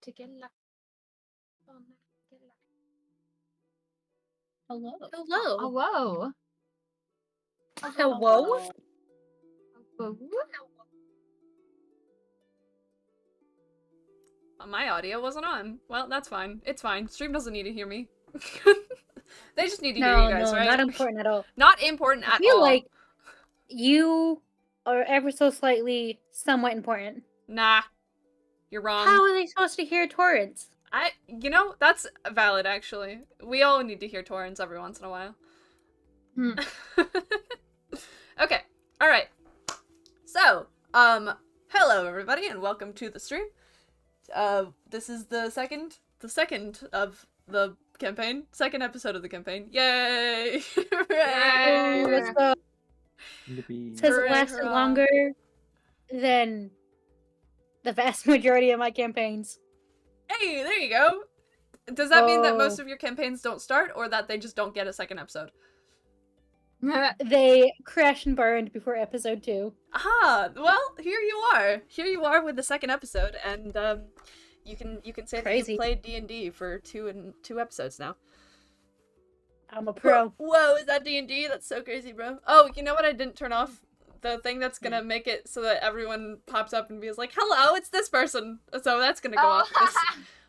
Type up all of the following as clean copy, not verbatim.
Together. Hello. Hello. Hello. Hello. My audio wasn't on. Well, that's fine. It's fine. Stream doesn't need to hear me. They just need to hear you guys, right? Not important at all. Not important I at feel all. like you are ever so slightly somewhat important. Nah. You're wrong. How are they supposed to hear torrents? You know, that's valid, actually. We all need to hear torrents every once in a while. Okay. Alright. So, hello everybody, and welcome to the stream. This is the second of the campaign. Second episode of the campaign. Yay! Hey, let's go. It says it lasted longer than the vast majority of my campaigns. Hey, there you go. Does that mean that most of your campaigns don't start, or that they just don't get a second episode? They crashed and burned before episode 2. Aha! Well, here you are. Here you are with the second episode, and you can say that you played D&D for two episodes now. I'm a pro. Whoa, is that D&D? That's so crazy, bro. Oh, you know what I didn't turn off? The thing that's gonna make it so that everyone pops up and be like, hello, it's this person. So that's gonna go off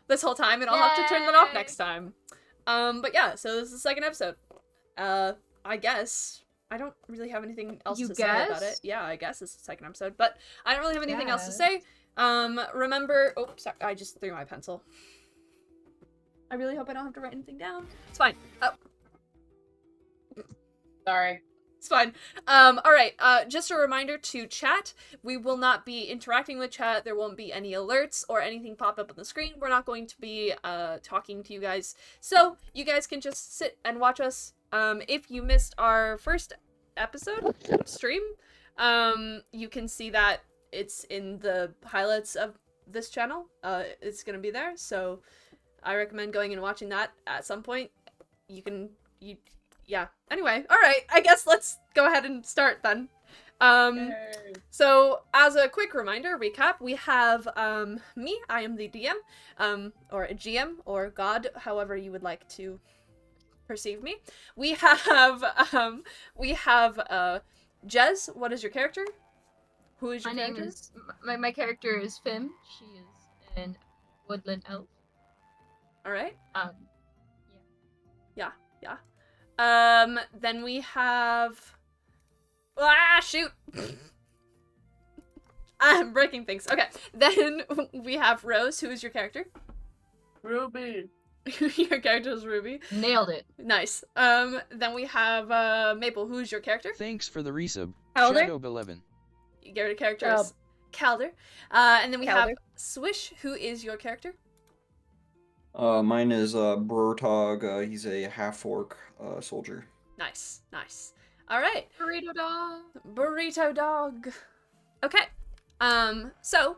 this whole time, and I'll have to turn that off next time. But yeah, so this is the second episode. I guess. I don't really have anything else to say about it. Yeah, I guess it's the second episode, but I don't really have anything else to say. Remember, oh, sorry, I just threw my pencil. I really hope I don't have to write anything down. It's fine. Oh. Sorry. It's fine. Alright, just a reminder to chat. We will not be interacting with chat. There won't be any alerts or anything pop up on the screen. We're not going to be, talking to you guys. So, you guys can just sit and watch us. If you missed our first episode stream, you can see that it's in the highlights of this channel. It's gonna be there, so I recommend going and watching that at some point. Yeah. Anyway, alright, I guess let's go ahead and start then. So, as a quick reminder, recap, we have, me, I am the DM, or a GM, or God, however you would like to perceive me. We have, Jez, what is your character? Who is your character? My character is Fim. She is an woodland elf. Alright. Yeah. Then we have... Ah, shoot! I'm breaking things. Okay, then we have Rose, who is your character? Ruby. Your character is Ruby. Nailed it. Nice. Then we have, Maple, who is your character? Thanks for the resub. Calder? Shadow 11. Your character is Calder. And then we have Swish, who is your character? Mine is Brortog. He's a half-orc soldier. Nice. Alright. Burrito dog. Burrito dog. Okay. So,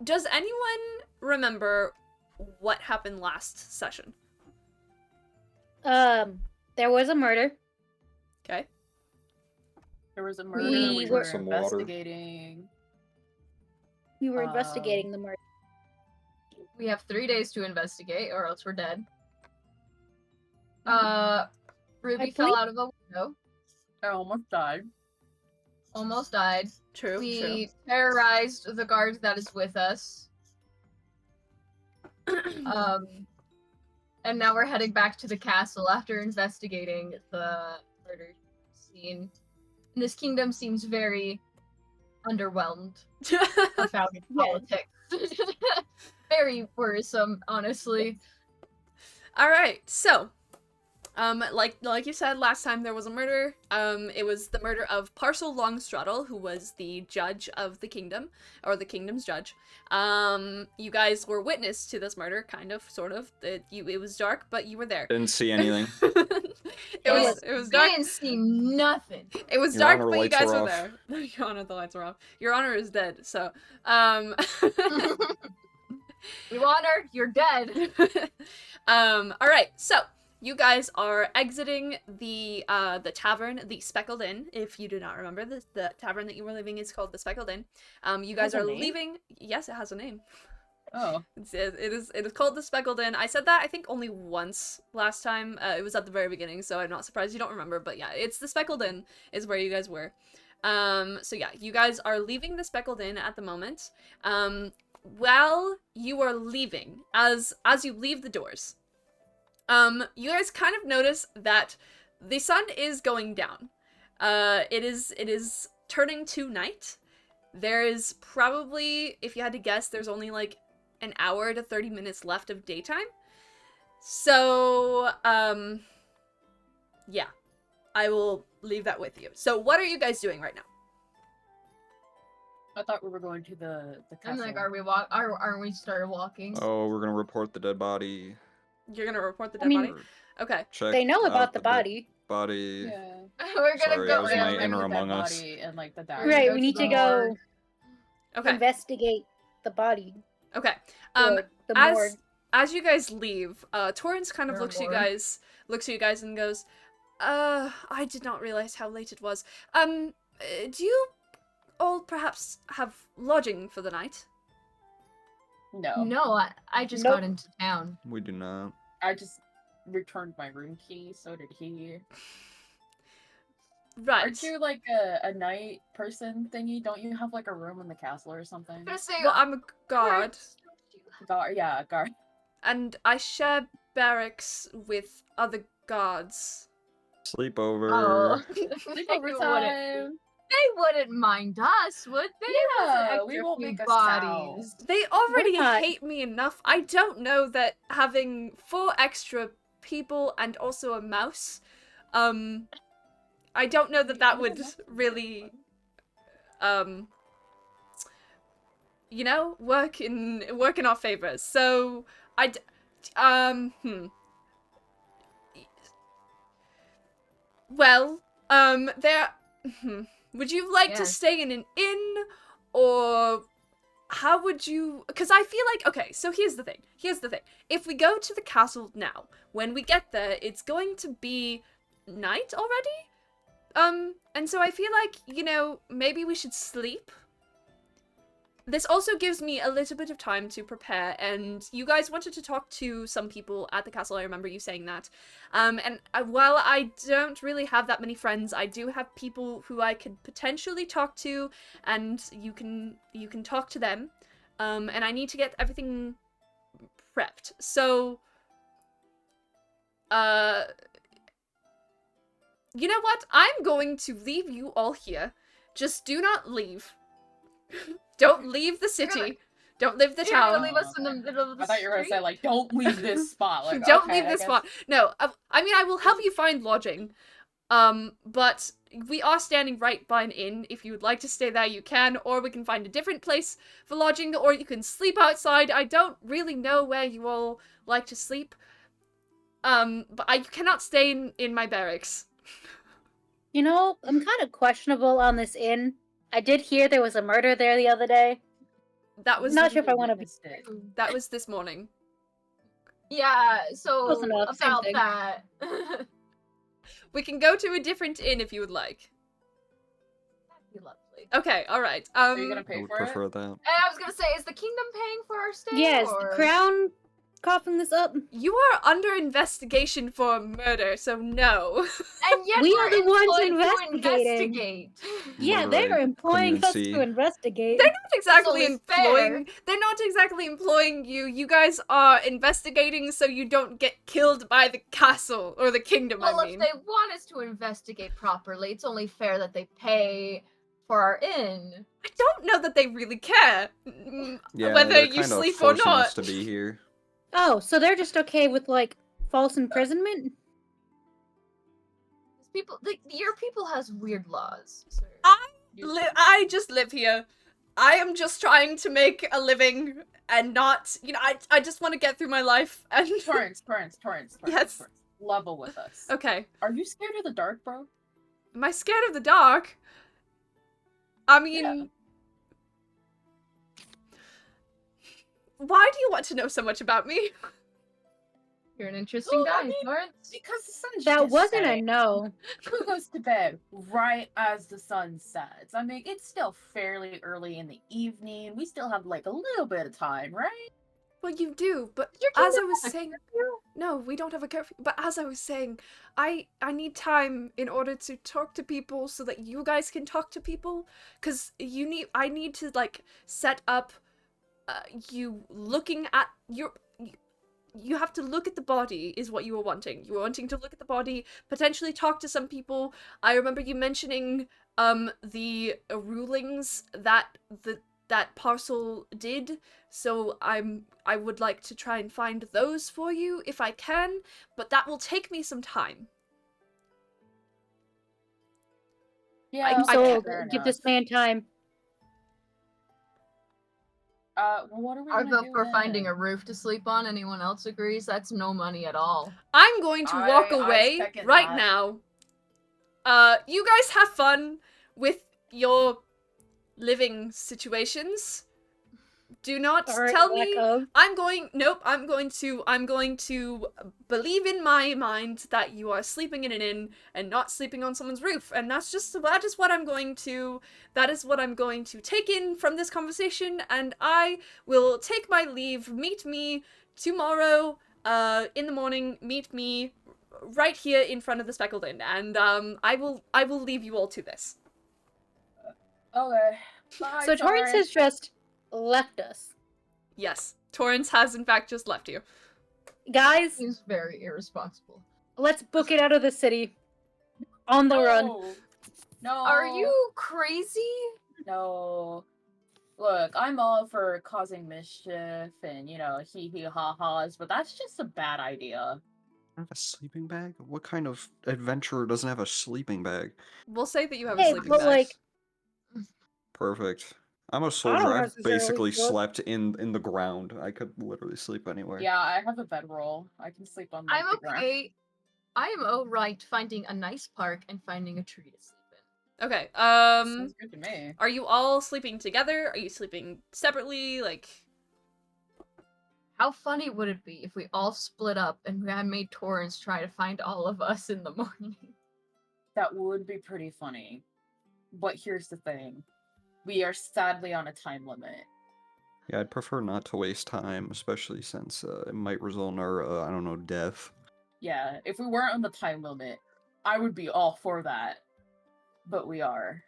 does anyone remember what happened last session? There was a murder. Okay. There was a murder. We were investigating. We were investigating the murder. We have 3 days to investigate, or else we're dead. Ruby fell out of a window. I almost died. Almost died. True. We terrorized the guard that is with us. And now we're heading back to the castle after investigating the murder scene. And this kingdom seems very underwhelmed about its politics. Very worrisome, honestly. Alright, so, like you said, last time there was a murder. It was the murder of Parcel Longstraddle, who was the judge of the kingdom, or the kingdom's judge. You guys were witness to this murder, kind of, sort of. It was dark, but you were there. Didn't see anything. It was dark. Didn't see nothing. It was Your dark, Honor, but you guys were off. there. Your Honor, the lights were off. Your Honor is dead, so, Your Honor, you're dead. Alright, so, you guys are exiting the tavern, the Speckled Inn. If you do not remember, the tavern that you were leaving is called the Speckled Inn. You guys are leaving. Yes, it has a name. Oh. It is called the Speckled Inn. I said that I think only once last time. It was at the very beginning, so I'm not surprised you don't remember. But yeah, it's the Speckled Inn is where you guys were. So yeah, you guys are leaving the Speckled Inn at the moment. While you are leaving, as you leave the doors, you guys kind of notice that the sun is going down. It is turning to night. There is probably, if you had to guess, there's only like an hour to 30 minutes left of daytime. So, yeah. I will leave that with you. So, what are you guys doing right now? I thought we were going to the castle. I'm like, aren't we started walking? Oh, we're gonna report the dead body. You're gonna report the I dead mean- body? Okay. Check They know out about the dead body. body. Yeah. We're gonna Sorry, go I was in my in. inner The dead among us. body and like the We're dagger. gonna Right, go we need the to go morgue. Okay. investigate the body. Okay. Or the morgue. As you guys leave, Torrance kind of Your looks at you morgue. guys and goes, I did not realize how late it was. Do you all perhaps have lodging for the night? No. No, I just Nope. got into town. We do not. I just returned my room key, so did he. Right. Aren't you like a night person thingy? Don't you have like a room in the castle or something? I'm gonna say, Well, I'm a guard, Guard. and I share barracks with other guards. Sleepover. oh, Sleepover time. They wouldn't mind us, would they? Yeah, There's an we extra won't few make a bodies. They already not. hate me enough. I don't know that having 4 extra people and also a mouse, I don't know that that would really, you know, work in our favor. So Well, there. Would you like to Yes. stay in an inn, or how would you? Because I feel like, okay, so here's the thing. If we go to the castle now, when we get there, it's going to be night already. And so I feel like, you know, maybe we should sleep. This also gives me a little bit of time to prepare, and you guys wanted to talk to some people at the castle. I remember you saying that. And while I don't really have that many friends, I do have people who I could potentially talk to, and you can talk to them. And I need to get everything prepped. So, you know what? I'm going to leave you all here. Just do not leave. Don't leave the city. Don't leave the You're gonna town. leave us in the middle of the I thought you were gonna street? say like, don't leave this spot. Like, Don't okay, leave I this guess- spot. No, I mean, I will help you find lodging. But we are standing right by an inn. If you would like to stay there, you can, or we can find a different place for lodging, or you can sleep outside. I don't really know where you all like to sleep. But I cannot stay in my barracks. You know, I'm kind of questionable on this inn. I did hear there was a murder there the other day. That was Not sure if I want to be. Witnessed it. that was this morning. Yeah, so Close enough, same about thing. that. We can go to a different inn if you would like. That'd be lovely. Okay, all right. Are you gonna I pay would for it? prefer that. And I was gonna say, is the kingdom paying for our stay? Yes, or... the crown coughing this up. You are under investigation for murder, so no. And yet We we're are the ones employed to investigating. investigate. Yeah, Murder, they're employing us clemency. to investigate. They're not exactly only fair. employing. They're not exactly employing you. You guys are investigating so you don't get killed by the castle or the kingdom. Well, I if mean, they want us to investigate properly, it's only fair that they pay for our inn. I don't know that they really care Yeah, whether they're you kind of sleep or forcing not. us to be here. Oh, so they're just okay with, like, false imprisonment? People, your people has weird laws, sir. I just live here. I am just trying to make a living and not, you know, I just want to get through my life and. Torrance. Yes. Level with us. Okay. Are you scared of the dark, bro? Am I scared of the dark? I mean, Yeah. why do you want to know so much about me? You're an interesting Well, I guy, mean, Lawrence. because the sun's That just wasn't a setting. no. Who goes to bed right as the sun sets? I mean, it's still fairly early in the evening. We still have like a little bit of time, right? Well, you do, but Your as I kingdom was has a saying, curfew? no, we don't have a curfew. But as I was saying, I need time in order to talk to people so that you guys can talk to people. Cause I need to like set up, you looking at your. You have to look at the body is what you were wanting. You were wanting to look at the body, potentially talk to some people. I remember you mentioning the rulings that that parcel did. So I would like to try and find those for you if I can, but that will take me some time. Yeah, I'm I sold. fair Give this enough. man time. Well, what are we I gonna vote do for then? finding a roof to sleep on. Anyone else agrees? That's no money at all. I'm going to walk I away second right that. now. You guys have fun with your living situations. Do not Or tell lack me. of. I'm going to believe in my mind that you are sleeping in an inn and not sleeping on someone's roof. And that is what I'm going to take in from this conversation, and I will take my leave. Meet me tomorrow in the morning. Meet me right here in front of the Speckled Inn, and I will leave you all to this. Okay. Bye, So Torrance has just left us. Yes, Torrance has in fact just left you. Guys, Seems very irresponsible. let's book it out of the city. On the run. No. Are you crazy? No. Look, I'm all for causing mischief and, hee hee ha ha's, but that's just a bad idea. Have a sleeping bag? What kind of adventurer doesn't have a sleeping bag? We'll say that you have a Hey, sleeping but bag. like, Perfect. I'm a I soldier. don't I've necessarily basically feel- slept in the ground. I could literally sleep anywhere. Yeah, I have a bedroll. I can sleep on like, I'm the ground. okay. I am alright finding a nice park and finding a tree to sleep in. Okay. Sounds good to me. Are you all sleeping together? Are you sleeping separately? Like, How funny would it be if we all split up and we had made Torrance try to find all of us in the morning? That would be pretty funny. But here's the thing. We are sadly on a time limit. Yeah, I'd prefer not to waste time, especially since it might result in our, I don't know, death. Yeah, if we weren't on the time limit, I would be all for that. But we are.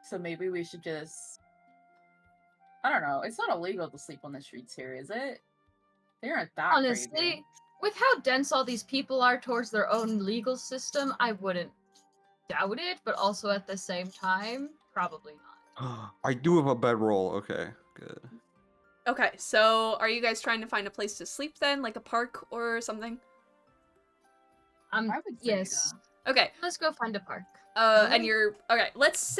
So maybe we should just... I don't know. It's not illegal to sleep on the streets here, is it? They aren't that Honestly, crazy. with how dense all these people are towards their own legal system, I wouldn't doubt it, but also at the same time, probably not. I do have a bedroll. Okay, good. okay, so are you guys trying to find a place to sleep then? Like a park or something? I would say Yes. Okay. Let's go find a park. And you're... Okay, let's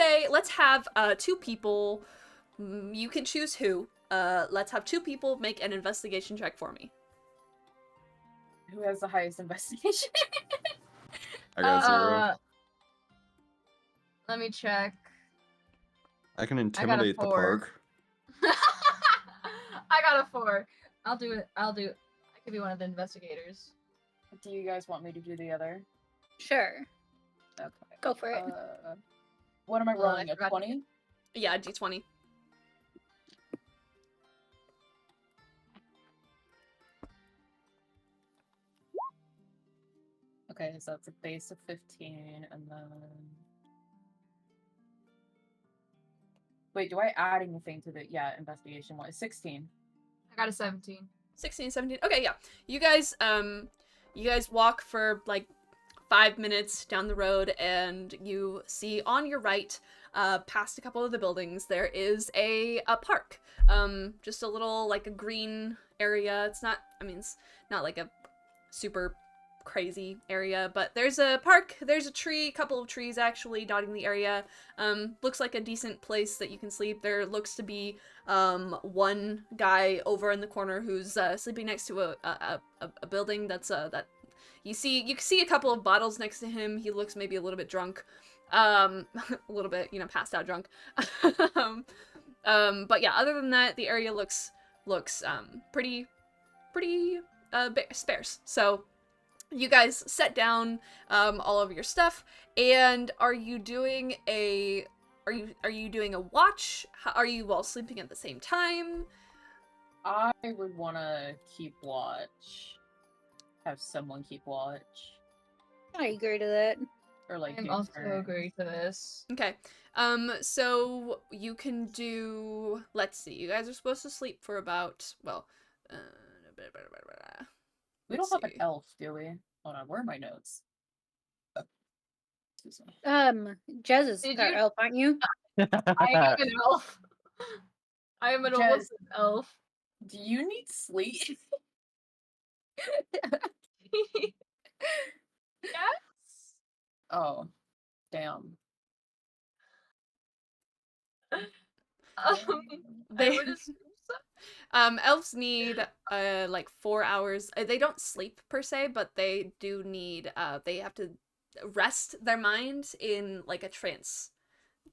have, 2 people. You can choose who. Let's have 2 people make an investigation check for me. Who has the highest investigation? I got 0. Let me check. I can intimidate the 4. park. I got a 4. I'll do it. I could be one of the investigators. Do you guys want me to do the other? Sure. Okay. Go for it. What am I Well, rolling? I A forgot to 20? Yeah, D20. Okay, so that's a base of 15, and then... Wait, do I add anything to the... Yeah, investigation was 16. I got a 17. 16, 17. Okay, yeah. You guys walk for like 5 minutes down the road, and you see on your right, past a couple of the buildings, there is a park. Just a little, like, a green area. It's not like a super crazy area, but there's a park, there's a tree, couple of trees actually dotting the area. Looks like a decent place that you can sleep. There looks to be one guy over in the corner who's sleeping next to a building that's that you can see a couple of bottles next to him. He looks maybe a little bit drunk, a little bit, passed out drunk. But yeah, other than that, the area looks pretty spares. So you guys set down all of your stuff, and are you doing a watch? Are you all sleeping at the same time? I would want to keep watch. Have someone keep watch. I agree to that. Or like I do also turns. agree to this. Okay. So you can do, let's see, you guys are supposed to sleep for about, well, We don't have an elf, do we? Hold on, where are my notes? Oh, excuse me. Jez is Did our you- elf, aren't you? I am an elf. I am an Jez. almost elf. Do you need sleep? Yes. Oh, damn. I They would assume so. elves need like 4 hours. They don't sleep per se, but they do need they have to rest their mind in like a trance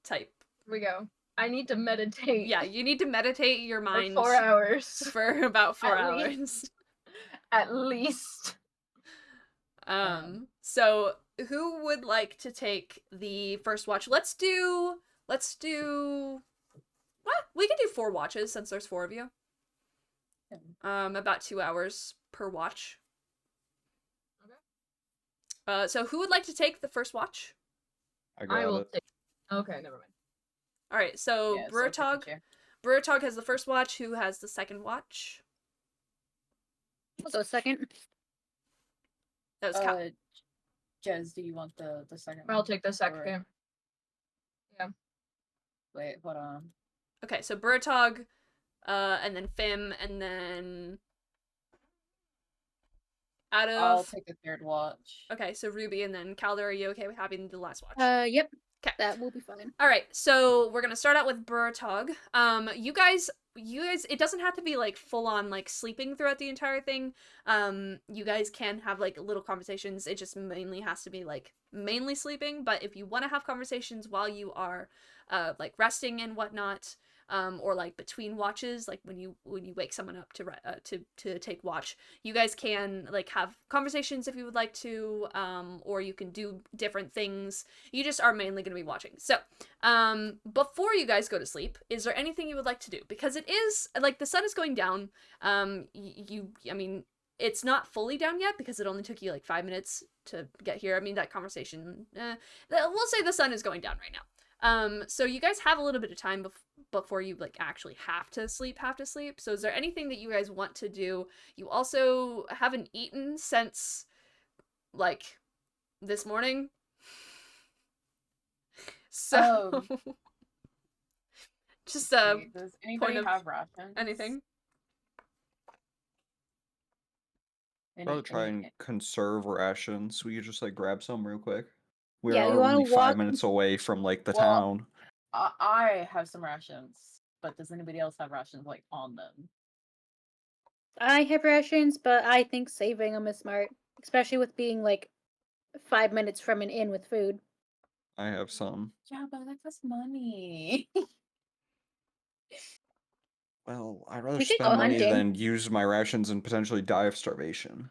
type. Here we go. I need to meditate. Yeah, you need to meditate your for mind 4 hours. for about 4 At hours. least. At least. So who would like to take the first watch? Let's do well, we can do 4 watches since there's 4 of you. About 2 hours per watch. Okay. So who would like to take the first watch? I will take. Okay, never mind. All right, so Yeah, so Burtog. Burtog has the first watch. Who has the second watch? I'll go second. That was Cal. Jez, do you want the second I'll one? take the second. Or- Wait, hold on. Okay, so Burtog, and then Fim, and then out of. I'll take the third watch. Okay, so Ruby, and then Calder. Are you okay with having the last watch? Yep. Okay. That will be fine. All right, so we're gonna start out with Burtog. You guys, it doesn't have to be like full on like sleeping throughout the entire thing. You guys can have like little conversations. It just mainly has to be like mainly sleeping. But if you want to have conversations while you are, like resting and whatnot, or like between watches, like when you wake someone up to take watch, you guys can like have conversations if you would like to, or you can do different things. You just are mainly going to be watching. So, before you guys go to sleep, is there anything you would like to do? Because it is like the sun is going down. I mean, it's not fully down yet because it only took you like 5 minutes to get here. I mean, that conversation, we'll say the sun is going down right now. So you guys have a little bit of time before you like actually have to sleep. So is there anything that you guys want to do? You also haven't eaten since like this morning. So just Wait, does anybody of have rations? anything. Probably try and conserve rations. We could just like grab some real quick. We Yeah, are you wanna only 5 walk- minutes away from like the Well, town. I have some rations, but does anybody else have rations like on them? I have rations, but I think saving them is smart, especially with being like 5 minutes from an inn with food. I have some. Yeah, but that costs money. Well, I'd rather We could spend go money hunting. than use my rations and potentially die of starvation.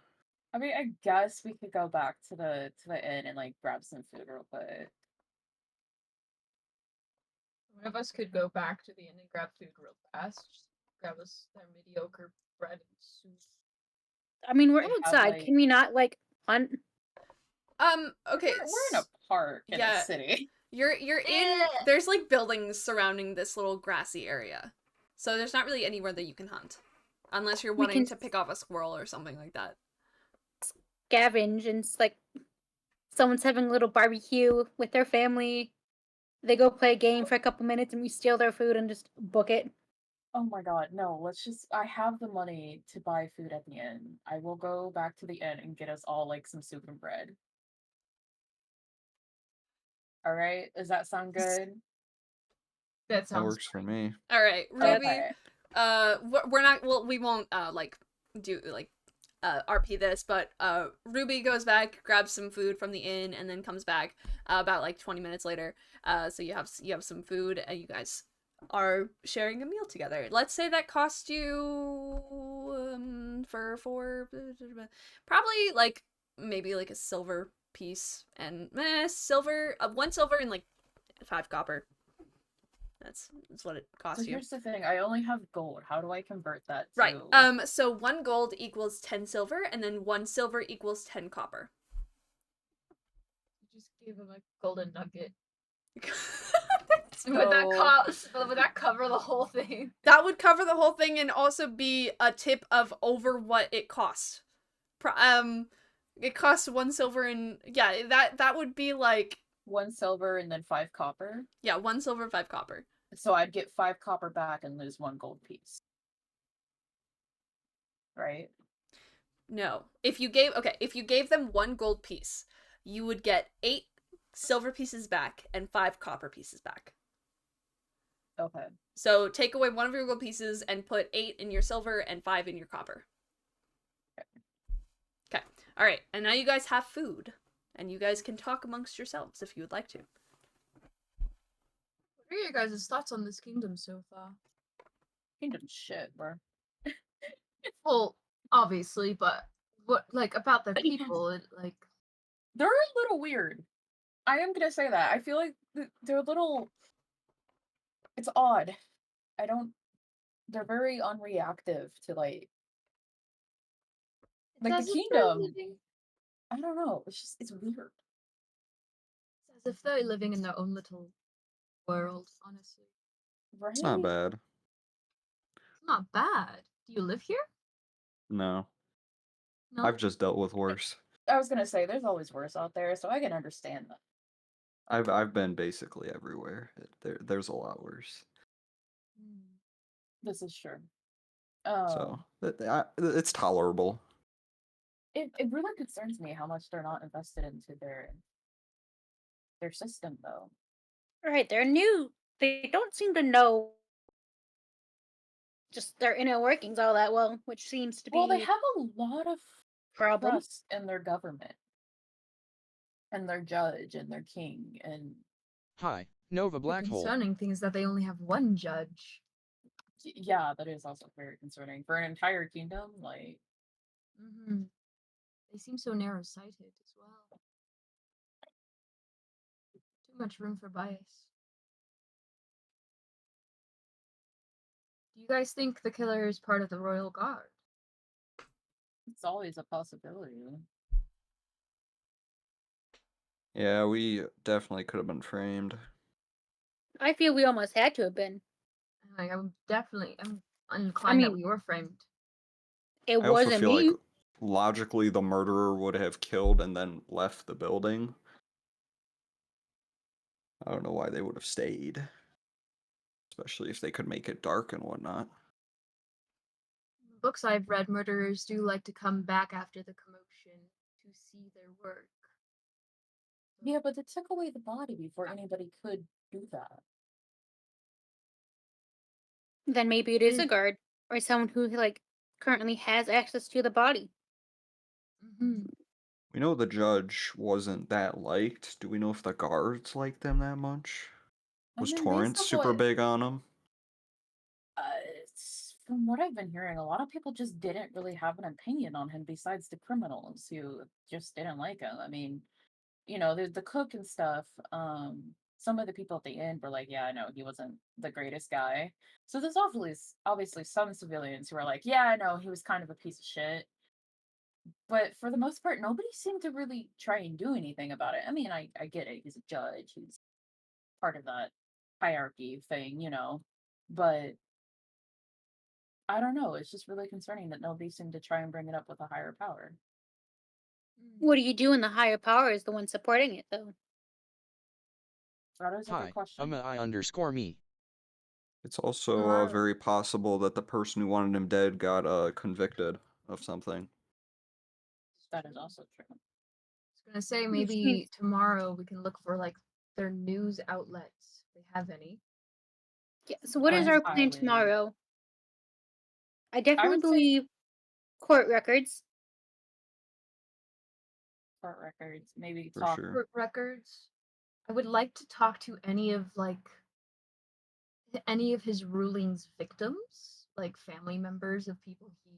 I mean, I guess we could go back to the inn and like grab some food real quick. One of us could go back to the inn and grab food real fast. Just grab us their mediocre bread and soup. I mean, we're They have, outside. like- Can we not like hunt? Okay. We're in a park in yeah. a city. You're in, there's like buildings surrounding this little grassy area. So there's not really anywhere that you can hunt. Unless you're We wanting can- to pick off a squirrel or something like that. Scavenge and it's like someone's having a little barbecue with their family. They go play a game for a couple minutes and we steal their food and just book it. Oh my god, no, let's just I have the money to buy food at the inn. I will go back to the inn and get us all like some soup and bread. Alright, does that sound good? That That sounds works for me. All right, Ruby. Okay. We're not. Well, we won't like do like RP this, but Ruby goes back, grabs some food from the inn, and then comes back about like 20 minutes later. So you have some food, and you guys are sharing a meal together. Let's say that cost you for 4, probably like maybe like a silver piece and silver, 1 silver and like 5 copper. That's what it costs So you. here's the thing, I only have gold. How do I convert that to... Right. So 1 gold equals 10 silver, and then 1 silver equals 10 copper. You just gave him a golden nugget. So- Would that cover the whole thing? That would cover the whole thing and also be a tip of over what it costs. It costs 1 silver and yeah, that would be like 1 silver and then 5 copper. yeah, 1 silver, 5 copper. So I'd get 5 copper back and lose 1 gold piece. Right? No. If you gave them 1 gold piece, you would get 8 silver pieces back and 5 copper pieces back. Okay. So take away 1 of your gold pieces and put 8 in your silver and 5 in your copper. Okay. All right. And now you guys have food, and you guys can talk amongst yourselves if you would like to. What are your guys' thoughts on this kingdom so far? Kingdom shit, bro. Well, obviously, but what like about the people? Like They're a little weird. I am gonna say that. I feel like they're a little... It's odd. They're very unreactive to like the as if they're kingdom. living- I don't know. It's weird. It's as if they're living in their own little world. Honestly, Right? It's not bad. it's not bad. Do you live here? No. No. I've just dealt with worse. I was gonna say there's always worse out there, so I can understand that. I've been basically everywhere. There's a lot worse. This is true. So it's tolerable. It really concerns me how much they're not invested into their system, though. Right, they're new. They don't seem to know just their inner workings all that well, which seems to be Well, they have a lot of problem. trust in their government, and their judge, and their king, and Hi, Nova The Black Hole. concerning thing is that they only have one judge. yeah, that is also very concerning for an entire kingdom. Like, They seem so narrow-sighted as well. Too much room for bias. Do you guys think the killer is part of the royal guard? it's always a possibility. Yeah, we definitely could have been framed. I feel we almost had to have been. Like, I'm inclined that mean- we were framed. It I also wasn't feel me. like logically the murderer would have killed and then left the building. I don't know why they would have stayed. Especially if they could make it dark and whatnot. In the books I've read, murderers do like to come back after the commotion to see their work. Yeah, but they took away the body before anybody could do that. Then maybe it is a Mm. guard or someone who like currently has access to the body. We know the judge wasn't that liked. Do we know if the guards liked them that much? I Was mean, based Torrance on super what- big on him? From what I've been hearing, a lot of people just didn't really have an opinion on him besides the criminals who just didn't like him. I mean, the cook and stuff. Some of the people at the end were like, yeah, I know he wasn't the greatest guy. So there's obviously some civilians who are like, yeah, I know he was kind of a piece of shit. But for the most part, nobody seemed to really try and do anything about it. I mean, I get it. He's a judge. He's part of that hierarchy thing, But I don't know. It's just really concerning that nobody seemed to try and bring it up with a higher power. What do you do when the higher power is the one supporting it, though? That is a good Hi, question. I_me. It's also Hello. very possible that the person who wanted him dead got convicted of something. That is also true. I was gonna say Which maybe means- tomorrow we can look for like their news outlets. If they have any. Yeah, so what is our plan Highly. tomorrow? I definitely would say- believe court records. Court records, maybe For talk. sure. Court records. I would like to talk to any of his ruling's victims, like family members of people he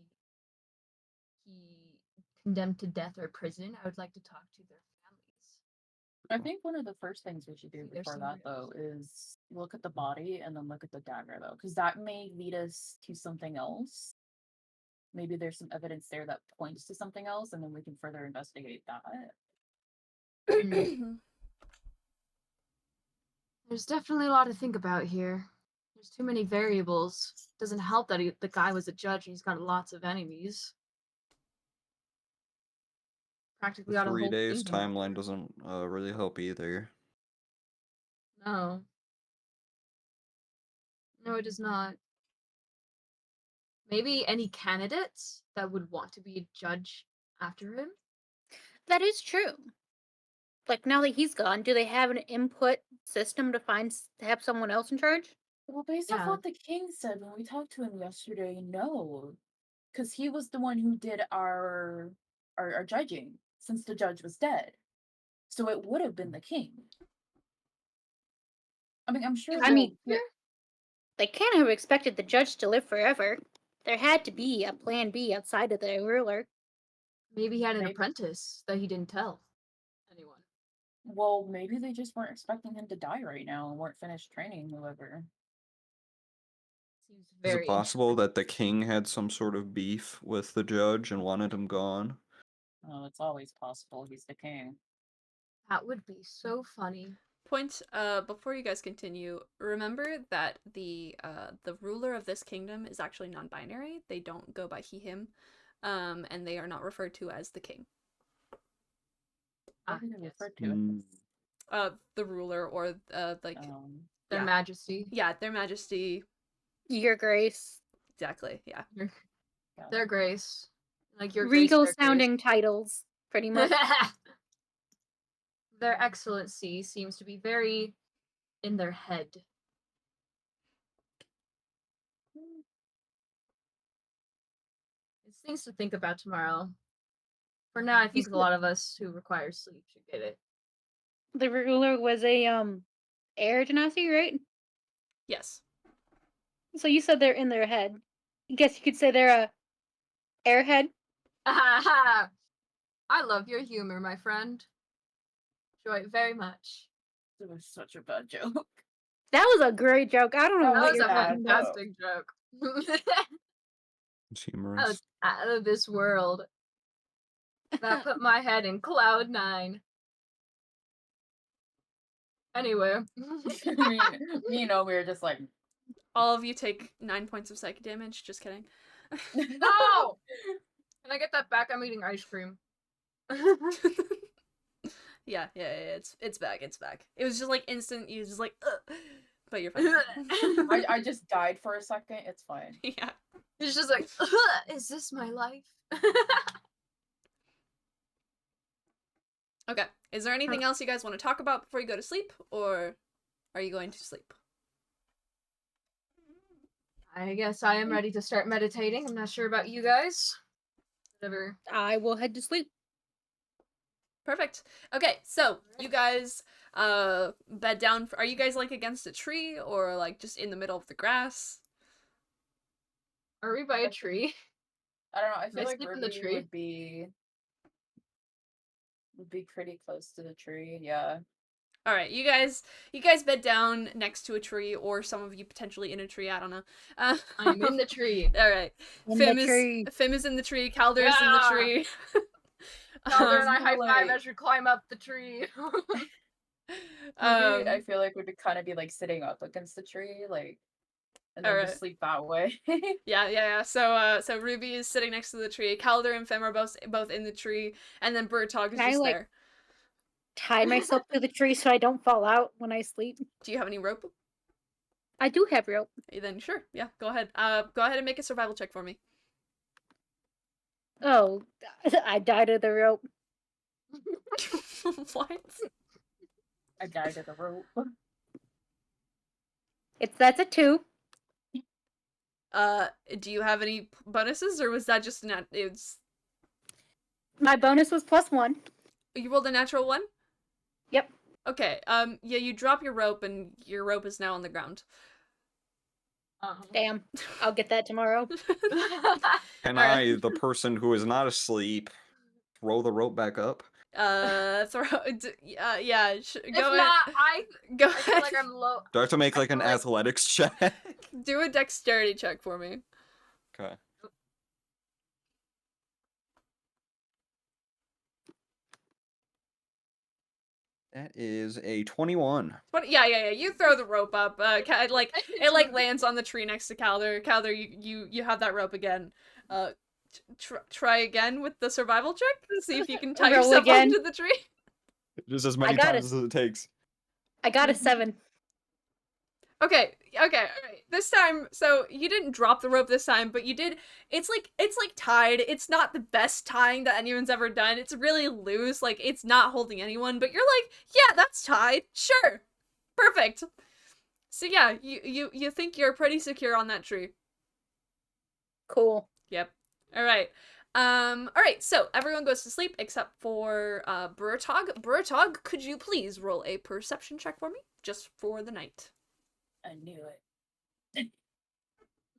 he condemned to death or prison, I would like to talk to their families. I think one of the first things we should do See, there's before some that, though, reals. is look at the body and then look at the dagger, though, because that may lead us to something else. Maybe there's some evidence there that points to something else, and then we can further investigate that. There's definitely a lot to think about here. There's too many variables. Doesn't help that the guy was a judge and he's got lots of enemies. Practically The got a 3 whole days kingdom. timeline doesn't really help either. No. No, it does not. Maybe any candidates that would want to be a judge after him? That is true. Like, now that he's gone, do they have an input system to have someone else in charge? Well, based off Yeah. what the king said when we talked to him yesterday, no. Because he was the one who did our judging, since the judge was dead. So it would have been the king. I mean, I'm sure I mean, they'll- they can't have expected the judge to live forever. There had to be a plan B outside of the ruler. Maybe he had an Maybe. apprentice that he didn't tell anyone. well, maybe they just weren't expecting him to die right now and weren't finished training whoever. Seems Is very it possible that the king had some sort of beef with the judge and wanted him gone? Oh, it's always possible. He's the king. That would be so funny. Point, before you guys continue, remember that the ruler of this kingdom is actually non-binary. They don't go by he, him, and they are not referred to as the king. What did they Yes. refer to it? The ruler or, like, Their yeah. Majesty. Yeah, their majesty, Your Grace. exactly, yeah. Yeah. Their Grace. Like your Regal Grace, their sounding titles, pretty much. Grace. Their Excellency seems to be very in their head. It's things to think about tomorrow. For now, I think a lot of us who require sleep should get it. The ruler was a air genasi, right? Yes. So you said they're in their head. I guess you could say they're a airhead. I love your humor, my friend. Enjoy it very much. It was such a bad joke. That was a great joke. I don't know That That what was you're a talking about. fantastic joke. It's That humorous. was out of this world. That put my head in cloud 9. Anyway. me and Omi are just like, All of you take 9 points of psychic damage. Just kidding. No! Can I get that back? I'm eating ice cream. Yeah, it's back, it's back. It was just like instant, you just like, ugh, but you're fine. I just died for a second. It's fine. Yeah. It's just like, is this my life? Okay. Is there anything else you guys want to talk about before you go to sleep, or are you going to sleep? I guess I am ready to start meditating. I'm not sure about you guys. Whatever. I will head to sleep. Perfect. Okay, so you guys bed down. Are you guys like against a tree or like just in the middle of the grass? Are we by a tree? I don't know. I I feel like sleep in the Ruby tree? would be pretty close to the tree. Yeah. All right, you guys bed down next to a tree, or some of you potentially in a tree. I don't know. I'm in the tree. All right. In Fim the is tree. Fim is in the tree. Calder is in the Yeah! tree. Calder and I Um, high five like- as we climb up the tree. Ruby, I feel like would kind of be like sitting up against the tree, like, and then Alright. just sleep that way. Yeah. So Ruby is sitting next to the tree. Calder and Fem are both in the tree, and then Bird-Tog is Can I, just like- there. Tie myself to the tree so I don't fall out when I sleep. Do you have any rope? I do have rope. Then sure. Yeah, go ahead. Go ahead and make a survival check for me. Oh, I died of the rope. What? I died at the rope. That's a 2. Do you have any bonuses, or was that just it's My bonus was +1. you rolled a natural 1? Yep. Okay. Yeah, you drop your rope, and your rope is now on the ground. Damn. I'll get that tomorrow. Can Alright. I, the person who is not asleep, throw the rope back up? Yeah, If go ahead. not, Go I feel ahead. like I'm low. Do I have to make I like an feel like- athletics check? Do a dexterity check for me. Okay. That is a 21. But yeah. You throw the rope up. It like lands on the tree next to Calder. Calder, you have that rope again. Try again with the survival check. See if you can tie Roll yourself again. onto the tree. Just as many got times as it takes. I got a 7. Okay, all right. This time, so you didn't drop the rope this time, but you did. It's like tied. It's not the best tying that anyone's ever done. It's really loose. Like it's not holding anyone. But you're like, yeah, that's tied. Sure, perfect. So yeah, you think you're pretty secure on that tree. Cool. Yep. All right. All right. So everyone goes to sleep except for Burtog. Burtog, could you please roll a perception check for me, just for the night? I knew it.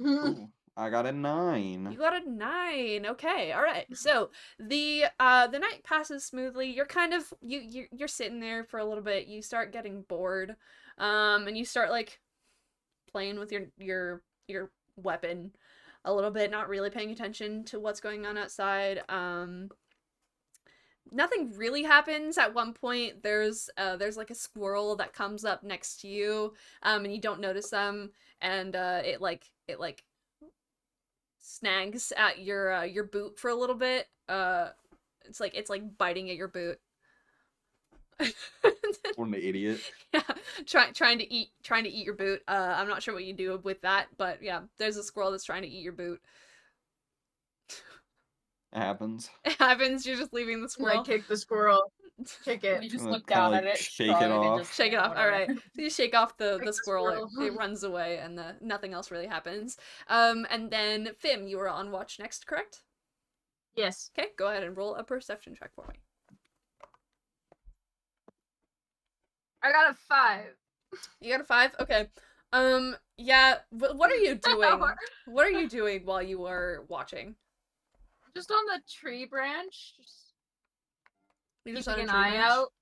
Ooh, I got a 9. You got a 9. Okay, all right. So the night passes smoothly. You're kind of you're sitting there for a little bit. You start getting bored, and you start like playing with your weapon a little bit, not really paying attention to what's going on outside. Nothing really happens. At one point, there's like a squirrel that comes up next to you, and you don't notice them, and it snags at your boot for a little bit. It's like biting at your boot. What an idiot. Yeah, trying to eat your boot. I'm not sure what you do with that, but yeah, there's a squirrel that's trying to eat your boot. It happens. It happens. You're just leaving the I squirrel. kick the squirrel. Kick We it. just Kinda- look down kinda, at like, it, shake it shrug, and off. just Shake it off. All whatever. right. So you shake off the the squirrel. squirrel. It runs away, and nothing else really happens. And then Fim, you are on watch next, correct? Yes. Okay, go ahead and roll a perception check for me. I got a 5. You got a 5. Okay. Yeah. What are you doing? What are you doing while you are watching? Just on the tree branch. Just You're just on keeping a an tree eye branch? out.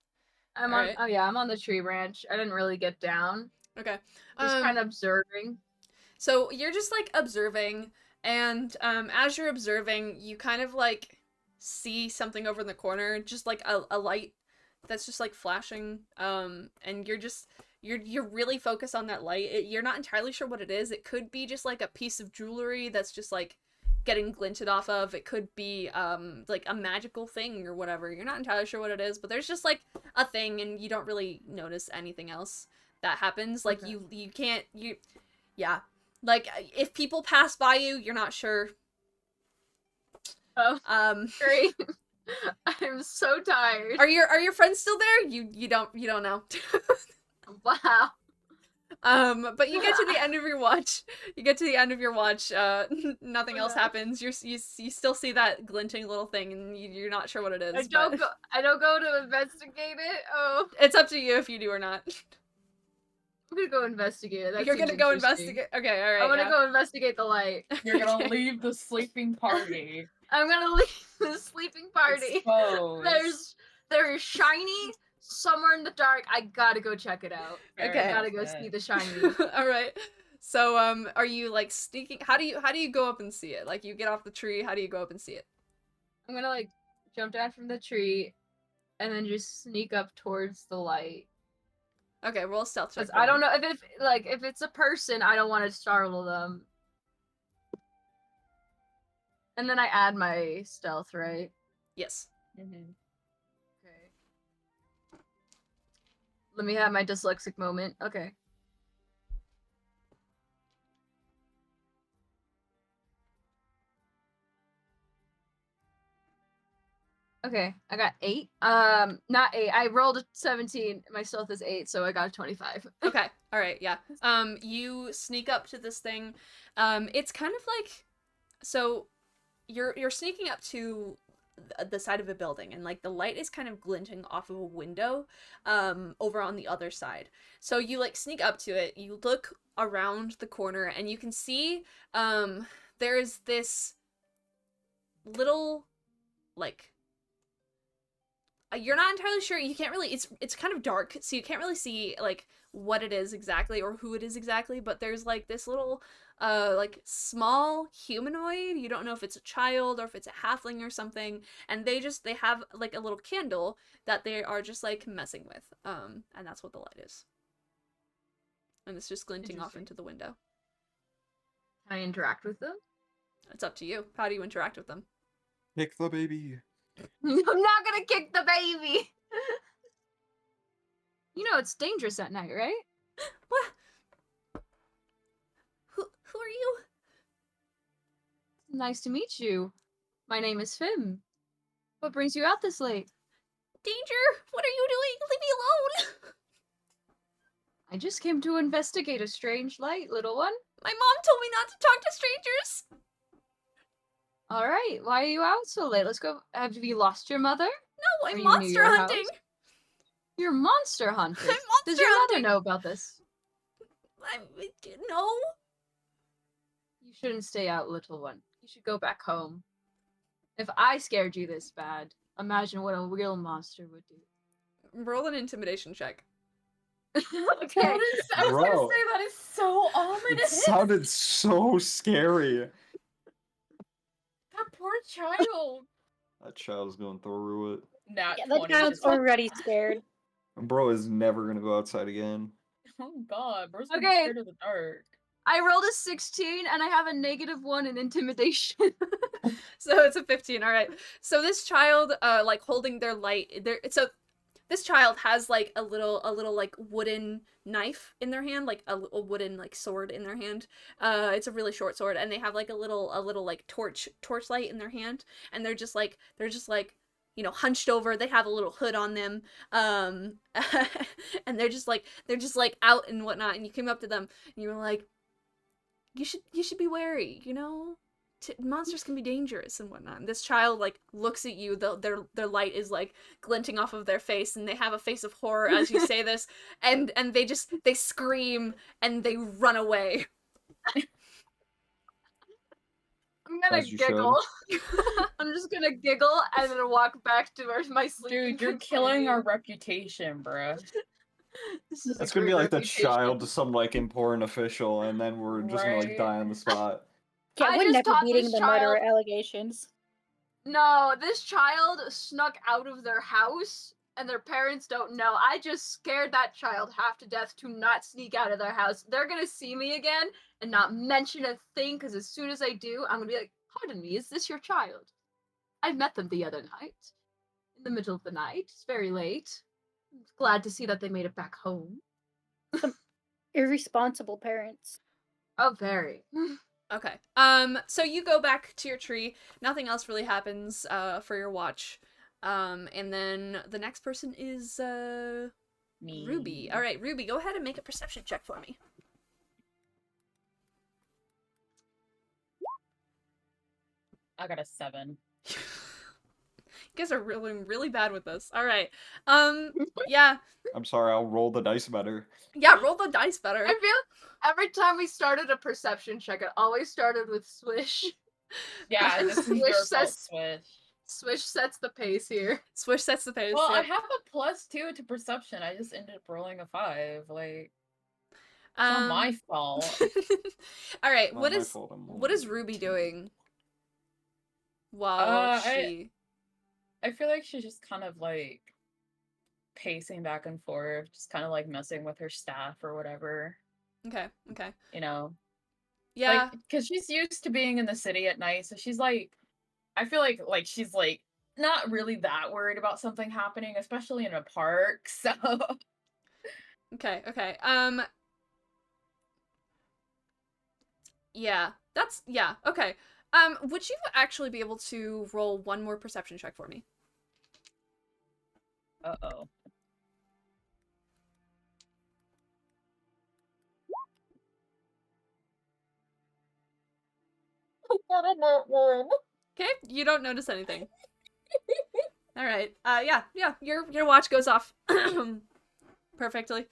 I'm on. Alright. Oh yeah, I'm on the tree branch. I didn't really get down. Okay. Just kind of observing. So you're just like observing, and as you're observing, you kind of like see something over in the corner, just like a light that's just like flashing. And you're really focused on that light. You're not entirely sure what it is. It could be just like a piece of jewelry that's just like getting glinted off of. It could be like a magical thing or whatever. You're not entirely sure what it is, but there's just like a thing, and you don't really notice anything else that happens. Like Okay. you can't yeah. Like if people pass by you, you're not sure. Oh, Um great. I'm so tired. are your friends still there? You don't know. Wow. But you get to the end of your watch. Nothing else Okay. happens. You still see that glinting little thing, and you're not sure what it is. I don't but go. I don't go to investigate it. Oh, it's up to you if you do or not. I'm gonna go investigate it. That You're seems gonna go interesting. investigate. Okay, all right. I'm gonna yeah. go investigate the light. You're gonna Okay. leave the sleeping party. I'm gonna leave the sleeping party. Exposed. There's shiny somewhere in the dark. I gotta go check it out. Okay. I gotta go see the shiny. All right. So are you like sneaking? How do you go up and see it? Like you get off the tree. How do you go up and see it? I'm gonna like jump down from the tree, and then just sneak up towards the light. Okay, roll a stealth check. 'Cause for I me. don't know if it's a person, I don't want to startle them. And then I add my stealth, right? Yes. Mhm. Okay. Let me have my dyslexic moment. Okay. Okay, I got 8. Not 8. I rolled a 17. My stealth is 8, so I got a 25. Okay. All right. Yeah. You sneak up to this thing. It's kind of like, so you're sneaking up to the side of a building, and like the light is kind of glinting off of a window over on the other side. So you like sneak up to it, you look around the corner, and you can see there's this little like you're not entirely sure, you can't really, it's kind of dark, so you can't really see like what it is exactly or who it is exactly, but there's like this little like small humanoid. You don't know if it's a child or if it's a halfling or something, and they have like a little candle that they are just like messing with, and that's what the light is, and it's just glinting off into the window. Can I interact with them? It's up to you. How do you interact with them? Kick the baby. I'm not gonna kick the baby! You know it's dangerous at night, right? What? Who are you? Nice to meet you. My name is Fim. What brings you out this late? Danger! What are you doing? Leave me alone! I just came to investigate a strange light, little one. My mom told me not to talk to strangers! Alright, why are you out so late? Let's go. Have you lost your mother? No, Are I'm you near monster your hunting! house? You're monster hunting. I'm Does monster your hunting! mother know about this? No? You shouldn't stay out, little one. You should go back home. If I scared you this bad, imagine what a real monster would do. Roll an intimidation check. Okay. I was gonna Bro. say that is so It ominous. sounded so scary. That poor child. That child's going through it. Nat Yeah, that 20 child's just- already scared. Bro is never gonna go outside again. Oh god, bro's been Okay. scared of the dark. I rolled a 16 and I have a -1 in intimidation. So it's a 15, alright. So this child, like, holding their light, so this child has, like, a little, like, wooden knife in their hand, like, a wooden, like, sword in their hand. It's a really short sword, and they have, like, a little, like, torchlight in their hand, and they're just, like, you know, hunched over. They have a little hood on them, and they're just, like, out and whatnot, and you came up to them, and you were like, you should be wary, you know? Monsters can be dangerous and whatnot. And this child, like, looks at you, their light is, like, glinting off of their face, and they have a face of horror as you say this, and they scream, and they run away. I'm gonna As you giggle. I'm just gonna giggle and then walk back to my sleeping Dude, you're killing our reputation, bruh. This is That's a gonna be great like the reputation. child to some like important official, and then we're just gonna like Right. die on the spot. Yeah, I we're just never taught beating this the murderer child- allegations. No, this child snuck out of their house and their parents don't know. I just scared that child half to death to not sneak out of their house. They're gonna see me again and not mention a thing, because as soon as I do, I'm gonna be like, pardon me, is this your child? I met them the other night. In the middle of the night. It's very late. I'm glad to see that they made it back home. Irresponsible parents. Oh, very. Okay. So you go back to your tree. Nothing else really happens for your watch. And then the next person is Me. Ruby. All right, Ruby, go ahead and make a perception check for me. I got a 7. You guys are really bad with this. All right. Yeah. I'm sorry, I'll roll the dice better. Yeah, roll the dice better. I feel every time we started a perception check, it always started with swish. Yeah, this is Swish your fault, says- Swish. Swish sets the pace here. Swish sets the pace. Well, I yep. have a +2 to perception. I just ended up rolling a 5. Like, it's not my fault. All right, Not what my is fault, I'm what is rolling Ruby 2. doing? While I feel like she's just kind of like pacing back and forth, just kind of like messing with her staff or whatever, Okay. you know? Yeah. Because she's used to being in the city at night, so she's like, I feel like she's like not really that worried about something happening, especially in a park. So Okay. Yeah. Okay. Would you actually be able to roll one more perception check for me? uh-oh. Okay, you don't notice anything. All right. Yeah. Your watch goes off perfectly.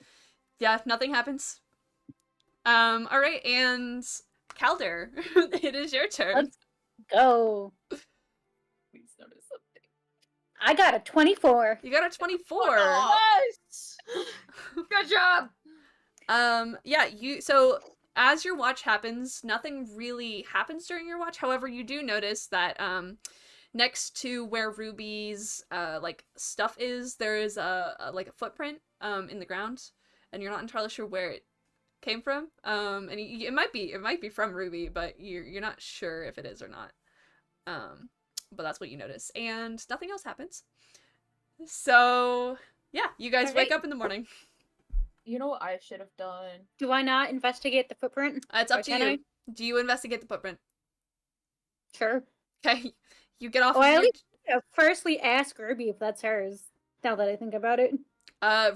Yeah, nothing happens. All right, and Calder, it is your turn. Let's go. Please notice something. I got a 24. You got a 24. Nice! Good job! Yeah, so as your watch happens, nothing really happens during your watch. However, you do notice that next to where Ruby's like stuff is, there is a footprint in the ground, and you're not entirely sure where it came from. And it might be from Ruby, but you're not sure if it is or not. But that's what you notice, and nothing else happens. So yeah, you guys wake up in the morning. You know what I should have done? Do I not investigate the footprint? It's up Or to can you. I? Do you investigate the footprint? Sure. Okay, you get off. Oh, of I your... at least firstly ask Ruby if that's hers. Now that I think about it.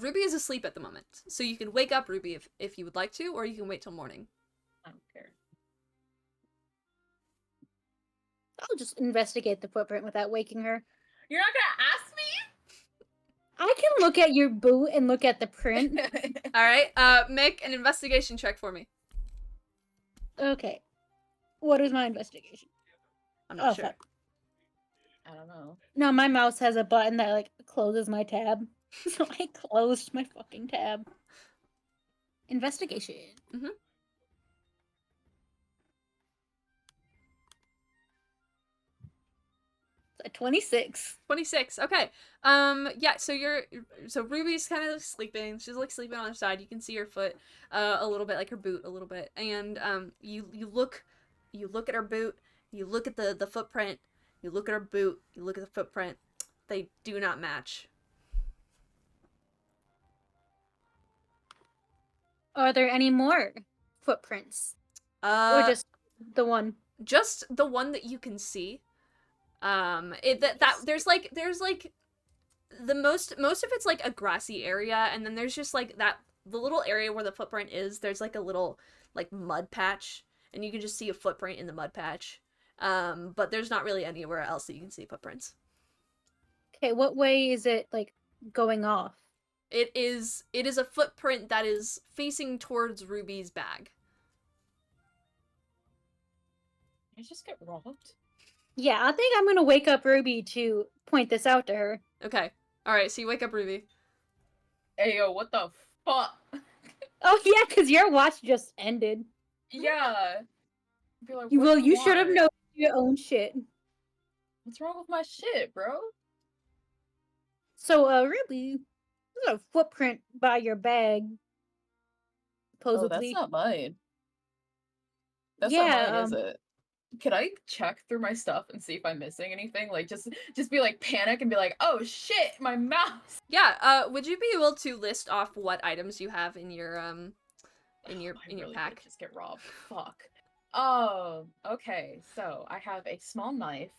Ruby is asleep at the moment, so you can wake up Ruby if you would like to, or you can wait till morning. I don't care. I'll just investigate the footprint without waking her. You're not gonna ask me? I can look at your boot and look at the print. All right. Make an investigation check for me. Okay. What is my investigation? I'm not sure. Fuck. I don't know. No, my mouse has a button that like closes my tab. So I closed my fucking tab. Investigation. Mhm. A 26. 26. Okay. Yeah, so Ruby's kind of sleeping. She's like sleeping on her side. You can see her foot a little bit, like her boot a little bit. And you look at her boot, you look at the footprint, you look at her boot, you look at the footprint. They do not match. Are there any more footprints? Or just the one? Just the one that you can see. There's like the most of it's like a grassy area, and then there's just like the little area where the footprint is, there's like a little like mud patch, and you can just see a footprint in the mud patch. But there's not really anywhere else that you can see footprints. Okay, what way is it like going off? It is a footprint that is facing towards Ruby's bag. Did I just get robbed? Yeah, I think I'm gonna wake up Ruby to point this out to her. Okay. Alright, so you wake up Ruby. Hey yo, what the fuck? Oh yeah, because your watch just ended. Yeah. Be like, You what well, do you should have want? known your own shit. What's wrong with my shit, bro? So, Ruby, there's a footprint by your bag. Oh, Supposedly. that's not mine. That's Yeah, not mine, is it? Can I check through my stuff and see if I'm missing anything? Like, just be like panic and be like, oh shit, my mouse. Yeah, would you be able to list off what items you have in your in your I really pack? did just get robbed. Fuck. Oh, okay. So I have a small knife.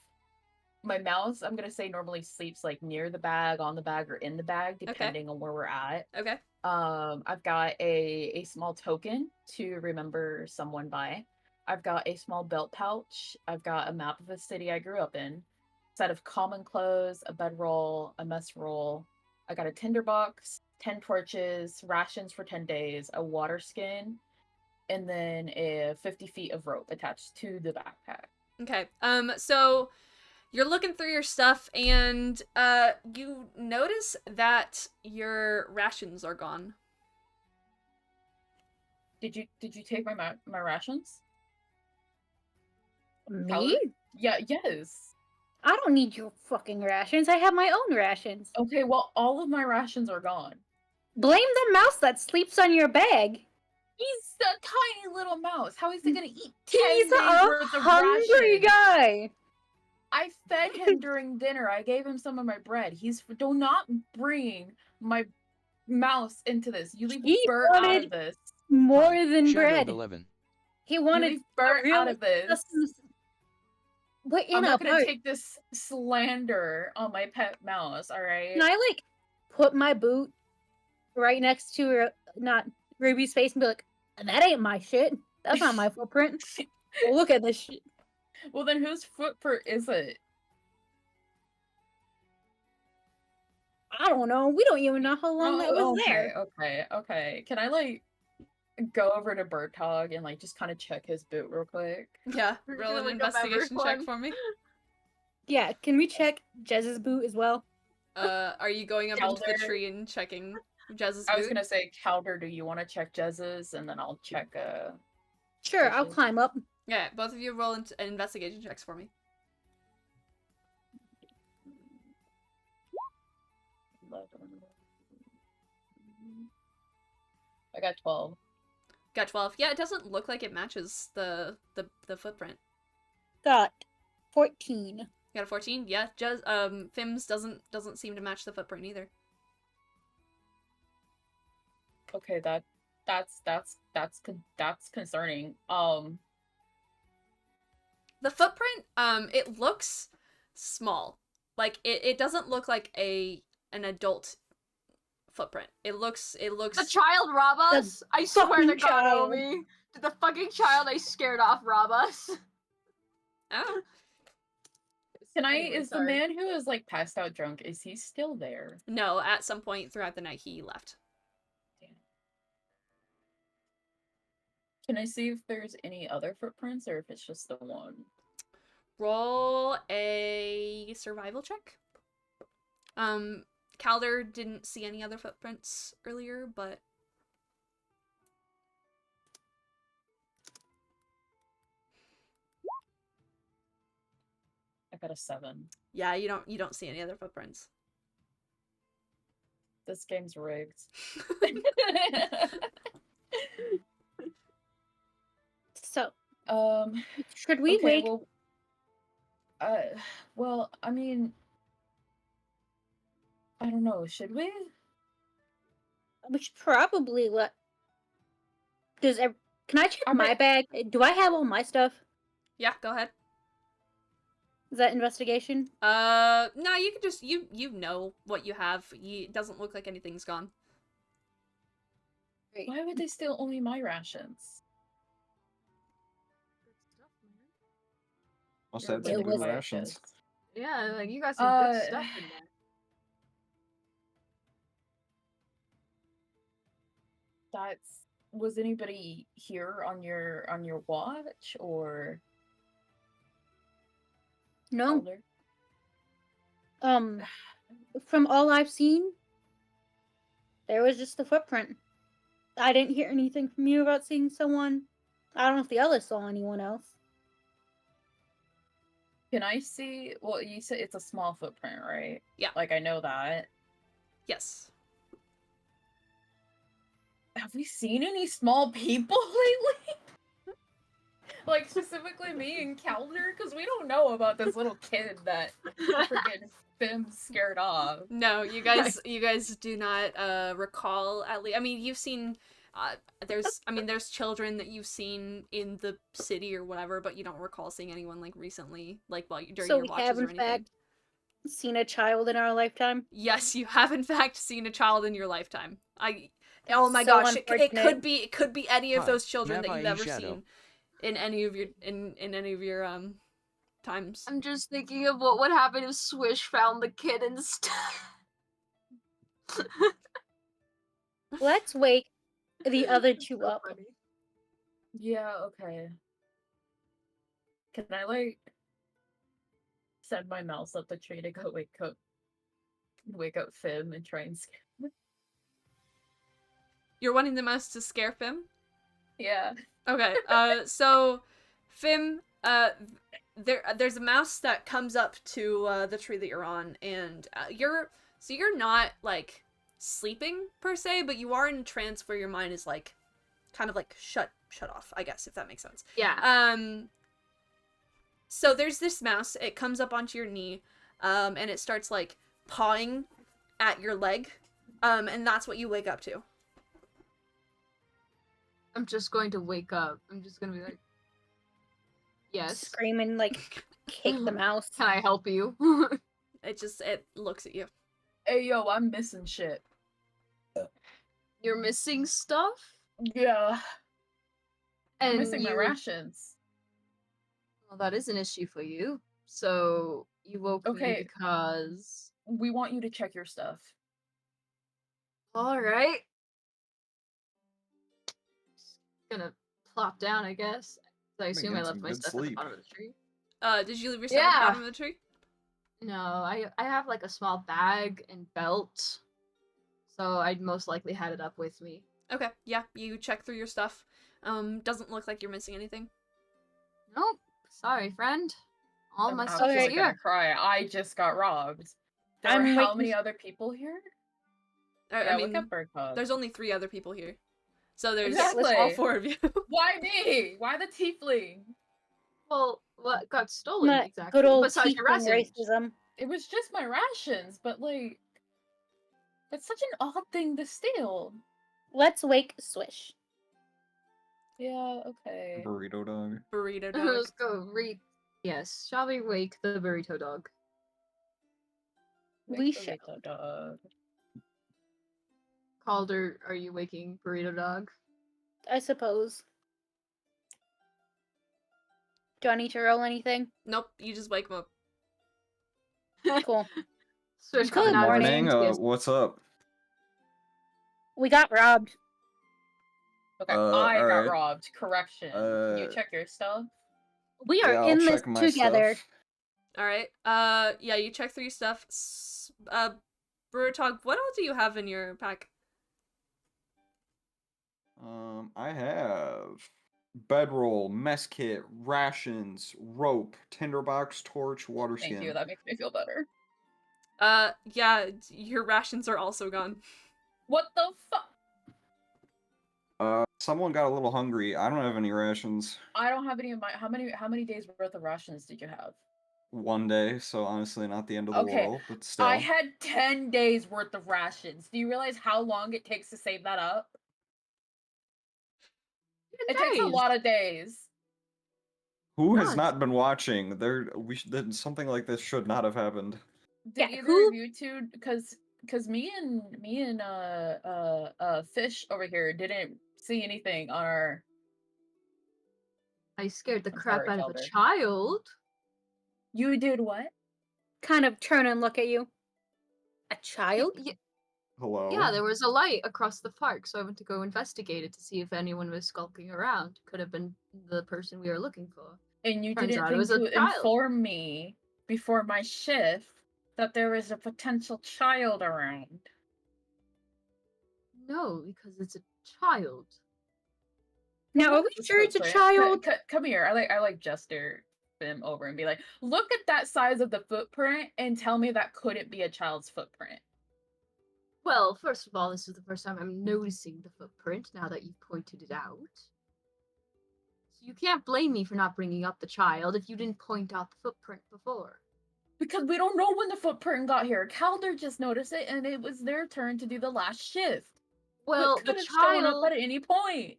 My mouse, I'm gonna say, normally sleeps like near the bag, on the bag, or in the bag, depending on where we're at. Okay. I've got a small token to remember someone by. I've got a small belt pouch. I've got a map of the city I grew up in. Set of common clothes, a bedroll, a mess roll. I got a tinderbox, 10 torches, rations for 10 days, a water skin, and then 50 feet of rope attached to the backpack. Okay. So you're looking through your stuff, and you notice that your rations are gone. Did you take my rations? Me? Yeah, yes. I don't need your fucking rations. I have my own rations. Okay, well, all of my rations are gone. Blame the mouse that sleeps on your bag. He's a tiny little mouse. How is he gonna eat 10 He's days a worth of hungry rations? guy. I fed him during dinner. I gave him some of my bread. Do not bring my mouse into this. You leave He Bert out wanted of this. more than Shadowed bread. 11. He You wanted leave Bert real out of this. sustenance. What in I'm a not gonna part? take this slander on my pet mouse, alright? Can I like put my boot right next to not Ruby's face and be like, that ain't my shit. That's not my footprint. Well, look at this shit. Well, then whose footprint is it? I don't know. We don't even know how long that was Oh, there. okay. Can I like go over to Bertog and like just kind of check his boot real quick? Yeah, We're roll gonna an look up investigation check everyone. for me. Yeah, can we check Jez's boot as well? Are you going up into the Calder. tree and checking Jez's I was boot? gonna say, Calder, do you want to check Jez's, and then I'll check Sure, I'll Jez's. climb up. Yeah, both of you roll an investigation checks for me. 11. I got 12. Got 12. Yeah, it doesn't look like it matches the footprint. Got 14. You got a 14? Yeah, Fims doesn't seem to match the footprint either. Okay, that's concerning. The footprint, it looks small. Like it doesn't look like an adult footprint. It looks The child rob us? I swear to fucking God, child. Omi. Did the fucking child I scared off rob us? oh. Anyway, Is the sorry. man who is like passed out drunk, is he still there? No, at some point throughout the night he left. Can I see if there's any other footprints or if it's just the one? Roll a survival check. Calder didn't see any other footprints earlier, but I got a 7. yeah, you don't see any other footprints. This game's rigged. So, should we Okay, wake? well, I mean, I don't know. Should we? We should probably let. Can I check I my might- bag? Do I have all my stuff? Yeah, go ahead. Is that investigation? No, you can just you know what you have. It doesn't look like anything's gone. Great. Why would they steal only my rations? Also had It some was- good rations. Yeah, like you got some good stuff in there. Was anybody here on your watch or No. Calder? From all I've seen, there was just the footprint. I didn't hear anything from you about seeing someone. I don't know if the others saw anyone else. Can I see? Well, you said it's a small footprint, right? Yeah. Like I know that. Yes. Have we seen any small people lately? Like specifically me and Calder, because we don't know about this little kid that freaking Fim scared off. No, you guys do not recall at least. I mean, you've seen there's children that you've seen in the city or whatever, but you don't recall seeing anyone like recently, like during So your we watches have, or in anything. fact, seen a child in our lifetime. Yes, you have in fact seen a child in your lifetime. Oh my So gosh, it unfortunate. could be any of Hi, those children that Rabbi you've ever Shadow. seen in any of your times. I'm just thinking of what would happen if Swish found the kid instead. Let's wake the other two So up. funny. Yeah, okay. Can I like send my mouse up the tree to go wake up Fim and try and scare him? You're wanting the mouse to scare Fim? Yeah. Okay, so Fim, there's a mouse that comes up to the tree that you're on, and you're not like sleeping per se, but you are in a trance where your mind is like kind of like shut off, I guess, if that makes sense. Yeah. So there's this mouse, it comes up onto your knee, and it starts like pawing at your leg, and that's what you wake up to. I'm just going to wake up. I'm just gonna be like, yes. Screaming, like, kick the mouse. Can I help you? It looks at you. Hey yo, I'm missing shit. You're missing stuff? Yeah. I'm And missing my you- rations. Well, that is an issue for you. So you woke Okay. me because We want you to check your stuff. All right. Just gonna plop down, I guess. I assume I getting left some my good stuff at the sleep. bottom of the tree. Did you leave your stuff at the Yeah. bottom of the tree? No, I have like a small bag and belt, so I'd most likely had it up with me. Okay, yeah, you check through your stuff. Doesn't look like you're missing anything. Nope. Sorry, friend. All my I'm stuff is actually gonna here. cry. I just got robbed. There I'm were how waiting- many other people here? I Yeah, mean, look at Bird Cog. there's only 3 other people here. So there's Exactly. all 4 of you. Why me? Why the tiefling? Well, what got stolen My exactly? good old Besides your tiefling rations. racism. It was just my rations, but like, that's such an odd thing to steal. Let's wake Swish. Yeah, okay. Burrito dog. Burrito dog. Let's go read. Yes, shall we wake the burrito dog? We Wake the shall. little dog. Calder, are you waking burrito dog? I suppose. Do I need to roll anything? Nope, you just wake him up. Cool. Switch Good coming out of his morning. hands. What's up? We got robbed. Okay, I got alright. robbed. Correction. Can you Uh, check your stuff? We are Yeah, I'll in this check my together. stuff. Alright, yeah, you check through your stuff. Burrito, what all do you have in your pack? I have bedroll, mess kit, rations, rope, tinderbox, torch, water Thank skin. you, that makes me feel better. Yeah, your rations are also gone. What the fuck? Someone got a little hungry. I don't have any rations. I don't have any of my. How many days worth of rations did you have? 1 day, so honestly not the end of the Okay, world, but still. I had 10 days worth of rations. Do you realize how long it takes to save that up? It takes a lot of days. Who has Months. not been watching? Something like this should not have happened. Did Yeah, either who- of you two? Because me and Fish over here didn't see anything on our. I scared the I'm crap sorry, out of a Calder. child. You did what? Kind of turn and look at you. A child? Hello? Yeah, there was a light across the park, so I went to go investigate it to see if anyone was skulking around. Could have been the person we were looking for. And you Turns didn't out it think was a to child. inform me before my shift that there was a potential child around. No, because it's a child. Now, are Look we at the sure it's a footprint. child? Come here. I like gesture him over and be like, look at that size of the footprint and tell me that couldn't be a child's footprint. Well, first of all, this is the first time I'm noticing the footprint now that you've pointed it out. So you can't blame me for not bringing up the child if you didn't point out the footprint before. Because we don't know when the footprint got here. Calder just noticed it and it was their turn to do the last shift. Well, It the could have shown up child... at any point.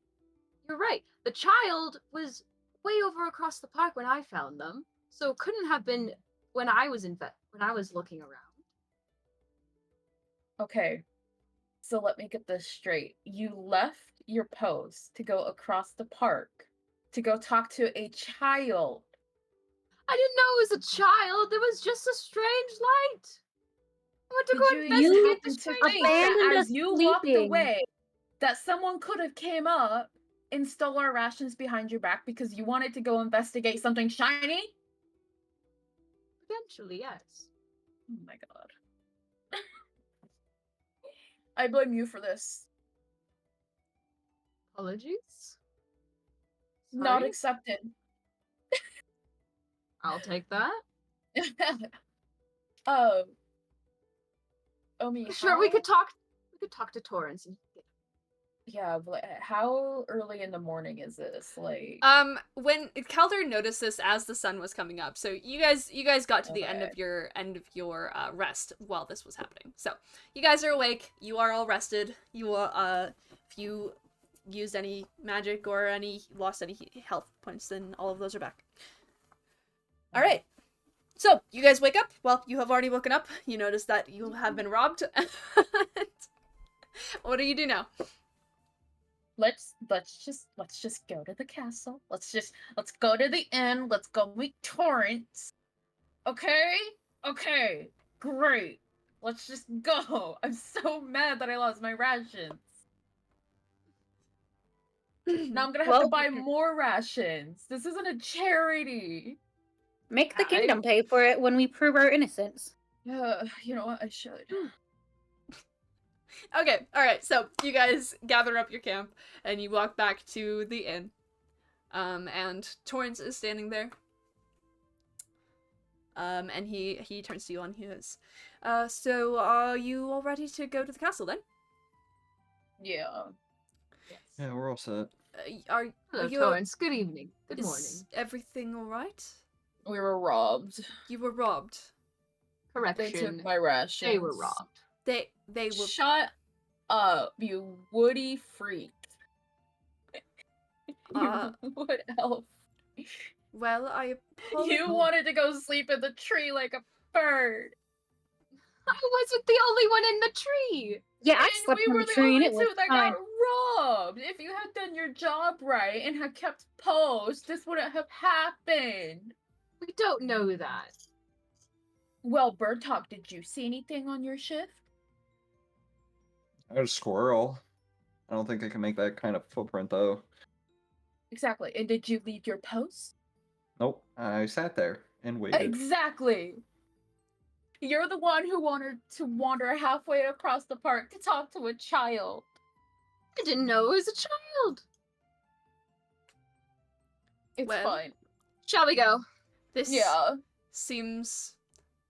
You're right. The child was way over across the park when I found them, so it couldn't have been when I was looking around. Okay, so let me get this straight. You left your post to go across the park to go talk to a child. I didn't know it was a child. There was just a strange light. I went to Did go you investigate happen the to strange think light. that Abandoned as us you walked sleeping. away, that someone could have came up and stole our rations behind your back because you wanted to go investigate something shiny? Eventually, yes. Oh my god. I blame you for this. Apologies. Not Sorry. accepted. I'll take that. Omi, Sure, we could talk. We could talk to Torrance and get Yeah, but how early in the morning is this? Like, When Calder noticed this as the sun was coming up, so you guys got to the end of Okay. your rest while this was happening. So you guys are awake. You are all rested. You if you used any magic or lost any health points, then all of those are back. All right. So you guys wake up. Well, you have already woken up. You notice that you have been robbed. What do you do now? let's just go to the castle. Let's go to the inn. Let's go meet Torrance. Okay? Okay. Great. Let's just go. I'm so mad that I lost my rations. Now I'm gonna have to Well- buy more rations. This isn't a charity. Make the kingdom pay for it when we prove our innocence. Yeah, you know what? I should. Okay, alright, so you guys gather up your camp and you walk back to the inn. And Torrance is standing there. And he turns to you and he goes, so are you all ready to go to the castle then? Yeah. Yes. Yeah, we're all set. Are Hello, you Torrance. Good evening. Good morning. Is everything alright? We were robbed. You were robbed. They Correction. took my rations. They were robbed. They were Shut up, you woody freak. Uh, You wood elf. well, I apologize. You wanted to go sleep in the tree like a bird. I wasn't the only one in the tree. Yeah, I And slept we in were the tree and only it was two that fine. got robbed. If you had done your job right and had kept post, this wouldn't have happened. We don't know that. Well, Bird Talk, did you see anything on your shift? I had a squirrel. I don't think I can make that kind of footprint though. Exactly. And did you leave your post? Nope. I sat there and waited. Exactly. You're the one who wanted to wander halfway across the park to talk to a child. I didn't know it was a child. It's Well, fine. Shall we go? This Yeah. seems.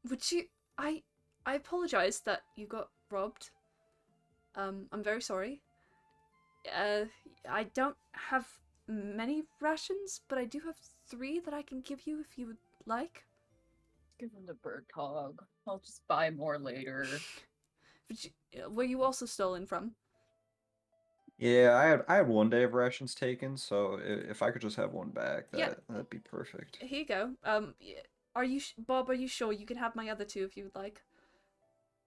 Would you? I apologize that you got robbed. I'm very sorry. I don't have many rations, but I do have 3 that I can give you if you would like. Give him the Bird Talk. I'll just buy more later. Were you also stolen from? Yeah, I had 1 day of rations taken, so if I could just have 1 back, Yeah. that'd be perfect. Here you go. Are you Bob? Are you sure you can have my other 2 if you would like?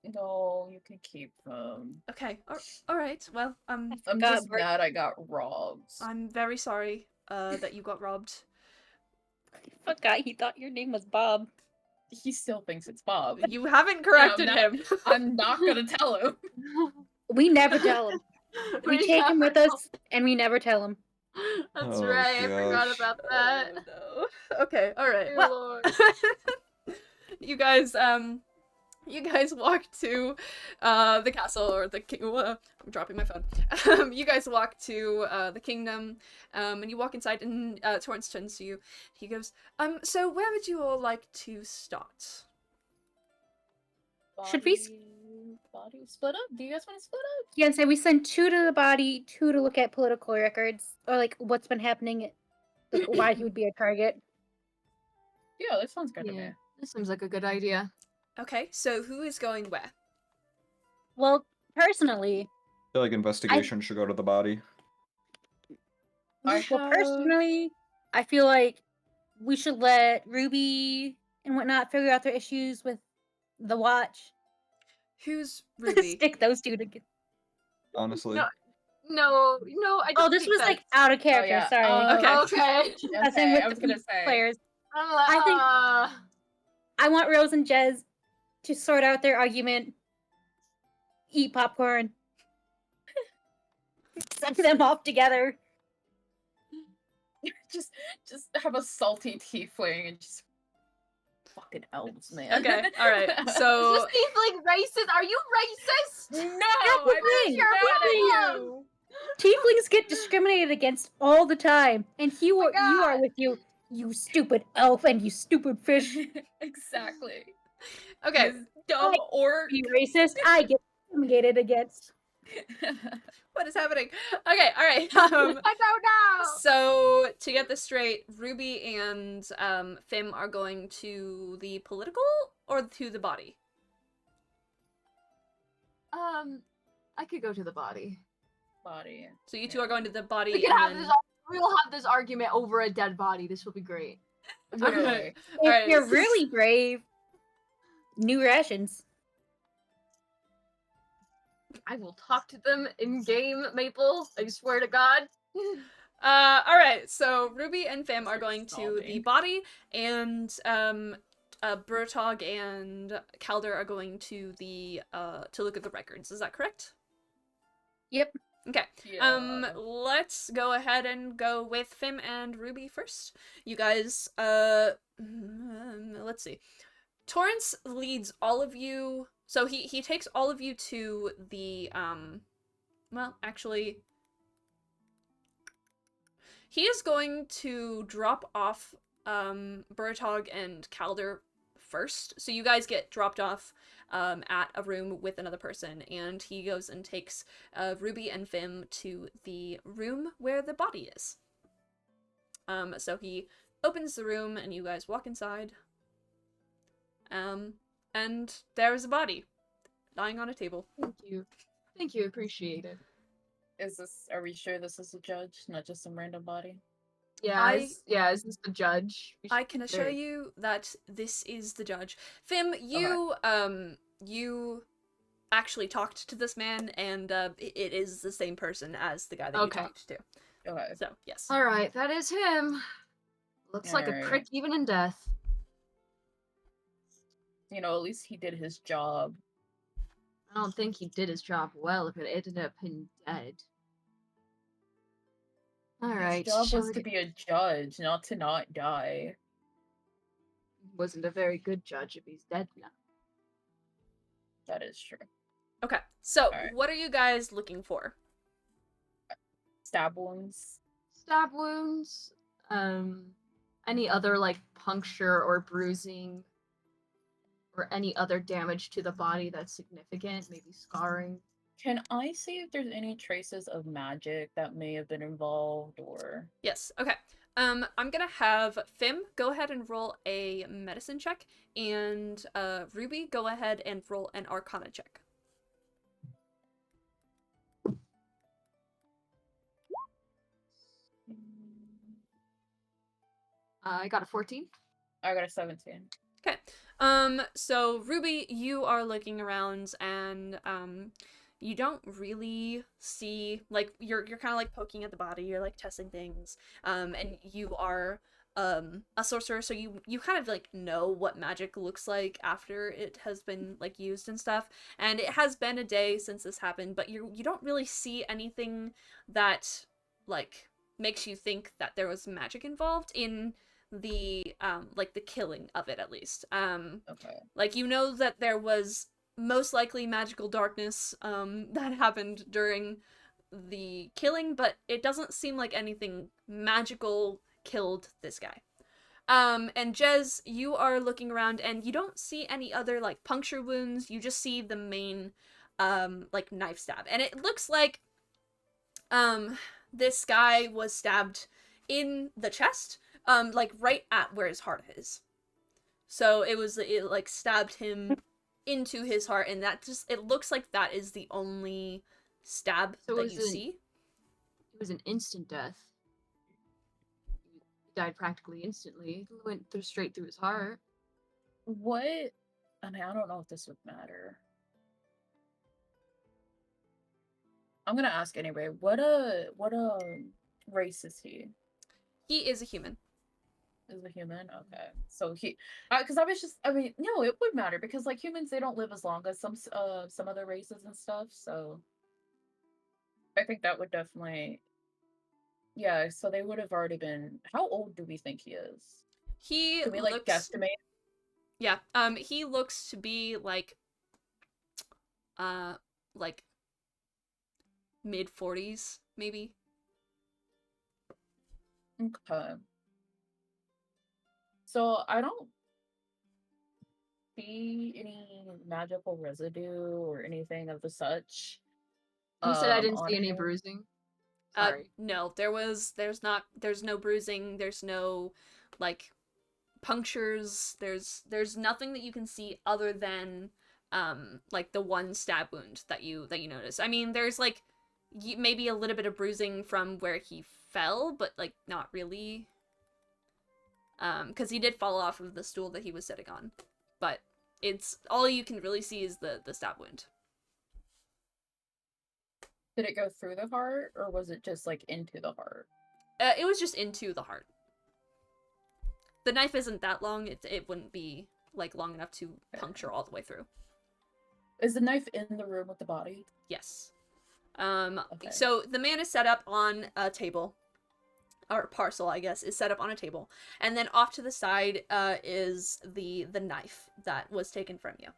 No, you can keep them. Okay. All right. Well, I'm forgot just Bird- mad I got robbed. I'm very sorry. That you got robbed. I forgot he thought your name was Bob. He still thinks it's Bob. You haven't corrected not- him. I'm not gonna tell him. We never tell him. We take him with us and we never tell him. That's Oh, right. I forgot gosh. about that. Oh, no. Okay. All right. Dear Well, Lord. you guys walk to the castle or the king. I'm dropping my phone. You guys walk to the kingdom, and you walk inside, and Torrance turns to you. He goes, so where would you all like to start? Should we Body split up? Do you guys want to split up? Yeah, and say we send 2 to the body, 2 to look at political records, or like what's been happening, like why he would be a target. Yeah, that sounds good to me. Yeah, this seems like a good idea. Okay. So who is going where? Well, personally, I feel like investigation should go to the body. I personally, I feel like we should let Ruby and whatnot figure out their issues with the watch. Who's Ruby? Stick those 2 together. Honestly. No, I don't Oh, this think was like that's- out of character. yeah. Sorry. Okay. Okay. That's in Okay, with I was the gonna say. players. I think- I want Rose and Jez to sort out their argument, eat popcorn, send them off together. just have a salty tiefling and just fucking elves, man. Okay. All right. Is So this tiefling racist? Are you racist? No, the I'm thing, mad at that's you. Tieflings get discriminated against all the time, and you my are God. with you stupid elf and you stupid fish. Exactly. okay. This dumb orc. Be racist. I get discriminated against. What is happening? Okay. All right. I don't know. So to get this straight, Ruby and Fim are going to the political or to the body? I could go to the body. Body. So you two are going to the body. We can and have then- this. We'll have this argument over a dead body. This will be great. Literally. If Alright, you're this is- really brave, new rations. I will talk to them in game, Maple. I swear to God. All right. So Ruby and Fim are going to the Solving. body, and Bertog and Calder are going to the to look at the records. Is that correct? Yep. Okay. Yeah. Let's go ahead and go with Fim and Ruby first. You guys, let's see. Torrance leads all of you. So he takes all of you to the well, actually, he is going to drop off Bertog and Calder first. So you guys get dropped off at a room with another person, and he goes and takes Ruby and Fim to the room where the body is. So he opens the room, and you guys walk inside. And there's a body lying on a table. Thank you. Thank you, appreciate it. Are we sure this is a judge, not just some random body? Yeah, is this the judge? I can assure you that this is the judge. Fim, you you actually talked to this man, and it is the same person as the guy that you talked to. Okay. So yes. All right, that is him. Looks like a prick even in death. You know, at least he did his job. I don't think he did his job well if it ended up in dead. All right. His job was to be a judge, not to not die. Wasn't a very good judge if he's dead now. That is true. Okay, so what are you guys looking for? Stab wounds. Stab wounds. Any other like puncture or bruising, or any other damage to the body that's significant, maybe scarring. Can I see if there's any traces of magic that may have been involved, or... Yes, okay. I'm gonna have Fim go ahead and roll a medicine check, and Ruby go ahead and roll an arcana check. I got a 14. I got a 17. Okay. So Ruby, you are looking around, and you don't really see, like, you're kind of like poking at the body, you're like testing things, and you are a sorcerer, so you kind of like know what magic looks like after it has been like used and stuff. And it has been a day since this happened, but you don't really see anything that like makes you think that there was magic involved in the like the killing of it, at least. Okay. Like, you know that there was most likely magical darkness that happened during the killing, but it doesn't seem like anything magical killed this guy. And Jez, you are looking around, and you don't see any other like puncture wounds. You just see the main like knife stab, and it looks like this guy was stabbed in the chest, like right at where his heart is. So it like stabbed him into his heart, and that just, it looks like that is the only stab that you see. It was an instant death. He died practically instantly. It went straight through his heart. What? I mean, I don't know if this would matter. I'm gonna ask anyway. What race is he? He is a human. Is a human? Okay. So he, because I was just, I mean, no, it would matter, because like humans, they don't live as long as some other races and stuff. So I think that would definitely, yeah. So they would have already been. How old do we think he is? He Can we like guesstimate? Yeah. He looks to be like mid-40s, maybe. Okay. So I don't see any magical residue or anything of the such. You said I didn't see any him. bruising. Sorry. No, there's no bruising, there's no like punctures, there's nothing that you can see other than like the one stab wound that you notice. I mean, there's like maybe a little bit of bruising from where he fell, but like not really. Because he did fall off of the stool that he was sitting on, but it's all you can really see is the stab wound. Did it go through the heart, or was it just like into the heart? It was just into the heart. The knife isn't that long. It wouldn't be like long enough to puncture all the way through. Is the knife in the room with the body? Yes. Okay. So the man is set up on a table, or parcel, I guess, is set up on a table, and then off to the side is the knife that was taken from you.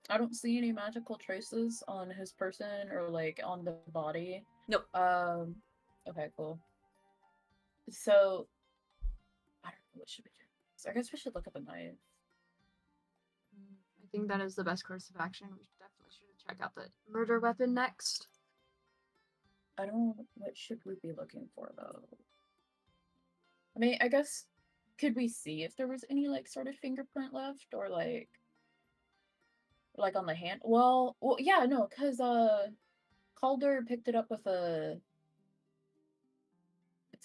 I don't see any magical traces on his person or like on the body. Nope. Okay, cool. So I don't know, what should we do? So I guess we should look at the knife. I think that is the best course of action. We definitely should check out the murder weapon next. What should we be looking for though? I mean, I guess, could we see if there was any like sort of fingerprint left or like on the hand? Well, yeah, no, because Calder picked it up with a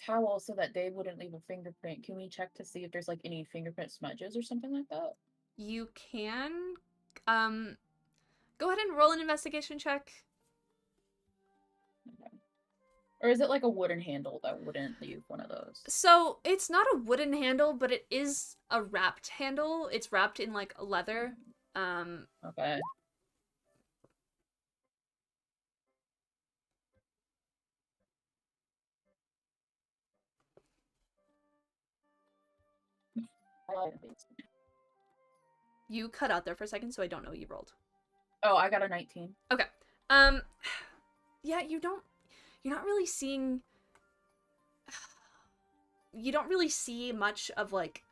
towel so that they wouldn't leave a fingerprint. Can we check to see if there's like any fingerprint smudges or something like that? You can, go ahead and roll an investigation check. Okay. Or is it like a wooden handle that wouldn't leave one of those? So it's not a wooden handle, but it is a wrapped handle. It's wrapped in like leather. Okay. You cut out there for a second, so I don't know what you rolled. Oh, I got a 19. Okay. Yeah, you're not really seeing, you don't really see much of like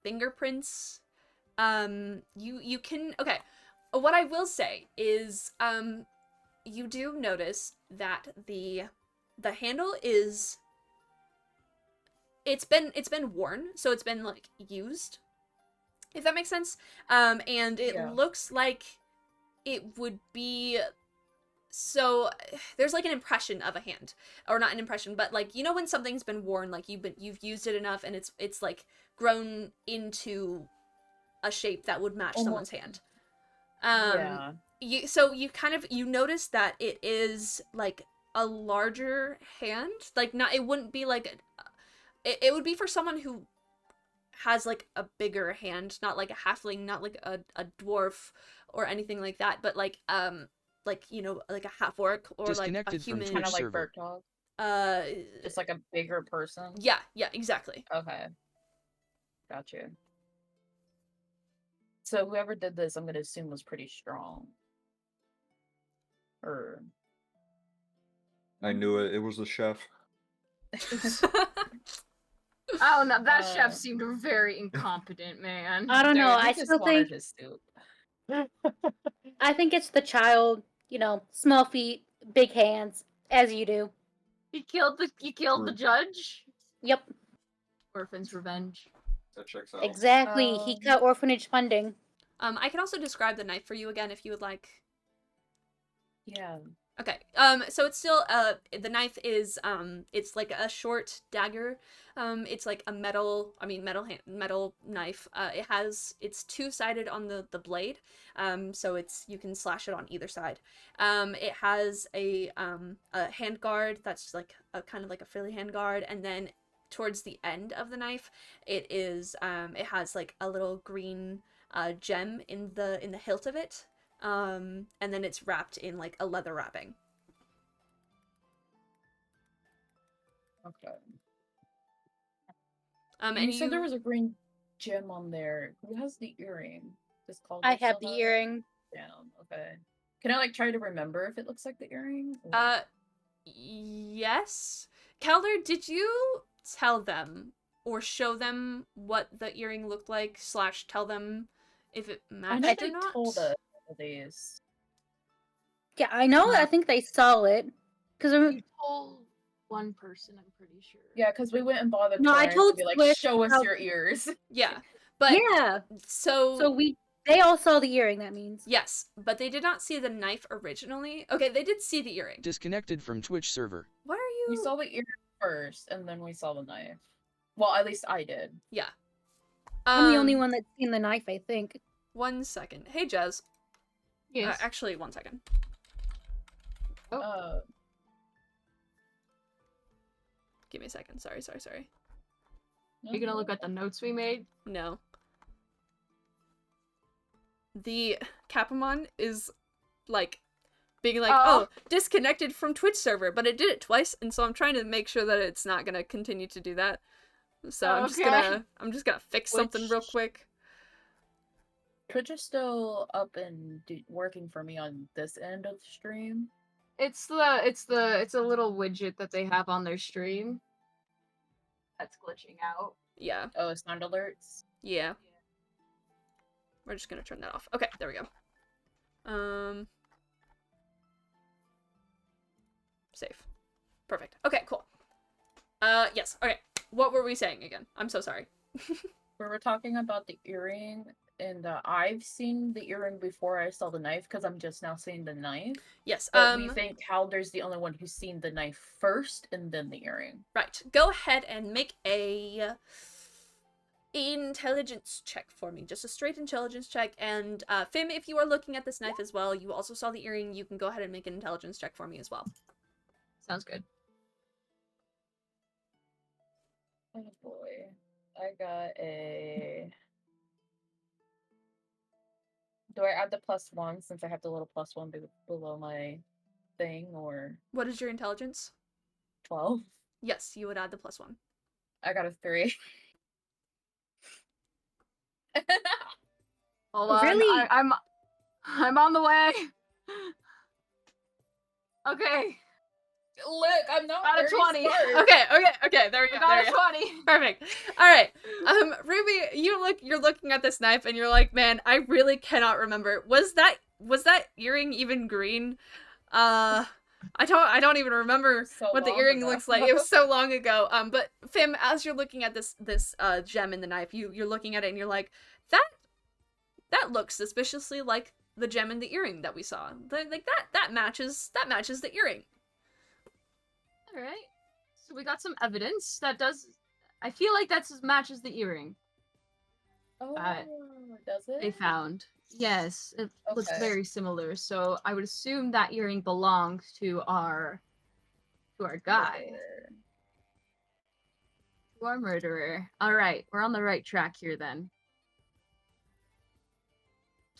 fingerprints. You can, okay. What I will say is, you do notice that the handle is, it's been worn, so it's been like used, if that makes sense. And it looks like it would be, so there's like an impression of a hand, or not an impression, but like, you know, when something's been worn, like you've used it enough and it's like grown into a shape that would match someone's hand. Yeah. You notice that it is like a larger hand, like not, it wouldn't be like it would be for someone who has like a bigger hand, not like a halfling, not like a dwarf or anything like that, but like you know, like a half orc or like a human, kind of like Bertog. Just like a bigger person. Yeah, exactly. Okay. Got you. So whoever did this, I'm gonna assume was pretty strong. Or I knew it. It was the chef. Oh no, that chef seemed very incompetent, man. I don't know. I just still wanted think his soup. I think it's the child. You know, small feet, big hands, as you do. He killed the judge. Yep, Orphan's revenge. That checks out. exactly. He cut orphanage funding. I can also describe the knife for you again if you would like. Yeah. Okay. So it's still the knife is it's like a short dagger. It's like a metal knife. It's two-sided on the blade. So you can slash it on either side. It has a hand guard that's like a kind of like a frilly hand guard, and then towards the end of the knife, it has like a little green gem in the hilt of it. And then it's wrapped in like a leather wrapping. Okay. And you said there was a green gem on there. Who has the earring? I have the earring. Down. Okay. Can I like try to remember if it looks like the earring? Or... yes. Calder, did you tell them or show them what the earring looked like / tell them if it matched or not? Told us these. Yeah, I know. I think they saw it because You told one person, I'm pretty sure. Yeah, because we went and bothered. No, I told to be like, Swift show us how- your ears. Yeah, but yeah. So they all saw the earring. That means yes, but they did not see the knife originally. Okay, they did see the earring. Disconnected from Twitch server. What are you? We saw the earring first, and then we saw the knife. Well, at least I did. Yeah. I'm the only one that's seen the knife. I think. 1 second. Hey, Jez. Yes. Actually, 1 second. Oh. Give me a second. Sorry. Are you gonna look at the notes we made? No. The Capamon is like being like, oh, disconnected from Twitch server, but it did it twice, and so I'm trying to make sure that it's not gonna continue to do that. So I'm just gonna fix something real quick. Twitch is still up and working for me on this end of the stream. It's a little widget that they have on their stream that's glitching out. Yeah. Oh, sound alerts? Yeah. We're just gonna turn that off. Okay, there we go. Save. Perfect. Okay, cool. Yes. Okay. What were we saying again? I'm so sorry. We were talking about the earring, and I've seen the earring before I saw the knife, because I'm just now seeing the knife. Yes. But we think Halder's the only one who's seen the knife first, and then the earring. Right. Go ahead and make a intelligence check for me. Just a straight intelligence check. And Fim, if you are looking at this knife as well, you also saw the earring, you can go ahead and make an intelligence check for me as well. Sounds good. Oh boy. I got a... Do I add the +1 since I have the little +1 below my thing, or... What is your intelligence? 12? Yes, you would add the +1. I got a 3. Hold on. Really? I'm on the way. Okay. Look, I'm not Got a very 20. smart. Okay, there we go. Got There a we go. 20. Perfect. All right. Ruby, you're looking at this knife and you're like, man, I really cannot remember. Was that earring even green? I don't even remember So what the long earring ago. looks like. It was so long ago. But Fim, as you're looking at this gem in the knife, you're looking at it and you're like, that looks suspiciously like the gem in the earring that we saw. Like that matches the earring. All right. So we got some evidence that does. I feel like that matches the earring Oh, Uh, does it? they found. Yes, it looks Okay. very similar. So I would assume that earring belongs to our guy, to our murderer. All right, we're on the right track here then.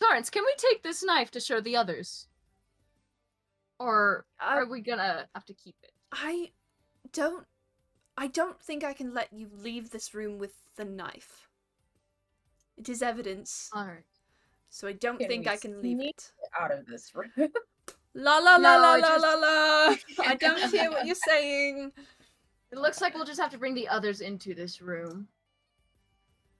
Torrance, can we take this knife to show the others? Or are we gonna have to keep it? I don't think I can let you leave this room with the knife. It is evidence. Alright. So I don't think I can leave it. Out of this room. La la la No, la it la just- la la. I don't hear what you're saying. It looks like we'll just have to bring the others into this room.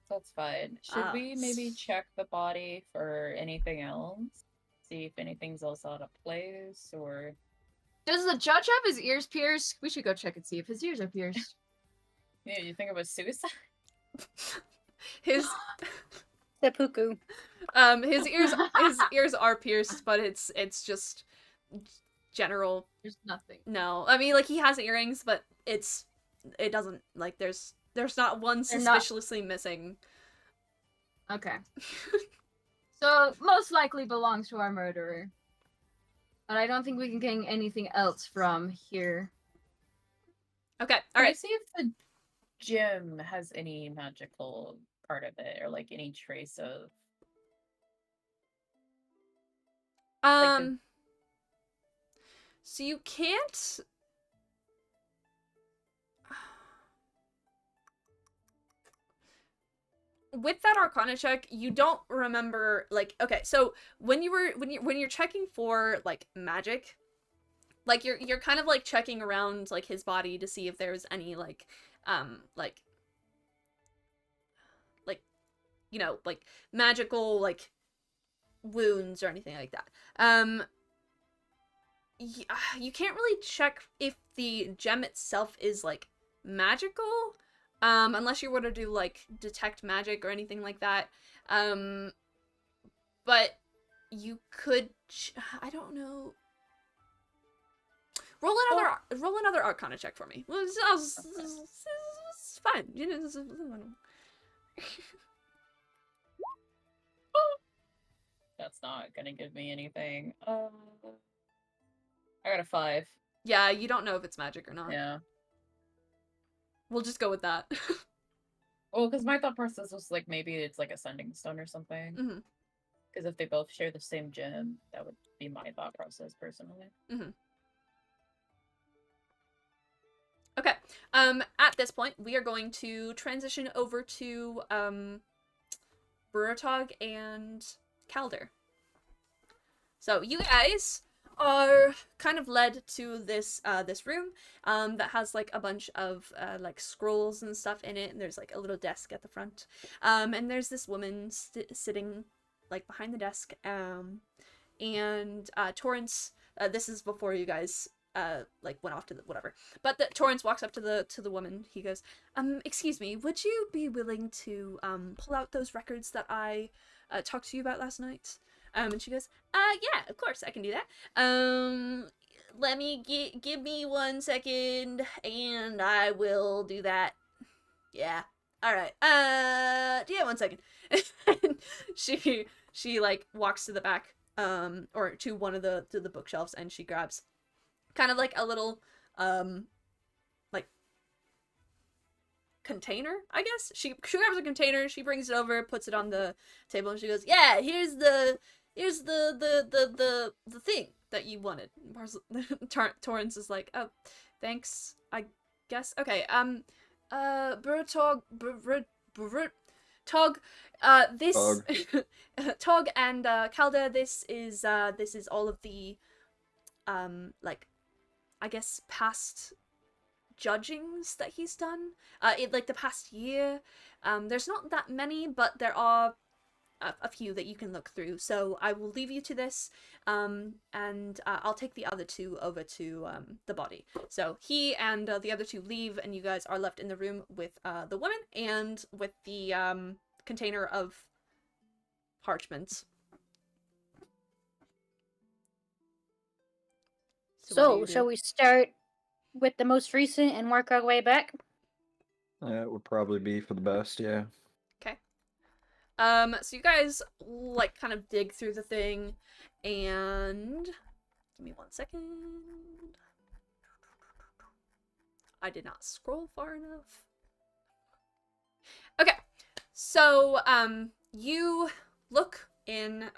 That's fine. Should we maybe check the body for anything else? See if anything's else out of place, or... Does the judge have his ears pierced? We should go check and see if his ears are pierced. Yeah, you think it was suicide? His Seppuku. his ears are pierced, but it's just general. There's nothing. No, I mean, like, he has earrings, but it doesn't, like, there's not one suspiciously missing. Okay. So most likely belongs to our murderer. But I don't think we can get anything else from here. Okay, Can all I right. see if the gym has any magical part of it, or like any trace of... So you can't. With that Arcana check, you don't remember, like, okay, so when you're checking for like magic, like you're kind of like checking around like his body to see if there's any like you know, like magical like wounds or anything like that. You can't really check if the gem itself is like magical. Unless you were to do, like, detect magic or anything like that. But you could... I don't know. Roll another Arcana check for me. It's fine. You know, That's not gonna give me anything. I got a 5. yeah, you don't know if it's magic or not. Yeah. We'll just go with that. Well, because my thought process was like maybe it's like a sending stone or something. Mm-hmm. Because if they both share the same gem, that would be my thought process personally. Mm-hmm. Okay. At this point, we are going to transition over to Burtog and Calder. So you guys are kind of led to this this room that has like a bunch of like scrolls and stuff in it, and there's like a little desk at the front, and there's this woman sitting like behind the desk, and Torrance, this is before you guys like went off to the whatever, but Torrance walks up to the woman. He goes, excuse me, would you be willing to pull out those records that I talked to you about last night? And she goes, yeah, of course, I can do that. Let me give me 1 second, and I will do that. Yeah. Alright. Yeah, 1 second. she like walks to the back, or to one of the bookshelves, and she grabs kind of like a little, like container, I guess. She grabs a container, she brings it over, puts it on the table, and she goes, yeah, here's the thing that you wanted. Torrance is like, oh, thanks, I guess. Okay, Tog, this, Tog and, Calder, this is all of the, like, I guess, past judgings that he's done, in, like, the past year. There's not that many, but there are a few that you can look through, so I will leave you to this, and I'll take the other two over to the body. So he and the other two leave, and you guys are left in the room with the woman and with the container of parchments. So shall we start with the most recent and work our way back? That would probably be for the best, yeah. Okay. So you guys, like, kind of dig through the thing, and give me 1 second. I did not scroll far enough. Okay, so, you look in,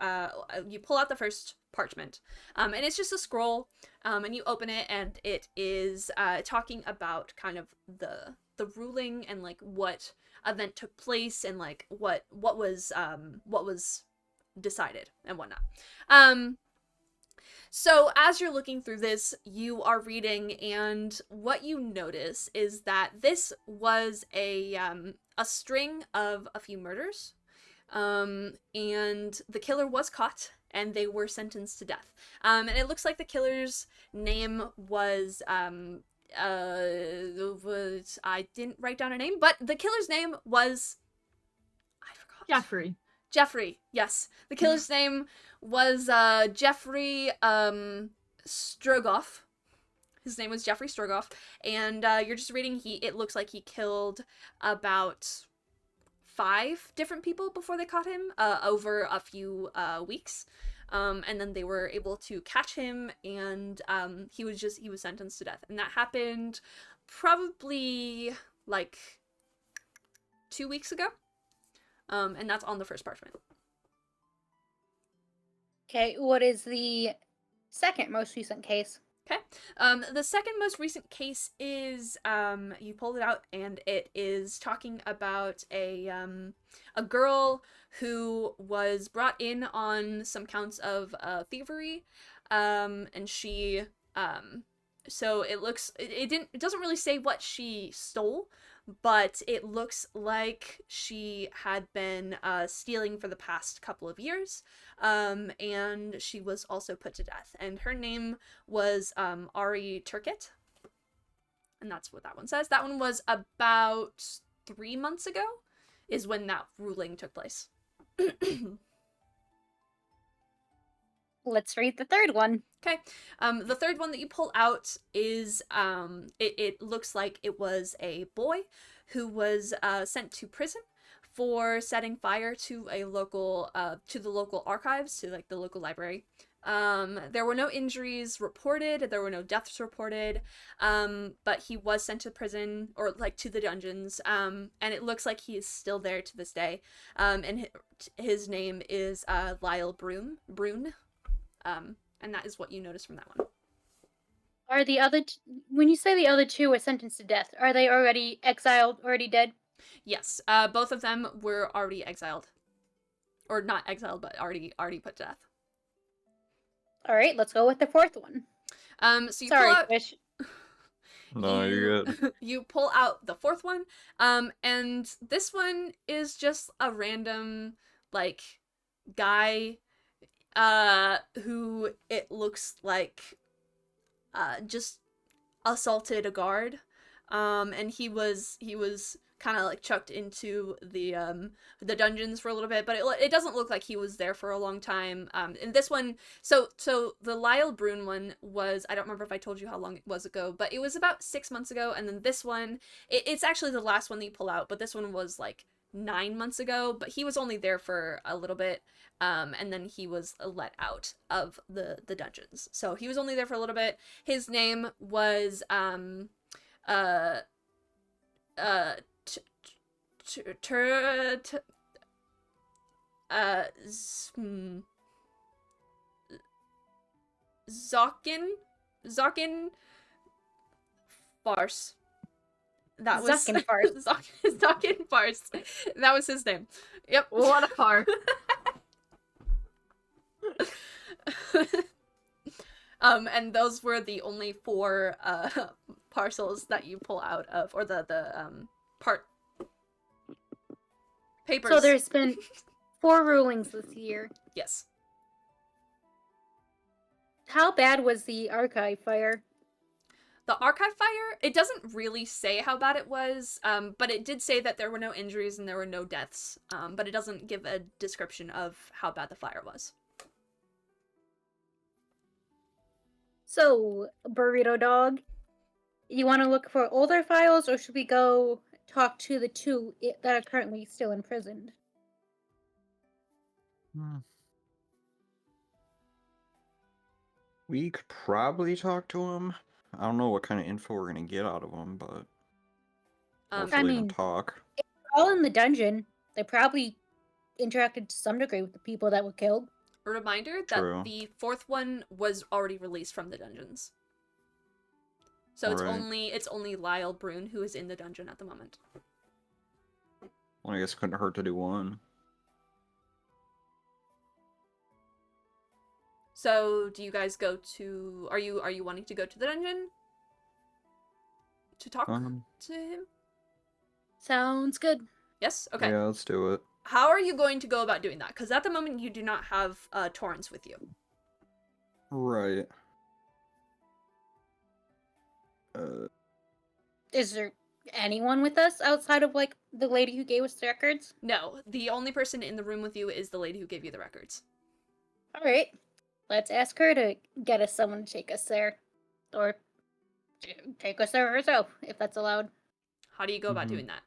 you pull out the first parchment, and it's just a scroll, and you open it, and it is, talking about kind of the ruling and, like, what event took place and, like, what was decided and whatnot. So as you're looking through this, you are reading, and what you notice is that this was a string of a few murders, and the killer was caught, and they were sentenced to death. And it looks like the killer's name was, I didn't write down a name, but the killer's name was, I forgot. Jeffrey, yes. The killer's name was Jeffrey Strogoff. His name was Jeffrey Strogoff, and you're just reading, it looks like he killed about 5 different people before they caught him, over a few weeks. And then they were able to catch him, and he was sentenced to death. And that happened probably like 2 weeks ago. And that's on the first parchment. Okay, what is the second most recent case? Okay. The second most recent case is, you pulled it out, and it is talking about a girl who was brought in on some counts of thievery, and she, so it doesn't really say what she stole, but it looks like she had been stealing for the past couple of years, and she was also put to death. And her name was Ari Turkett, and that's what that one says. That one was about 3 months ago, is when that ruling took place. Let's read the third one. Okay. The third one that you pull out is, it looks like it was a boy who was sent to prison for setting fire to a local, to the local archives, to, like, the local library. There were no injuries reported, there were no deaths reported, but he was sent to prison, or like to the dungeons, and it looks like he is still there to this day. And his name is Lyle Brune, and that is what you notice from that one. Are the other when you say the other two were sentenced to death, are they already exiled, already dead? Yes, both of them were already exiled, or not exiled, but already put to death. All right, let's go with the fourth one. So you Sorry, pull out, Fish. No, you're good. you pull out the fourth one, and this one is just a random like guy, who it looks like, just assaulted a guard, and he was kind of like chucked into the dungeons for a little bit, but it doesn't look like he was there for a long time. And this one, so the Lyle Brune one was, I don't remember if I told you how long it was ago, but it was about 6 months ago, and then this one, it's actually the last one that you pull out, but this one was like 9 months ago, but he was only there for a little bit, and then he was let out of the dungeons. So he was only there for a little bit. His name was Zokin Farce. That was Zuckin Farce. Zokin Farce. That was his name. Yep. What a farce. And those were the only 4 parcels that you pull out of, or the part papers. So there's been 4 rulings this year. Yes. How bad was the archive fire? The archive fire, it doesn't really say how bad it was, but it did say that there were no injuries and there were no deaths, but it doesn't give a description of how bad the fire was. So, Burrito Dog, you want to look for older files, or should we go talk to the 2 that are currently still imprisoned? We could probably talk to him. I don't know what kind of info we're gonna get out of him, but hopefully mean- talk. All in the dungeon. They probably interacted to some degree with the people that were killed. A reminder True. that the 4th one was already released from the dungeons. So Alright. it's only Lyle Brune who is in the dungeon at the moment. Well, I guess it couldn't hurt to do one. So, do you guys go to, are you wanting to go to the dungeon to talk to him? Sounds good. Yes? Okay. Yeah, let's do it. How are you going to go about doing that? Because at the moment you do not have Torrance with you. Right. Is there anyone with us outside of, like, the lady who gave us the records? No, the only person in the room with you is the lady who gave you the records. Alright. Let's ask her to get us someone to take us there. Or take us there herself, if that's allowed. How do you go about Mhm. doing that?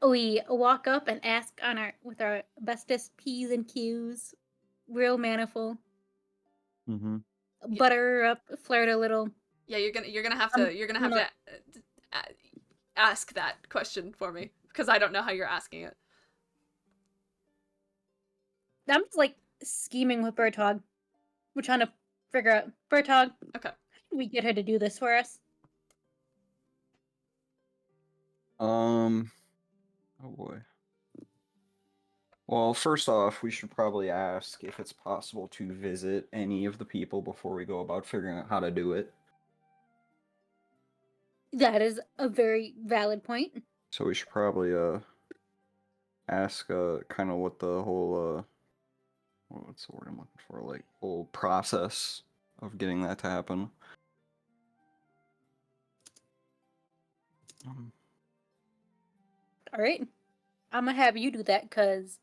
We walk up and ask with our bestest P's and Q's. Real manful. Mm-hmm. Butter her up, flirt a little. Yeah, you're gonna have to ask that question for me, because I don't know how you're asking it. I'm just like scheming with Bertog. We're trying to figure out, Bertog, Okay. how can we get her to do this for us? Oh boy. Well, first off, we should probably ask if it's possible to visit any of the people before we go about figuring out how to do it. That is a very valid point. So we should probably ask kind of what the whole what's the word I'm looking for, like whole process of getting that to happen. Alright. I'm gonna have you do that because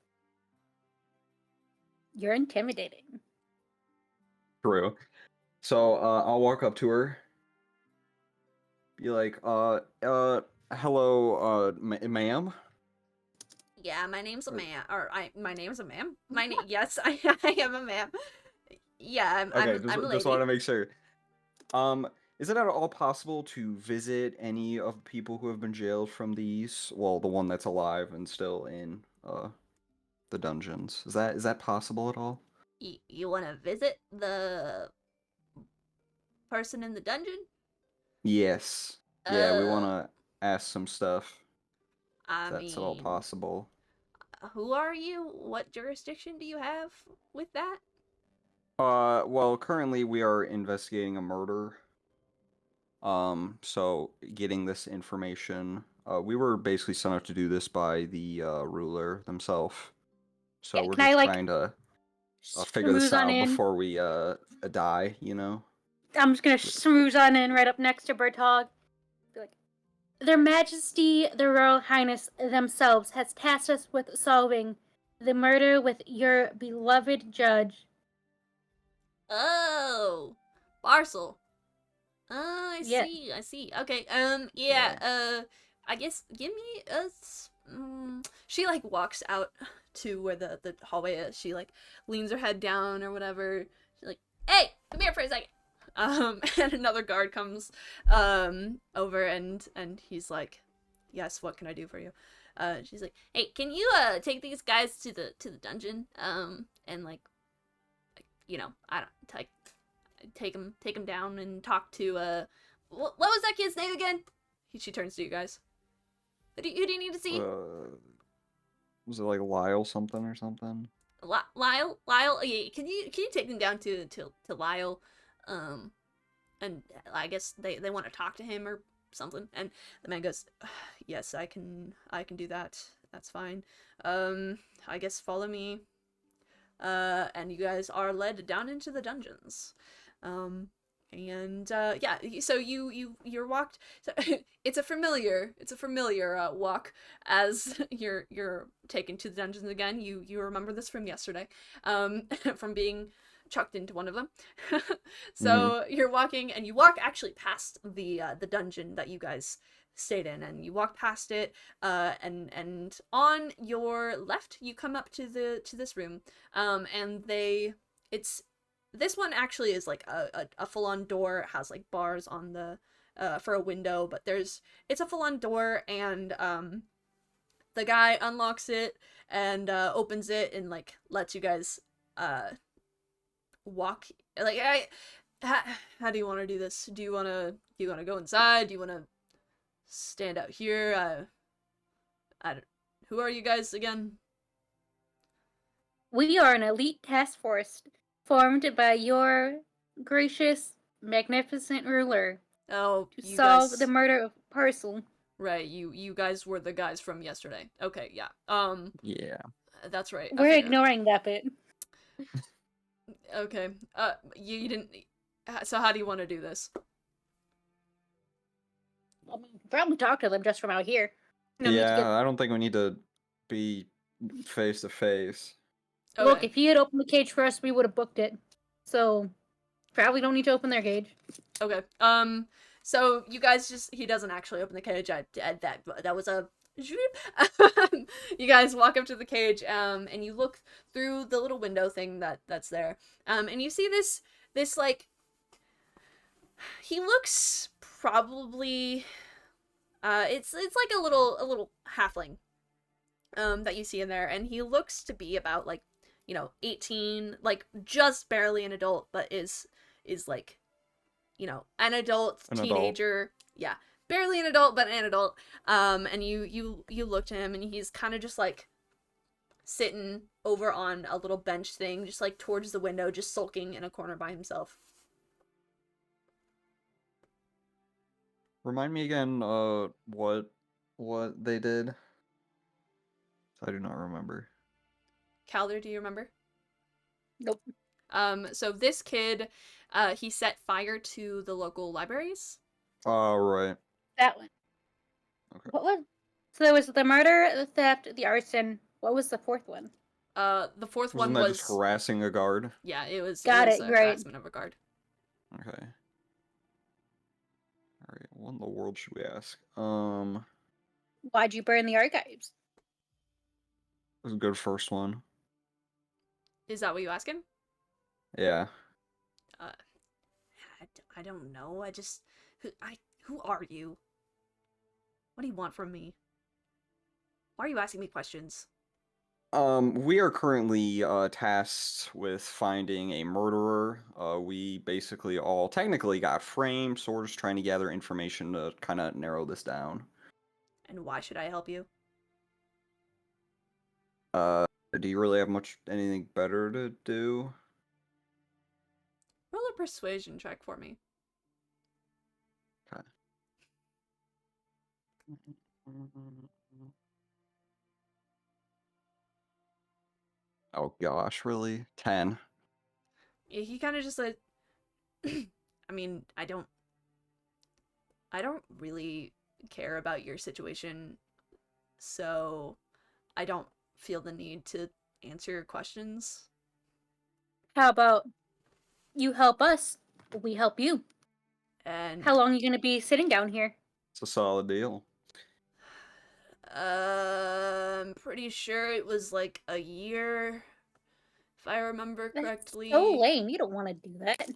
you're intimidating. True. So I'll walk up to her, be like, hello, ma'am. Yeah, my name's a Or- ma'am. My name's a ma'am. Yes, I am a ma'am. Yeah, Okay, I'm a just lady. want to make sure. Is it at all possible to visit any of the people who have been jailed from these? Well, the one that's alive and still in the dungeons. Is that possible at all? You want to visit the person in the dungeon? Yes. Yeah, we want to ask some stuff. I If that's at all mean, possible. who are you? What jurisdiction do you have with that? Well, currently we are investigating a murder. So getting this information, we were basically sent out to do this by the ruler themselves. So Yeah, we're can I just like trying to figure this schmooze on out in? before we die, you know? I'm just gonna schmooze on in right up next to Bertog. Be like, Their Majesty, the Royal Highness themselves, has tasked us with solving the murder with your beloved judge. Oh, Barcel. I Yeah. see. I see. Okay. Yeah. I guess give me a. She like walks out to where the hallway is. She like leans her head down or whatever. She's like, "Hey, come here for a second." And another guard comes over and he's like, "Yes, what can I do for you?" She's like, "Hey, can you take these guys to the dungeon and like I don't take him down and talk to what was that kid's name again?" She turns to you guys. Who do you need to see? Was it like Lyle something or something? Lyle. Yeah, can you take them down to Lyle? And I guess they want to talk to him or something. And the man goes, "Yes, I can do that. That's fine. I guess follow me." And you guys are led down into the dungeons. Yeah, so you're walked. So it's a familiar walk as you're taken to the dungeons again. You remember this from yesterday, from being chucked into one of them. So you're walking, and you walk actually past the dungeon that you guys stayed in, and you walk past it, and on your left you come up to this room, and it's this one actually is like a full-on door. It has like bars on the for a window, but it's a full-on door, and the guy unlocks it and opens it and like lets you guys walk. Like how do you want to do this? Do you want to go inside? Do you want to stand out here? I don't. Who are you guys again? We are an elite task force formed by your gracious, magnificent ruler Oh, to you solve guys. the murder of Parcel. Right, you guys were the guys from yesterday. Okay, yeah. Yeah. That's right. We're ignoring that bit. Okay. You didn't. So how do you want to do this? I mean, probably talk to them just from out here. No need to Yeah, get... I don't think we need to be face to face. Look, Okay. if you had opened the cage for us, we would have booked it. So, probably don't need to open their cage. Okay. So you guys he doesn't actually open the cage. That was a. You guys walk up to the cage, and you look through the little window thing that's there, and you see this like. He looks probably. It's like a little halfling, that you see in there, and he looks to be about like, 18, like just barely an adult, but is like, an adult An adult. teenager. Yeah, barely an adult, but an adult. And you look to him, and he's kind of just like sitting over on a little bench thing, just like towards the window, just sulking in a corner by himself. Remind me again, what they did? I do not remember. Calder, do you remember? Nope. So this kid, he set fire to the local libraries. Oh, right. That one. Okay. What was... So there was the murder, the theft, the arson. What was the fourth one? The fourth Wasn't one that was just harassing a guard? yeah, it was Got it, a right. harassment of a guard. Okay. Alright, what in the world should we ask? Why'd you burn the archives? was a good first one. Is that what you asking? Yeah. Uh, I don't know. Who are you? What do you want from me? Why are you asking me questions? We are currently tasked with finding a murderer. We basically all technically got framed, so we're just trying to gather information to kind of narrow this down. And why should I help you? Do you really have anything better to do? Roll a persuasion check for me. Okay. Oh gosh, really? 10. Yeah, he kind of just like, I mean, I don't really care about your situation, so I don't feel the need to answer your questions. How about you help us? We help you. And How long are you going to be sitting down here? It's a solid deal. I'm pretty sure it was like a year, if I remember That's correctly. so lame. You don't want to do that.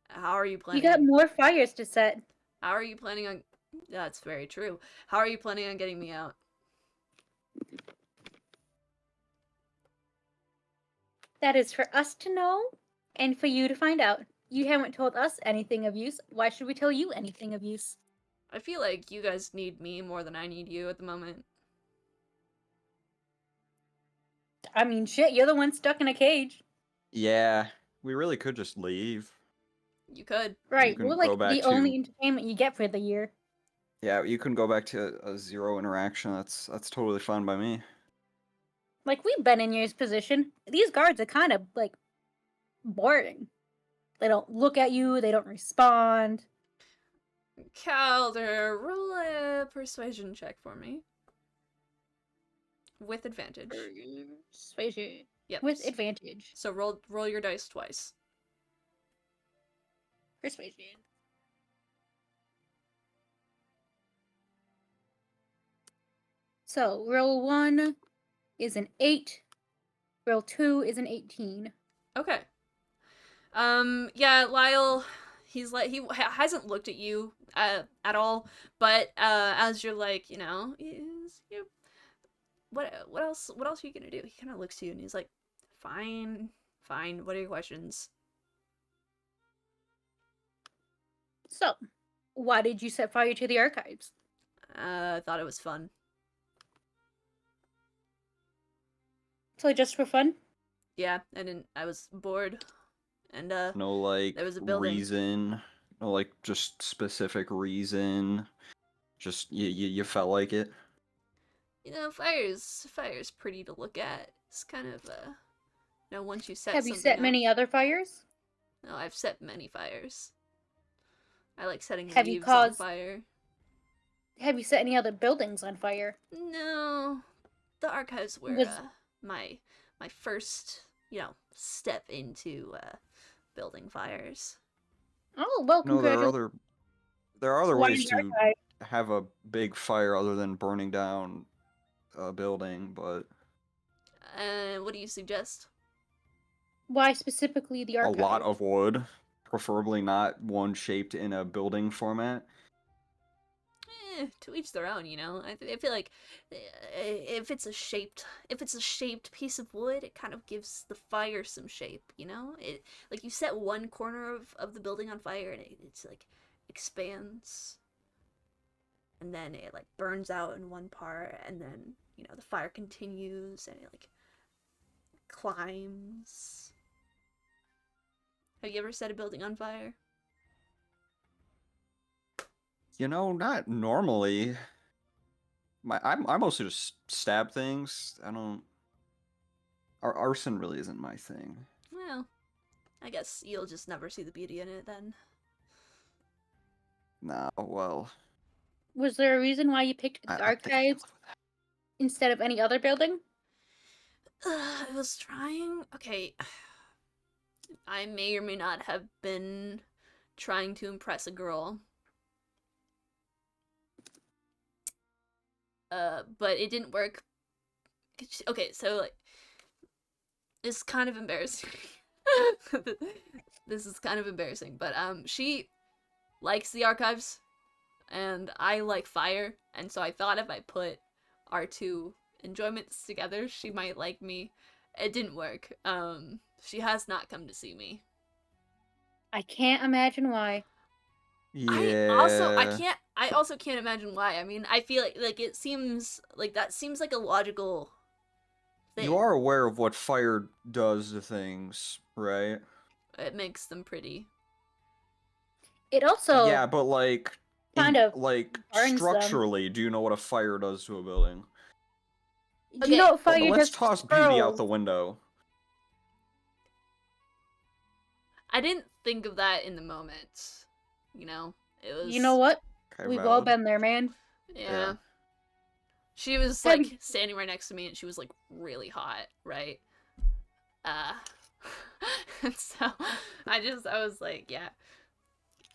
How are you You planning? got more fires to set. How are you planning on? That's very true. How are you planning on getting me out? That is for us to know and for you to find out. You haven't told us anything of use. Why should we tell you anything of use? I feel like you guys need me more than I need you at the moment. I mean, shit, you're the one stuck in a cage. Yeah, we really could just leave. You could. Right, can we're go like back the to- only entertainment you get for the year. Yeah, you can go back to a zero interaction. That's totally fine by me. Like, we've been in your position. These guards are kind of, like, boring. They don't look at you, they don't respond. Calder, roll a persuasion check for me. With advantage. Persuasion. Yep. With advantage. So roll your dice twice. Persuasion. So, roll 1 is an 8. Roll 2 is an 18. Okay. Yeah, Lyle, he's like hasn't looked at you at all, but as you're like, you know, what else are you gonna do? He kind of looks to you and he's like, fine. What are your questions? So, why did you set fire to the archives? I thought it was fun. So, just for fun? Yeah, and I was bored, and No, like, there was a building. reason. No, like, just specific reason. Just, you felt like it. You know, fire's pretty to look at. It's kind of you know, once you set Have you something set many up- other fires? No, I've set many fires. I like setting Have you leaves on caused- fire. Have you set any other buildings on fire? No, the archives were Was- my first, you know, step into building fires. Oh, well, No, there congratulations. are other Why ways the to archive? have a big fire other than burning down a building, but What do you suggest? Why specifically the a archive? lot of wood, preferably not one shaped in a building format. To each their own, you know. I feel like if it's a shaped piece of wood, it kind of gives the fire some shape, you know. It like you set one corner of the building on fire and it's like expands, and then it like burns out in one part, and then you know the fire continues and it like climbs. Have you ever set a building on fire? You know, not normally. I mostly just stab things. I don't. Arson really isn't my thing. Well, I guess you'll just never see the beauty in it then. Nah, well, Was there a reason why you picked the I think I can archives live with that. instead of any other building? I was trying. Okay. I may or may not have been trying to impress a girl. But it didn't work. okay, so like it's kind of embarrassing. This is kind of embarrassing, but she likes the archives and I like fire, and so I thought if I put our two enjoyments together, she might like me. It didn't work. She has not come to see me. I can't imagine why. Yeah. I also can't imagine why. I mean, I feel like it seems like that seems like a logical thing. You are aware of what fire does to things, right? It makes them pretty. It also Yeah, but like, kind of like burns them. structurally, do you know what a fire does to a building? Do you know what fire Let's does to toss beauty out squirrels? the window. I didn't think of that in the moment. You know, it was. You know what? Okay, We've all valid. been there, man. Yeah. She was Have like you- standing right next to me, and she was like really hot, right? And so I was like, yeah.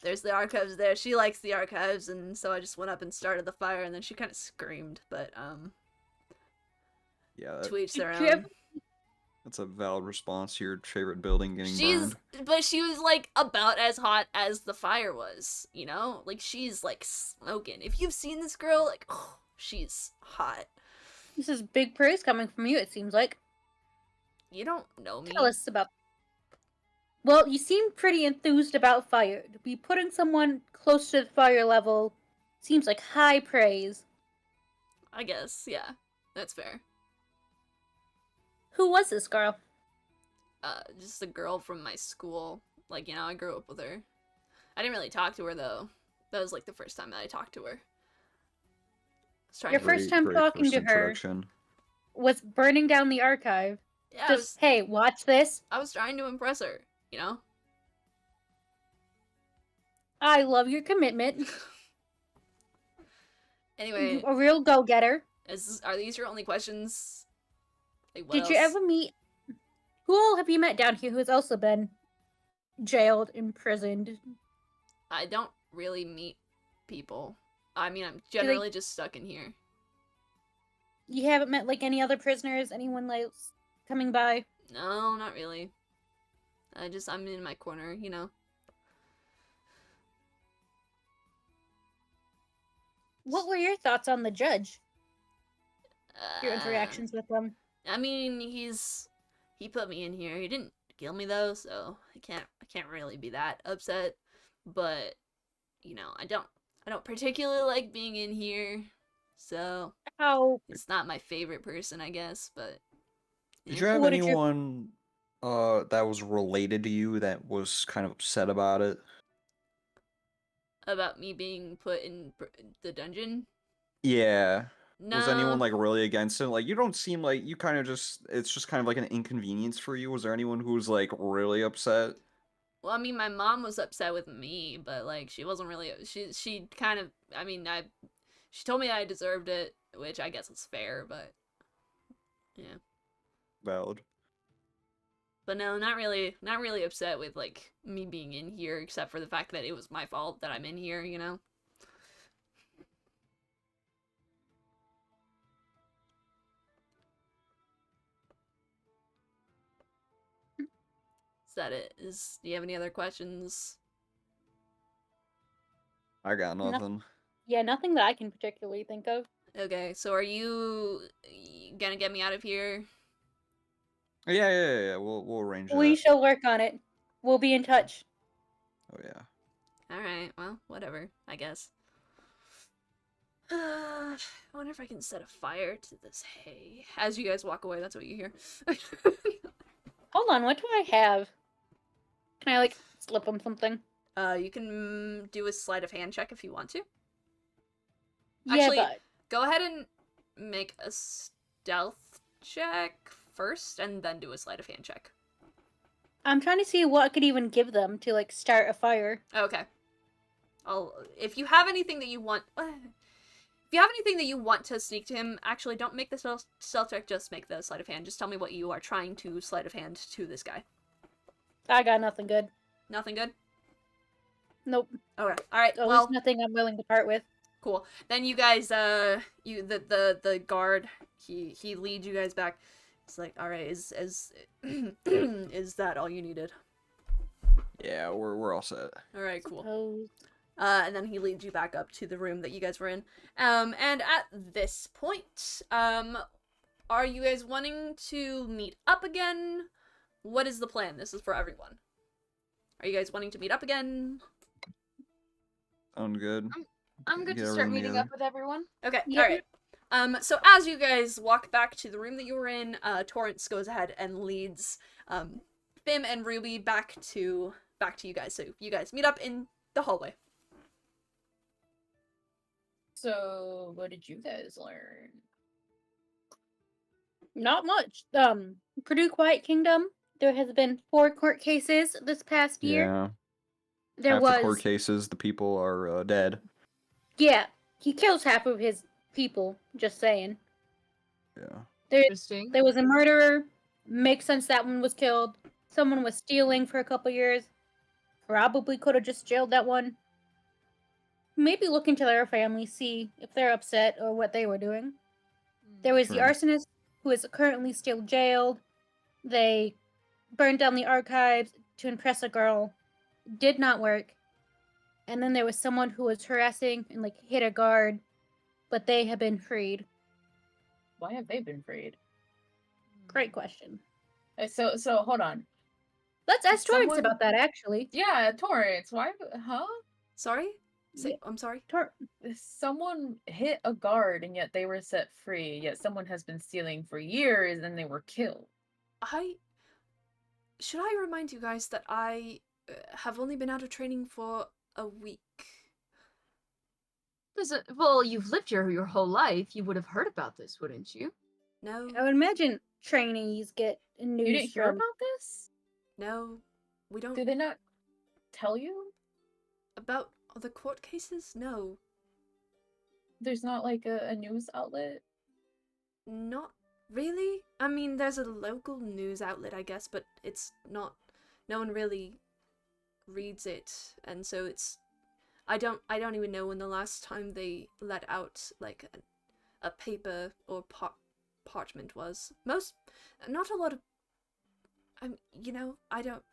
There's the archives there. She likes the archives, and so I just went up and started the fire, and then she kind of screamed, but Yeah, to each their Did you ever- own. that's a valid response to your favorite building getting burned. But she was like about as hot as the fire was, you know? Like she's like smoking. If you've seen this girl, like, oh, she's hot. This is big praise coming from you, it seems like. You don't know me. Tell us about. Well, you seem pretty enthused about fire. To be putting someone close to the fire level seems like high praise. I guess, yeah. That's fair. Who was this girl? Just a girl from my school. Like, you know, I grew up with her. I didn't really talk to her, though. That was, like, the first time that I talked to her. I was trying Your to... first time talking to her was burning down the archive. Yeah, Just, hey, watch this. I was trying to impress her, you know? I love your commitment. Anyway, A real go-getter. are these your only questions? Like, what Did else? you ever meet... Who all have you met down here who has also been jailed, imprisoned? I don't really meet people. I mean, I'm generally just stuck in here. You haven't met, like, any other prisoners? Anyone, like, coming by? No, not really. I'm in my corner, you know? What were your thoughts on the judge? Your Uh, interactions with them? I mean, he put me in here. He didn't kill me though, so I can't really be that upset. But you know, I don't particularly like being in here, so How? it's not my favorite person, I guess. But Did you have What did you- anyone that was related to you that was kind of upset about it? about me being put in the dungeon, Yeah. no. Was anyone like really against it? Like you don't seem like you kind of just it's just kind of like an inconvenience for you. Was there anyone who was like really upset? Well, I mean, my mom was upset with me, but like she wasn't really. She kind of. I mean, she told me I deserved it, which I guess is fair, but yeah. Valid. But no, not really upset with like me being in here, except for the fact that it was my fault that I'm in here, you know. Is that it? Do you have any other questions? I got nothing. Yeah, nothing that I can particularly think of. Okay, so are you gonna get me out of here? Yeah. We'll arrange We that. shall work on it. We'll be in touch. Oh yeah. Alright, well, whatever, I guess. I wonder if I can set a fire to this hay. As you guys walk away, that's what you hear. Hold on, what do I have? Can I, like, slip him something? You can do a sleight of hand check if you want to. Yeah, Actually, but go ahead and make a stealth check first, and then do a sleight of hand check. I'm trying to see what I could even give them to, like, start a fire. Okay. If you have anything that you want... If you have anything that you want to sneak to him, actually, don't make the stealth check, just make the sleight of hand. Just tell me what you are trying to sleight of hand to this guy. I got nothing good. Nothing good? Nope. Okay. Alright, At well... least nothing I'm willing to part with. Cool. Then you guys, the guard, he leads you guys back. It's like, all right, is is that all you needed? Yeah, we're all set. All right, cool. Suppose. And then he leads you back up to the room that you guys were in. And at this point, are you guys wanting to meet up again? What is the plan? This is for everyone. Are you guys wanting to meet up again? Sound good. I'm good Get to start everything meeting together. up with everyone. Okay, Yep. alright. So as you guys walk back to the room that you were in, Torrance goes ahead and leads Bim and Ruby back to you guys. So you guys meet up in the hallway. So, what did you guys learn? Not much. Purdue Quiet Kingdom. There has been 4 court cases this past year. Yeah. There Half was the court cases, the people are dead. Yeah, he kills half of his people. Just saying. Yeah. Interesting. There was a murderer. Makes sense that one was killed. Someone was stealing for a couple years. Probably could have just jailed that one. Maybe look into their family, see if they're upset or what they were doing. There was the True. arsonist, who is currently still jailed. They burned down the archives to impress a girl. Did not work. And then there was someone who was harassing and hit a guard, but they have been freed. Why have they been freed? Great question. So hold on. Let's ask Torrance Someone- about that, actually. Yeah, Torrance. Why? Huh? Sorry? Yeah. I'm sorry? Someone hit a guard and yet they were set free. Yet someone has been stealing for years and they were killed. Should I remind you guys that I have only been out of training for a week? Well, you've lived here your whole life. You would have heard about this, wouldn't you? No, I would imagine trainees get news You didn't hear from... about this? no, we don't. Did they not tell you? About the court cases? No, There's not like a news outlet? not really. I mean, there's a local news outlet, I guess, but it's not. No one really reads it, and so it's. I don't even know when the last time they let out like a paper or parchment was. Not a lot of.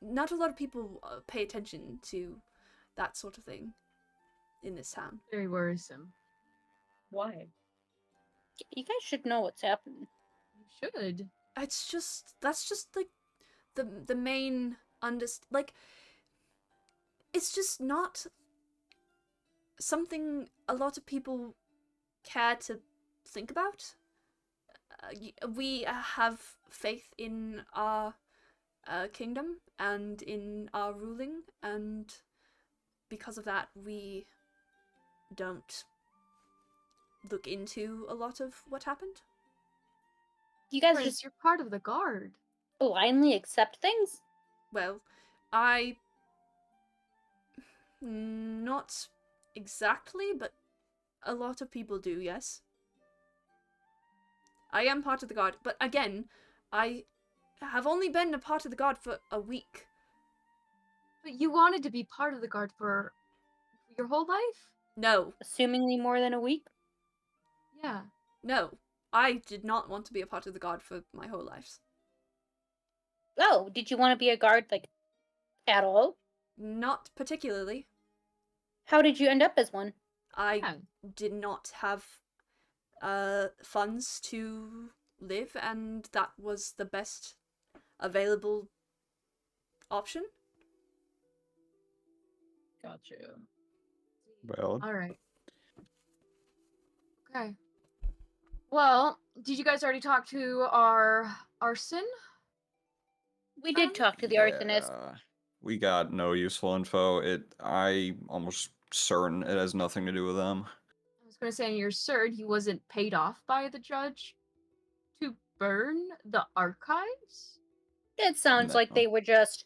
Not a lot of people pay attention to that sort of thing in this town. Very worrisome. Why? You guys should know what's happening. You should. That's just like the main it's just not something a lot of people care to think about. We have faith in our kingdom and in our ruling, and because of that we don't look into a lot of what happened. You guys Torrance, just you're part of the guard. blindly accept things? Well, not exactly, but a lot of people do, yes. I am part of the guard, but again, I have only been a part of the guard for a week. But you wanted to be part of the guard for your whole life? No, Assumingly more than a week? Yeah. no. I did not want to be a part of the guard for my whole life. Oh, did you want to be a guard, at all? Not particularly. How did you end up as one? I Yeah. did not have funds to live, and that was the best available option. Got you. Well, All right. Okay. Well, did you guys already talk to our arson? We did talk to the arsonist. yeah, we got no useful info. I almost certain it has nothing to do with them. I was going to say, you're certain he wasn't paid off by the judge to burn the archives? It sounds like No. they were just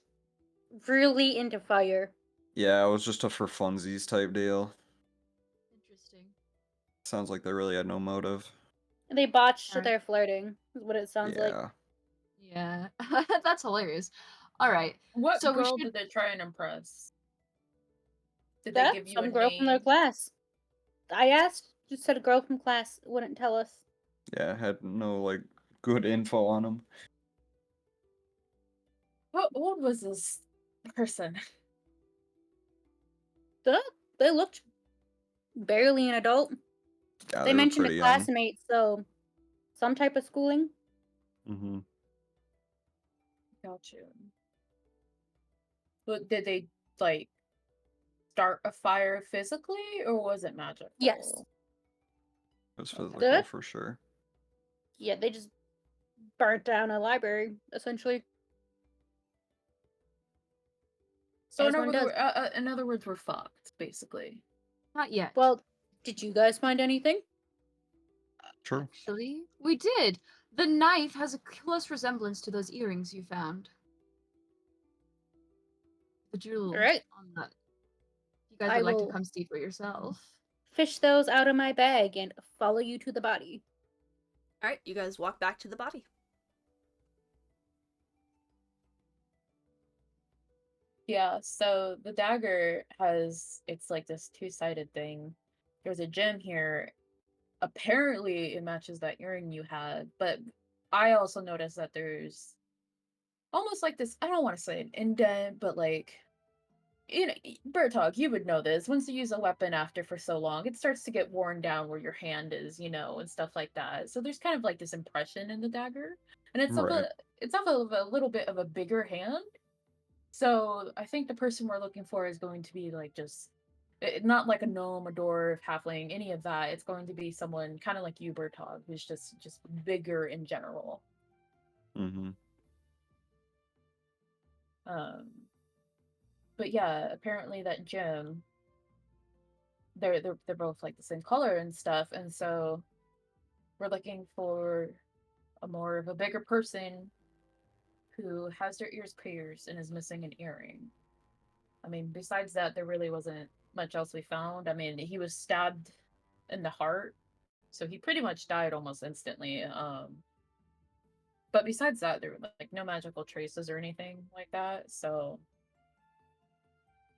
really into fire. Yeah, it was just a for funsies type deal. Interesting. Sounds like they really had no motive. They botched Alright. their flirting, is what it sounds like. Yeah. Yeah. That's hilarious. All right. What So we girl should- did they try and impress? Did That they give you some a girl from their name? class. I asked, just said a girl from class wouldn't tell us. Yeah, I had no like good info on him. How old was this person? They looked barely an adult. Yeah, They they were mentioned a pretty young. classmate, so some type of schooling. Mm-hmm. Got you. But did they like start a fire physically, or was it magical? Yes. It was Okay. physical Good. for sure. Yeah, they just burnt down a library, essentially. So As one does. in other words, we're fucked, basically. Not yet. Well, did you guys find anything? True. Actually, we did. The knife has a close resemblance to those earrings you found. The jewel Alright. on that. You guys I would like to will come see for yourself. fish those out of my bag and follow you to the body. All right, you guys walk back to the body. Yeah, so the dagger it's like this two-sided thing. There's a gem here. Apparently it matches that earring you had, but I also noticed that there's almost like this, I don't want to say an indent, but like, you know, Bertog, you would know this. Once you use a weapon after for so long, it starts to get worn down where your hand is, and stuff like that. So there's kind of like this impression in the dagger, and Right. it's of a little bit of a bigger hand. So I think the person we're looking for is going to be like just not like a gnome, a dwarf, halfling, any of that. It's going to be someone kind of like you, Bertog, who's just bigger in general. Mm-hmm. Um, but yeah, apparently that gem, they're both like the same color and stuff, and so we're looking for a more of a bigger person who has their ears pierced and is missing an earring. I mean, besides that, there really wasn't much else we found. I mean, he was stabbed in the heart, so he pretty much died almost instantly. But besides that, there were like no magical traces or anything like that. So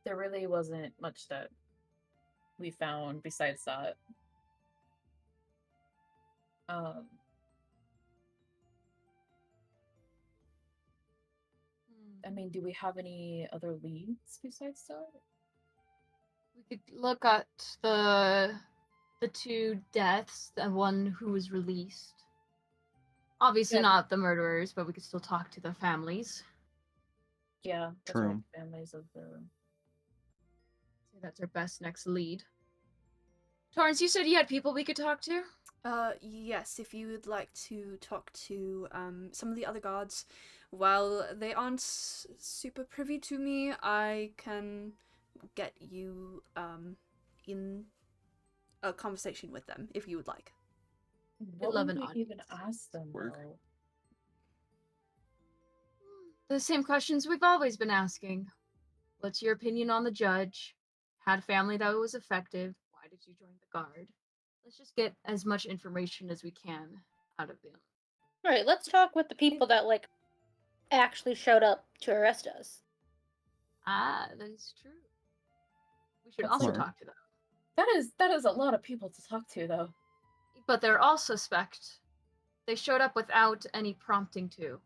there really wasn't much that we found besides that. Um, I mean, do we have any other leads besides that? We could look at the two deaths, the one who was released. Obviously Yeah. not the murderers, but we could still talk to the families. Yeah, that's True. right. Families of the. So that's our best next lead. Torrance, you said you had people we could talk to? Yes, if you would like to talk to some of the other gods, while they aren't super privy to me, I can get you in a conversation with them if you would like. What love would an we even audience. ask them? Work. Though? The same questions we've always been asking. What's your opinion on the judge? Had family that was effective. Why did you join the guard? Let's just get as much information as we can out of them. Alright, let's talk with the people that, like, actually showed up to arrest us. Ah, that is true. We should That's also smart. talk to them. That is a lot of people to talk to, though. But they're all suspect. They showed up without any prompting to.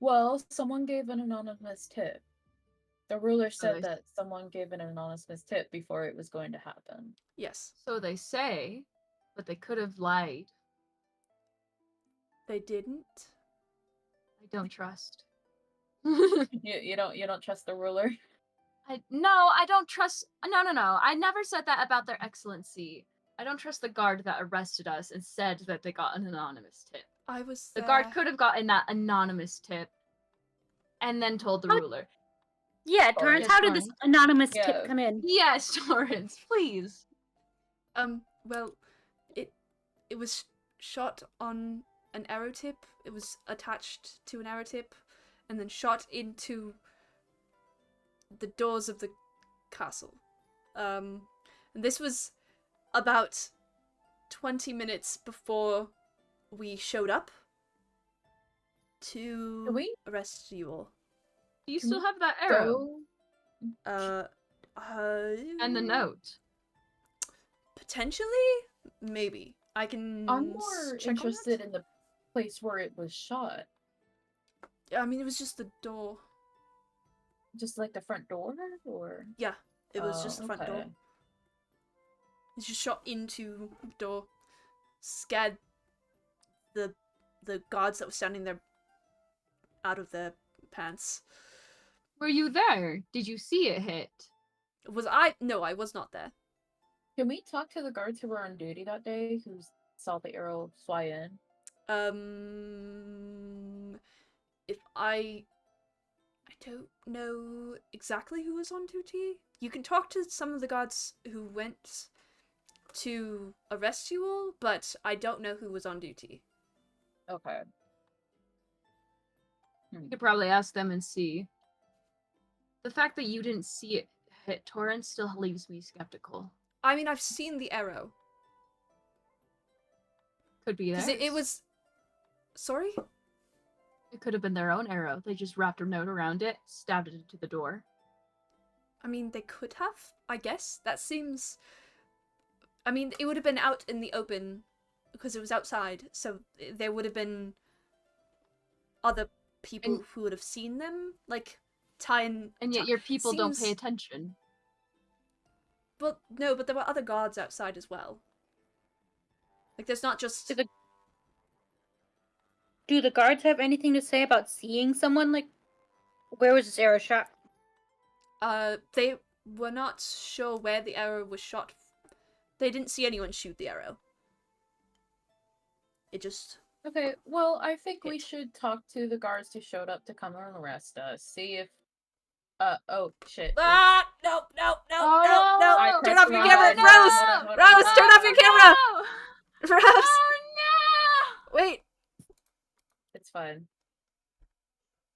Well, someone gave an anonymous tip. The ruler said they- that someone gave an anonymous tip before it was going to happen. Yes, So they say, but they could have lied. they didn't. I don't trust. You don't trust the ruler? No, I don't trust. No. I never said that about their excellency. I don't trust the guard that arrested us and said that they got an anonymous tip. I was The there. guard could have gotten that anonymous tip and then told the How- ruler. Yeah, Torrance, Yes, how did this Torrance. anonymous Yeah. tip come in? Yes, Torrance, please. Well, it was shot on an arrow tip. It was attached to an arrow tip, and then shot into the doors of the castle. And this was about 20 minutes before we showed up to Can we arrest you all. Do you Can still we have that arrow go? and the note? Potentially? Maybe. I can I'm more check on interested in the place where it was shot. that. I mean, it was just the door. Just like the front door, or Yeah, it was just the front door. okay. It just shot into the door. Scared the guards that were standing there out of their pants. Were you there? Did you see it hit? Was I? No, I was not there. Can we talk to the guards who were on duty that day who saw the arrow fly in? If I don't know exactly who was on duty. You can talk to some of the guards who went to arrest you all, but I don't know who was on duty. Okay. You could probably ask them and see. The fact that you didn't see it hit Torrance still leaves me skeptical. I mean, I've seen the arrow. Could be Because theirs. it was... Sorry? It could have been their own arrow. They just wrapped a note around it, stabbed it into the door. I mean, they could have, I guess. That seems... I mean, it would have been out in the open because it was outside, so there would have been other people who would have seen them, like, tying... And yet your people don't pay seems- attention. But, no, but there were other guards outside as well. Like, there's not just... Do the guards have anything to say about seeing someone? Like, where was this arrow shot? They were not sure where the arrow was shot. They didn't see anyone shoot the arrow. It just... Okay, well, I think we Hit. should talk to the guards who showed up to come and arrest us. See if oh shit. Ah! No, no, no, Oh, no, I no! Turn pressed off the your wrong camera! button. Rose! Hold on, hold on, Rose, hold on. turn off your camera! Rose! Oh Wait! It's fine.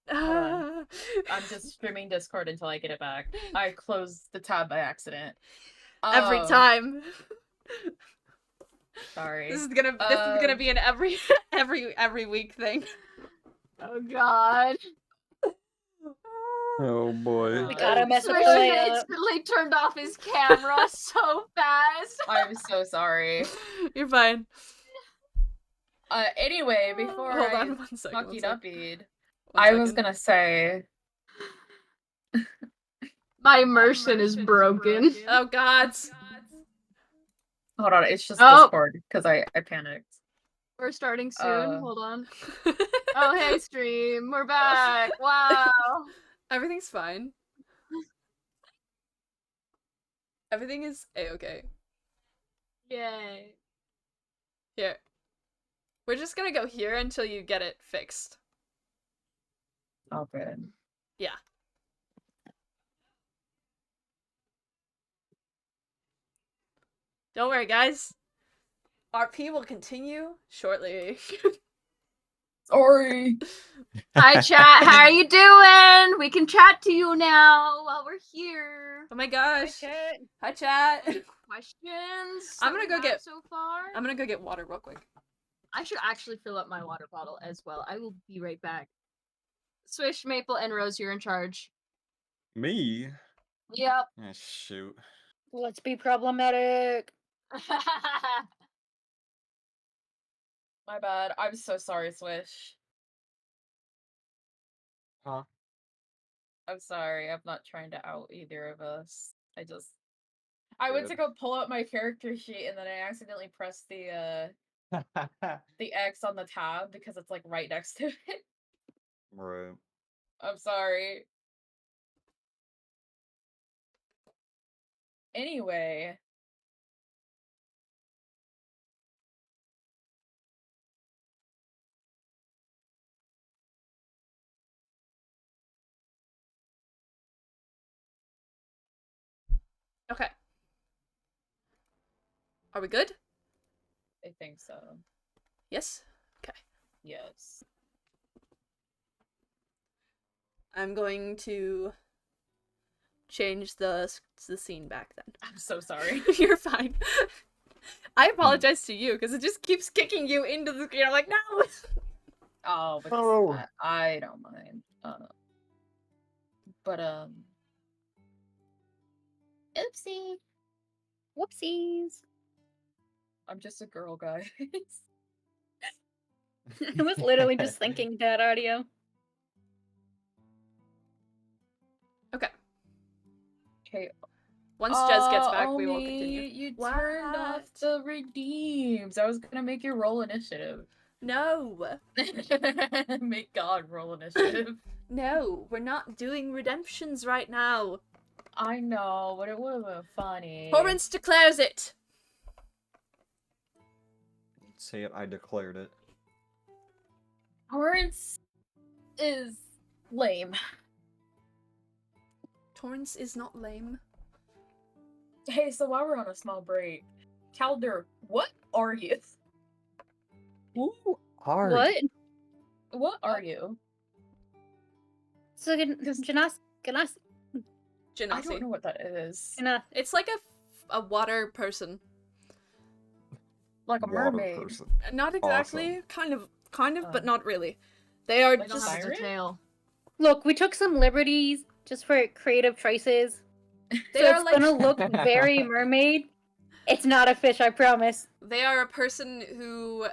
Ah. I'm just streaming Discord until I get it back. I closed the tab by accident. Every time. Sorry. This is gonna be an every week thing. no! Oh god. Oh boy. We gotta mess with the Swish layout. instantly turned off his camera so fast. I'm so sorry. You're fine. Anyway, before Hold I on 1 second. fucky duppied, One I was second. gonna say My immersion is broken. Oh god. hold on, it's just Oh. Discord because I panicked. We're starting soon. Uh. Hold on. Oh, hey, stream. We're back. Wow. Everything's fine. Everything is a-okay. Yay. Here. We're just gonna go here until you get it fixed. Oh, good. Yeah. Don't worry, guys. RP will continue shortly. Sorry. Hi, chat. How are you doing? We can chat to you now while we're here. Oh my gosh. Hi, chat. Questions? I'm that gonna we go have get- so far. I'm gonna go get water real quick. I should actually fill up my water bottle as well. I will be right back. Swish, Maple, and Rose, you're in charge. Me? Yep. Ah, shoot. Let's be problematic. My bad. I'm so sorry, Swish. Huh? I'm sorry. I'm not trying to out either of us. I went to Good. go pull up my character sheet and then I accidentally pressed the X on the tab because it's like right next to it. Right. I'm sorry. Anyway. Okay. Are we good? I think so. Yes? Okay. Yes. I'm going to change the scene back then. I'm so sorry. You're fine. I apologize to you because it just keeps kicking you into the screen. I'm like, no! Oh, but Oh. I don't mind. But oopsie. Whoopsies. I'm just a girl, guys. I was literally just thinking that audio. Okay. Okay. Once Jez gets back, we will Omi, continue. You turned off What? the redeems. I was gonna make you roll initiative. No. Make God roll initiative. No, we're not doing redemptions right now. I know, but it would have been funny. Torrance declares it. Say it, I declared it. Torrance is lame. Torrance is not lame. Hey, so while we're on a small break, Calder, what are you? Ooh, hard. What? What are you? So Ganas, I don't Genasi. know what that is. It's like a water person. Like a Water mermaid. person. Not exactly. Awesome. Kind of, Oh. but not really. They are Like They don't just have a siren? tail. Look, we took some liberties just for creative choices. they So are it's like gonna look very mermaid. It's not a fish, I promise. they are a person who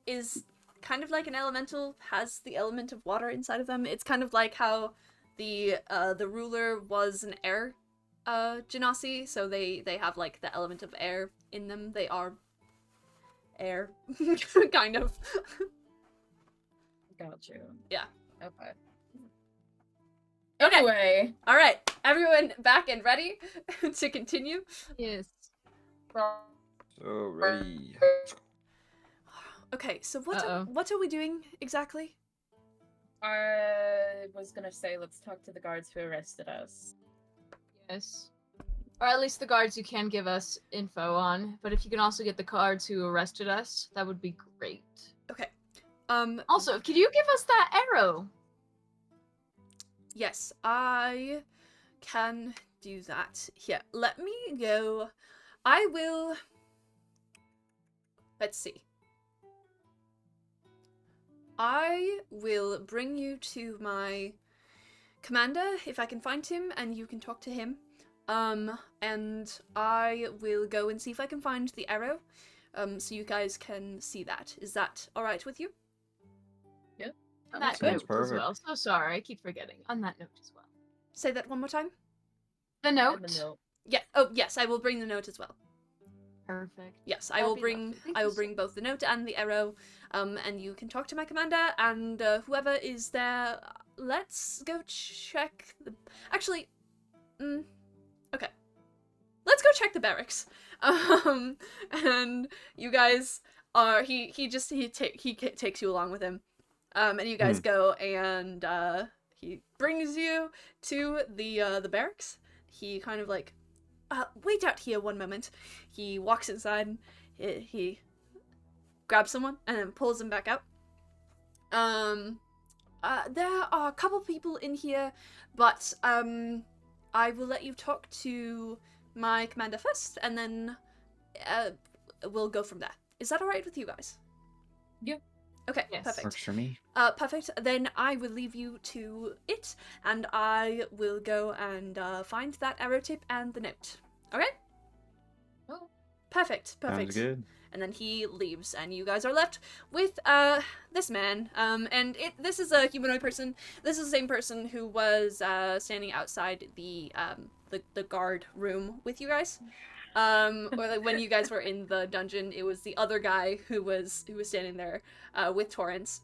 is kind of like an elemental, has the element of water inside of them. It's kind of like how the ruler was an air genasi, so they have like the element of air in them. They are air. Kind of. Got you. Yeah. Okay. Okay. Anyway. Alright, everyone back and ready to continue? Yes. So ready. Okay, so Uh-oh. what are we doing exactly? I was gonna say, let's talk to the guards who arrested us. Yes. Or at least the guards you can give us info on. But if you can also get the guards who arrested us, that would be great. Okay. Also, could you give us that arrow? Yes, I can do that. Here, let me go. I will. Let's see. I will bring you to my commander if I can find him, and you can talk to him. And I will go and see if I can find the arrow, so you guys can see that. Is that all right with you? On that Sounds note as perfect. well. So sorry, I keep forgetting. On that note as well. Say that one more time. The And note. the note. Yeah. Oh, yes. I will bring the note as well. Perfect. Yes, I That'd will be bring. lovely. Thank I you will so bring both the note and the arrow. And you can talk to my commander and whoever is there. Let's go check the. Actually, okay. Let's go check the barracks. And you guys are. He takes you along with him. And you guys go and he brings you to the barracks. He kind of like. Wait out here one moment. He walks inside, he grabs someone, and then pulls them back out. There are a couple people in here, but, I will let you talk to my commander first, and then, we'll go from there. Is that alright with you guys? Yeah. Okay, Yes. perfect. Works for me. Perfect. Then I will leave you to it, and I will go and find that arrow tip and the note. Okay? Oh. Perfect. Perfect. Sounds good. And then he leaves, and you guys are left with this man. And this is a humanoid person. This is the same person who was standing outside the guard room with you guys. Or like when you guys were in the dungeon, it was the other guy who was standing there with Torrance.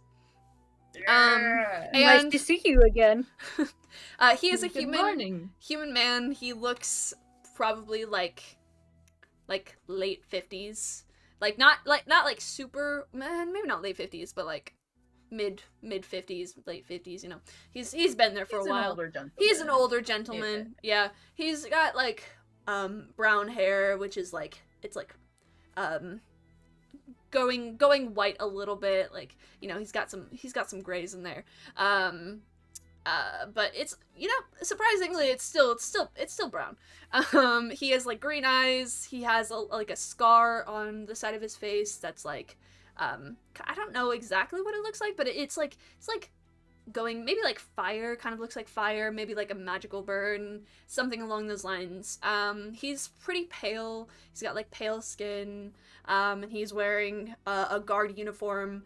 Yeah. Nice And to see you again. he is a Good human morning. man. He looks probably like late 50s. Like not like super, man, maybe not late 50s, but like mid 50s, late 50s, you know. He's been there for He's a an while. older gentleman. He's an older gentleman. Yeah. He's got like brown hair, which is like it's like going white a little bit, like, you know, he's got some grays in there. But it's, you know, surprisingly it's still brown. He has like green eyes. He has like a scar on the side of his face that's like I don't know exactly what it looks like, but it's like going, maybe like fire, kind of looks like fire, maybe like a magical burn, something along those lines. He's pretty pale, he's got like pale skin, and he's wearing a guard uniform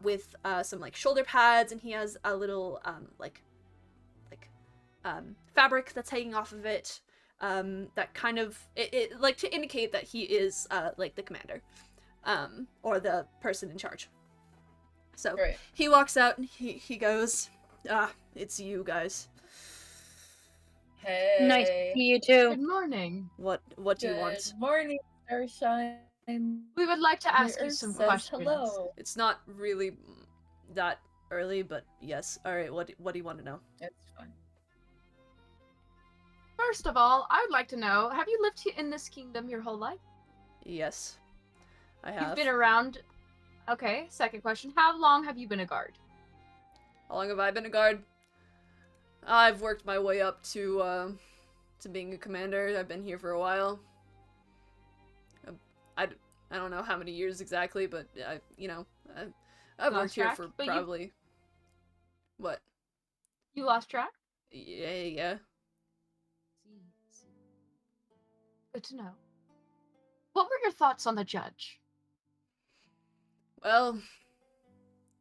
with some like shoulder pads, and he has a little fabric that's hanging off of it, that kind of, it like to indicate that he is like the commander, or the person in charge. So Right. he walks out and he goes, it's you guys. Hey. Nice to see you too. Good morning. What do you want? Good morning, Starshine. We would like to ask you Earth some says questions. hello. It's not really that early, but yes. All right, what do you want to know? It's fine. First of all, I would like to know, have you lived here in this kingdom your whole life? Yes, I have. You've been around. Okay, second question. How long have you been a guard? How long have I been a guard? I've worked my way up to being a commander. I've been here for a while. I don't know how many years exactly, but I've Lost worked here track? for But you- probably what? You lost track? Yeah. Good to know. What were your thoughts on the judge? Well,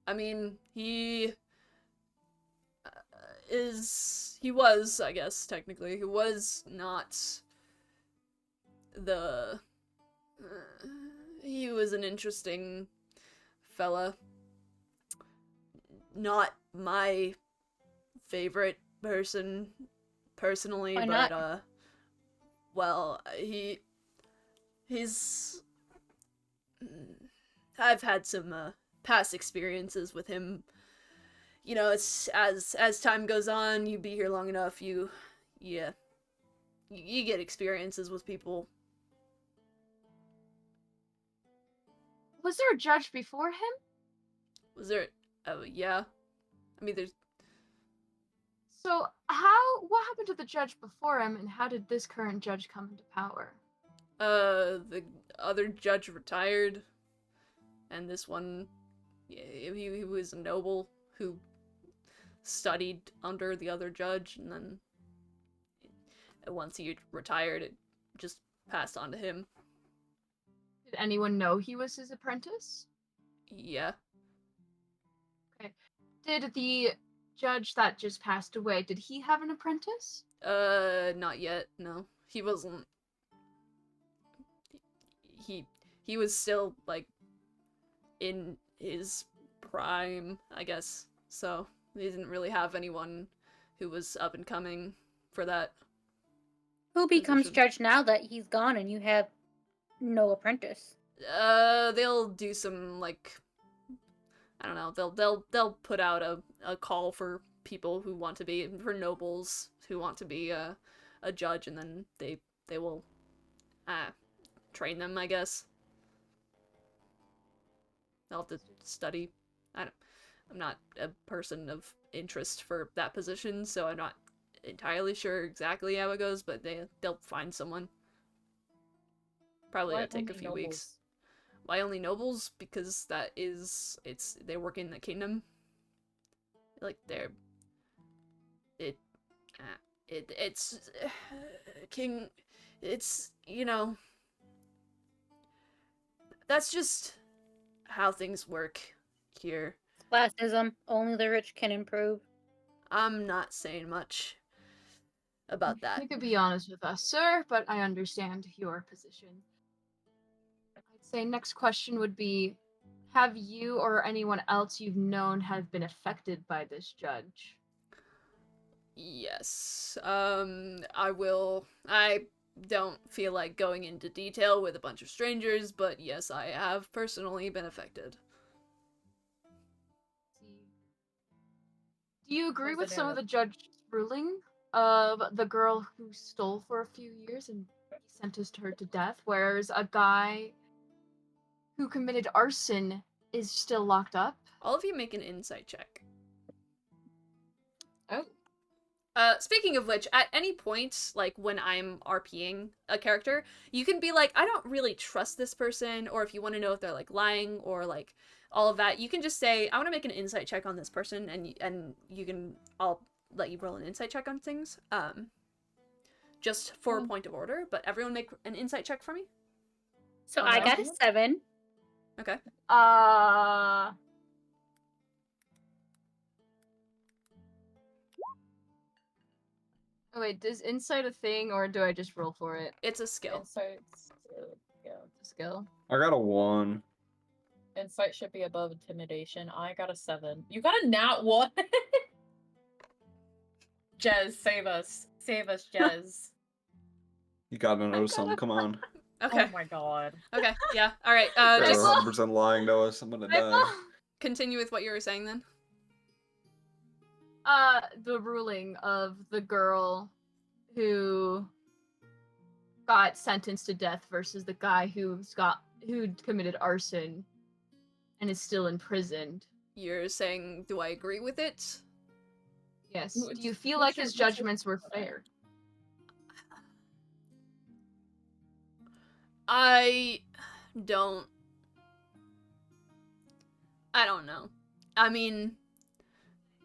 I mean, he was, I guess, technically, he was not the, he was an interesting fella. Not my favorite person, personally, Why but, not? well, he's, I've had some, past experiences with him. You know, it's as time goes on, you be here long enough, you get experiences with people. Was there a judge before him? Was there? Oh yeah. I mean, there's. So, what happened to the judge before him, and how did this current judge come into power? The other judge retired, and this one, yeah, he was a noble who studied under the other judge, and then once he retired, it just passed on to him. Did anyone know he was his apprentice? Yeah. Did the judge that just passed away, did he have an apprentice? Not yet. No, he wasn't. He was still like in his prime, I guess. So he didn't really have anyone who was up and coming for that. Who becomes position. judge now that he's gone and you have no apprentice? They'll do some like, I don't know. They'll put out a call for people who want to be, for nobles who want to be a judge, and then they will train them, I guess. They'll have to study. I'm not a person of interest for that position, so I'm not entirely sure exactly how it goes, but they'll find someone. Probably Why that'll take a only few nobles? weeks. Why only nobles? Because they work in the kingdom. Like it's king. It's, you know, that's just how things work here. Classism. Only the rich can improve. I'm not saying much about that. You could be honest with us, sir, but I understand your position. I'd say next question would be, have you or anyone else you've known have been affected by this judge? Yes. I don't feel like going into detail with a bunch of strangers, but yes, I have personally been affected. Do you agree What's with the some name of the of- judge's ruling of the girl who stole for a few years and he sentenced her to death, whereas a guy who committed arson is still locked up? All of you make an insight check. Oh. Speaking of which, at any point, like when I'm RPing a character, you can be like, I don't really trust this person, or if you want to know if they're like lying or like all of that, you can just say, I want to make an insight check on this person, and you can, I'll let you roll an insight check on things, just for a point of order. But everyone make an insight check for me. So Oh, I no. got a 7. Okay. Oh wait, does insight a thing, or do I just roll for it? It's a skill. Insight's yeah. It's a skill. I got a 1. Insight should be above intimidation. I got a 7. You got a nat 1. Jez, save us. Save us, Jez. You gotta know something. Come on. Okay. Oh my god. Okay. Yeah. All right. They're Just 100% lying to us. I'm gonna die. continue with what you were saying then. The ruling of the girl who got sentenced to death versus the guy who committed arson and is still imprisoned. You're saying, do I agree with it? Yes. Wh- Do you feel what's like your- his what's your judgments were take on it? fair? I don't know. I mean,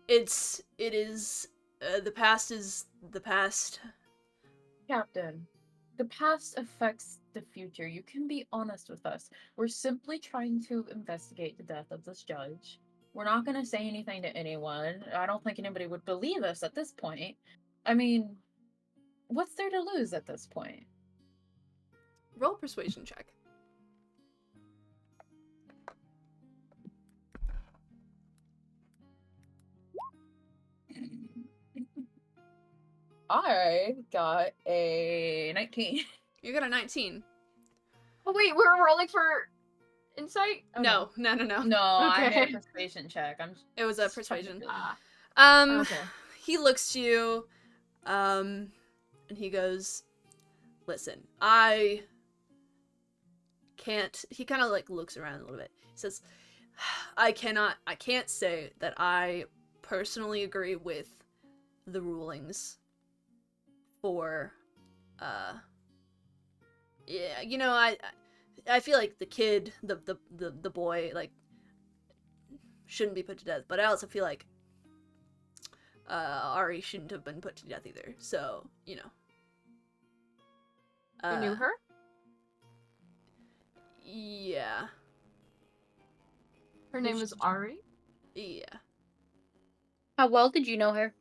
it is the past is the past. Captain, the past affects the future. You can be honest with us. We're simply trying to investigate the death of this judge. We're not going to say anything to anyone. I don't think anybody would believe us at this point. I mean, what's there to lose at this point? Roll persuasion check. I got a 19. You got a 19. Oh wait, we're rolling for insight? Oh, No. No, I made Okay. a persuasion check. It was a just trying to persuasion. be- Okay. He looks to you, and he goes, "Listen, I can't." He kind of like looks around a little bit. He says, I can't say that I personally agree with the rulings for, yeah, you know, I feel like the kid, the boy, like, shouldn't be put to death, but I also feel like, Ari shouldn't have been put to death either, so, you know. You knew her? Yeah. Her name was Ari? Yeah. How well did you know her?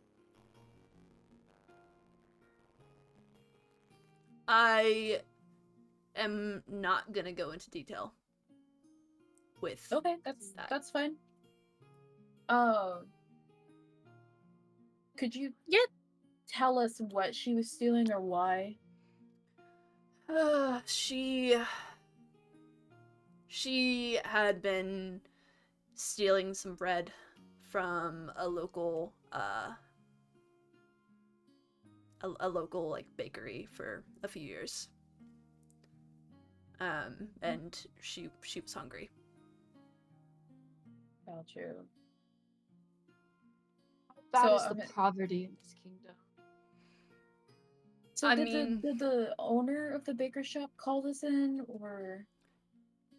I am not gonna go into detail with Okay, that. that's fine. Could you tell us what she was stealing or why? She had been stealing some bread from a local a local like bakery for a few years. And she was hungry. Got you. That So, is the poverty in this kingdom. So I did mean- the owner of the baker shop call this in, or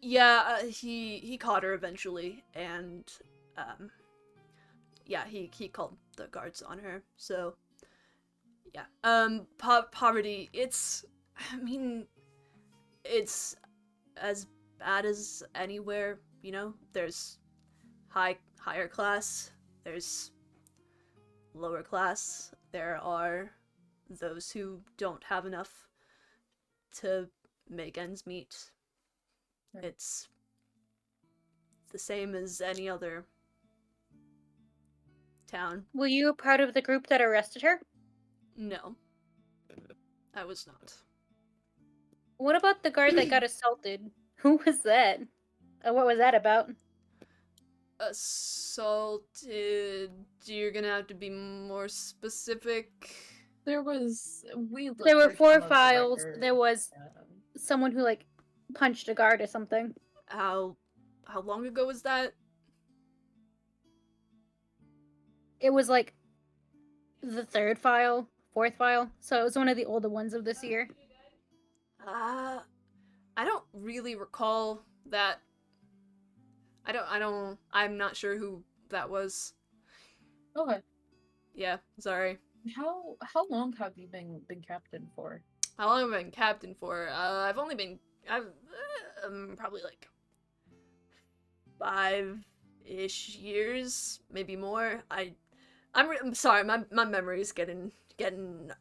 Yeah, he caught her eventually, and yeah, he called the guards on her. So yeah, poverty. I mean, it's as bad as anywhere. You know, there's higher class, there's lower class. There are those who don't have enough to make ends meet. Right. It's the same as any other town. Were you a part of the group that arrested her? No, I was not. What about the guard that got assaulted? Who was that? What was that about? Assaulted. You're gonna have to be more specific. there was There were looked through 4 some of the files. records, There was um, someone who like punched a guard or something. How long ago was that? It was like the third file, fourth file. So it was one of the older ones of this year. I don't really recall that. I'm not sure who that was. Okay. Yeah, sorry. How long have you been captain for? How long have I been captain for? I've probably like 5-ish years, maybe more. I'm sorry, my memory's getting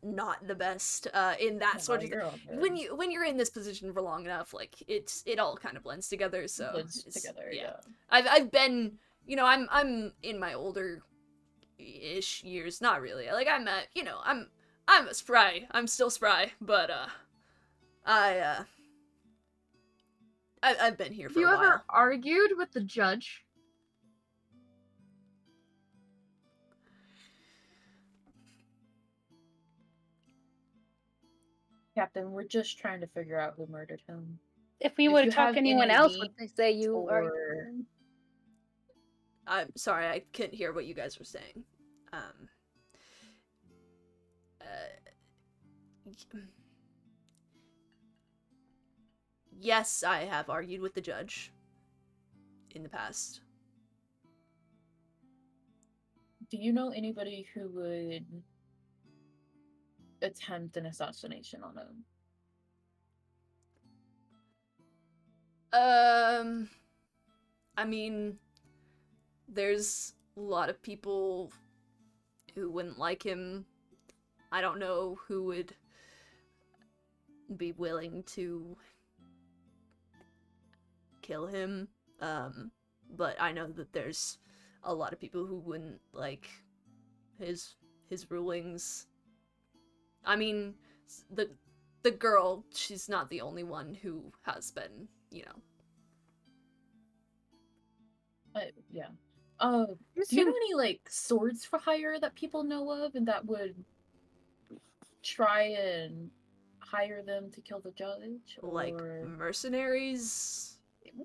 not the best in that sort of you're all good. when you're in this position for long enough, like it all kind of blends together. So Blends together, yeah. I've been, I'm in my older ish years, not really. Like I'm at, I'm a spry. I'm still spry, but I've been here Have for you a ever while. argued with the judge? Captain, we're just trying to figure out who murdered him. If we If would you have talked have to anyone any else, would leads they say you are? or- I'm sorry, I couldn't hear what you guys were saying. Yes, I have argued with the judge in the past. Do you know anybody who would attempt an assassination on him? I mean, there's a lot of people who wouldn't like him. I don't know who would be willing to kill him. But I know that there's a lot of people who wouldn't like his rulings. I mean, the girl, she's not the only one who has been, Yeah. Do you know any like swords for hire that people know of and that would try and hire them to kill the judge? like Or mercenaries.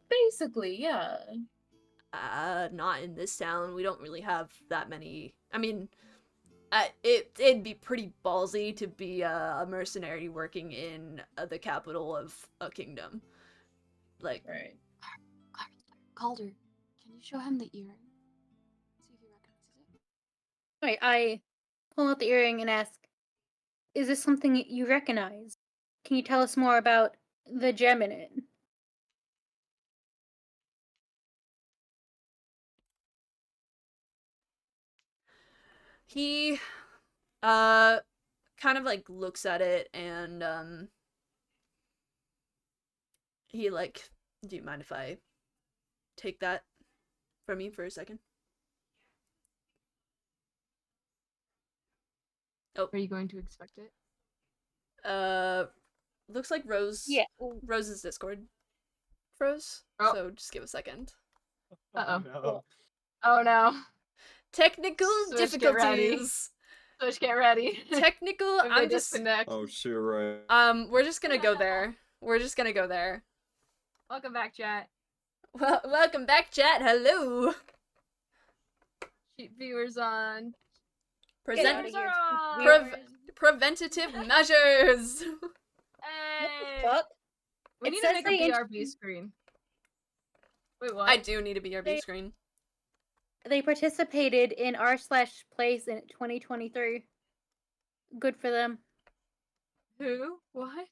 basically, yeah. Not in this town. We don't really have that many. I mean, it'd be pretty ballsy to be a mercenary working in the capital of a kingdom. Like, Right. Calder, can you show him the earring? See if he recognizes it. Wait, I pull out the earring and ask, "Is this something you recognize? Can you tell us more about the gem in it?" he kind of like looks at it and he like, do you mind if I take that from you for a second? Are you going to expect it? Looks like Rose. Yeah. Rose's Discord froze. Oh. So just give a second. Uh-oh. No. Oh no. Technical Switch, get ready. difficulties. Switch, get ready. Technical. If they I'm just. disconnect. Oh, sure, right. We're just gonna go there. We're just gonna go there. Welcome back, chat. Well, welcome back, chat. Hello. Cheap viewers on. Get outta Present here. Prev- preventative measures. Hey! Fuck. We It need to says make a they BRB screen. Wait, what? I do need a BRB screen. They participated in r/place in 2023. Good for them. Who? What?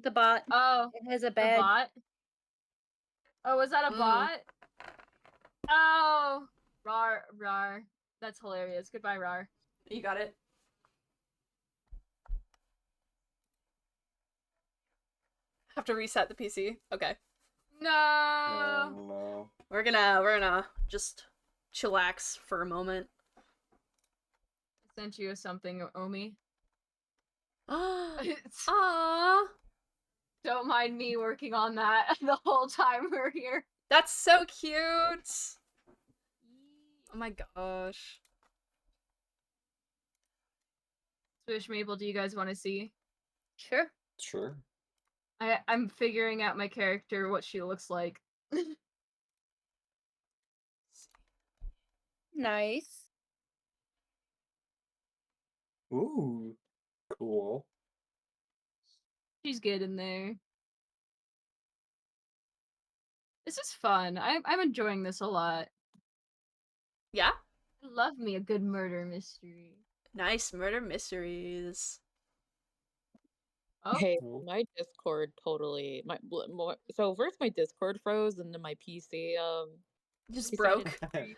The bot. Oh, It has a the badge. bot? Oh, was that a bot? Oh! Rar, rar. That's hilarious. Goodbye, rar. You got it. Have to reset the PC. Okay. No! Oh, no. We're gonna just chillax for a moment. I sent you something, Omi. Aww. Don't mind me working on that the whole time we're here. That's so cute. Oh my gosh. Swish Maple, do you guys want to see? Sure. Sure. I'm figuring out my character, what she looks like. Nice. Ooh, cool. She's good in there. This is fun. I'm enjoying this a lot. Yeah? I love me a good murder mystery. Nice murder mysteries. Oh, Hey, Cool. my Discord totally so first my Discord froze and then my PC Just decided broke. to freeze.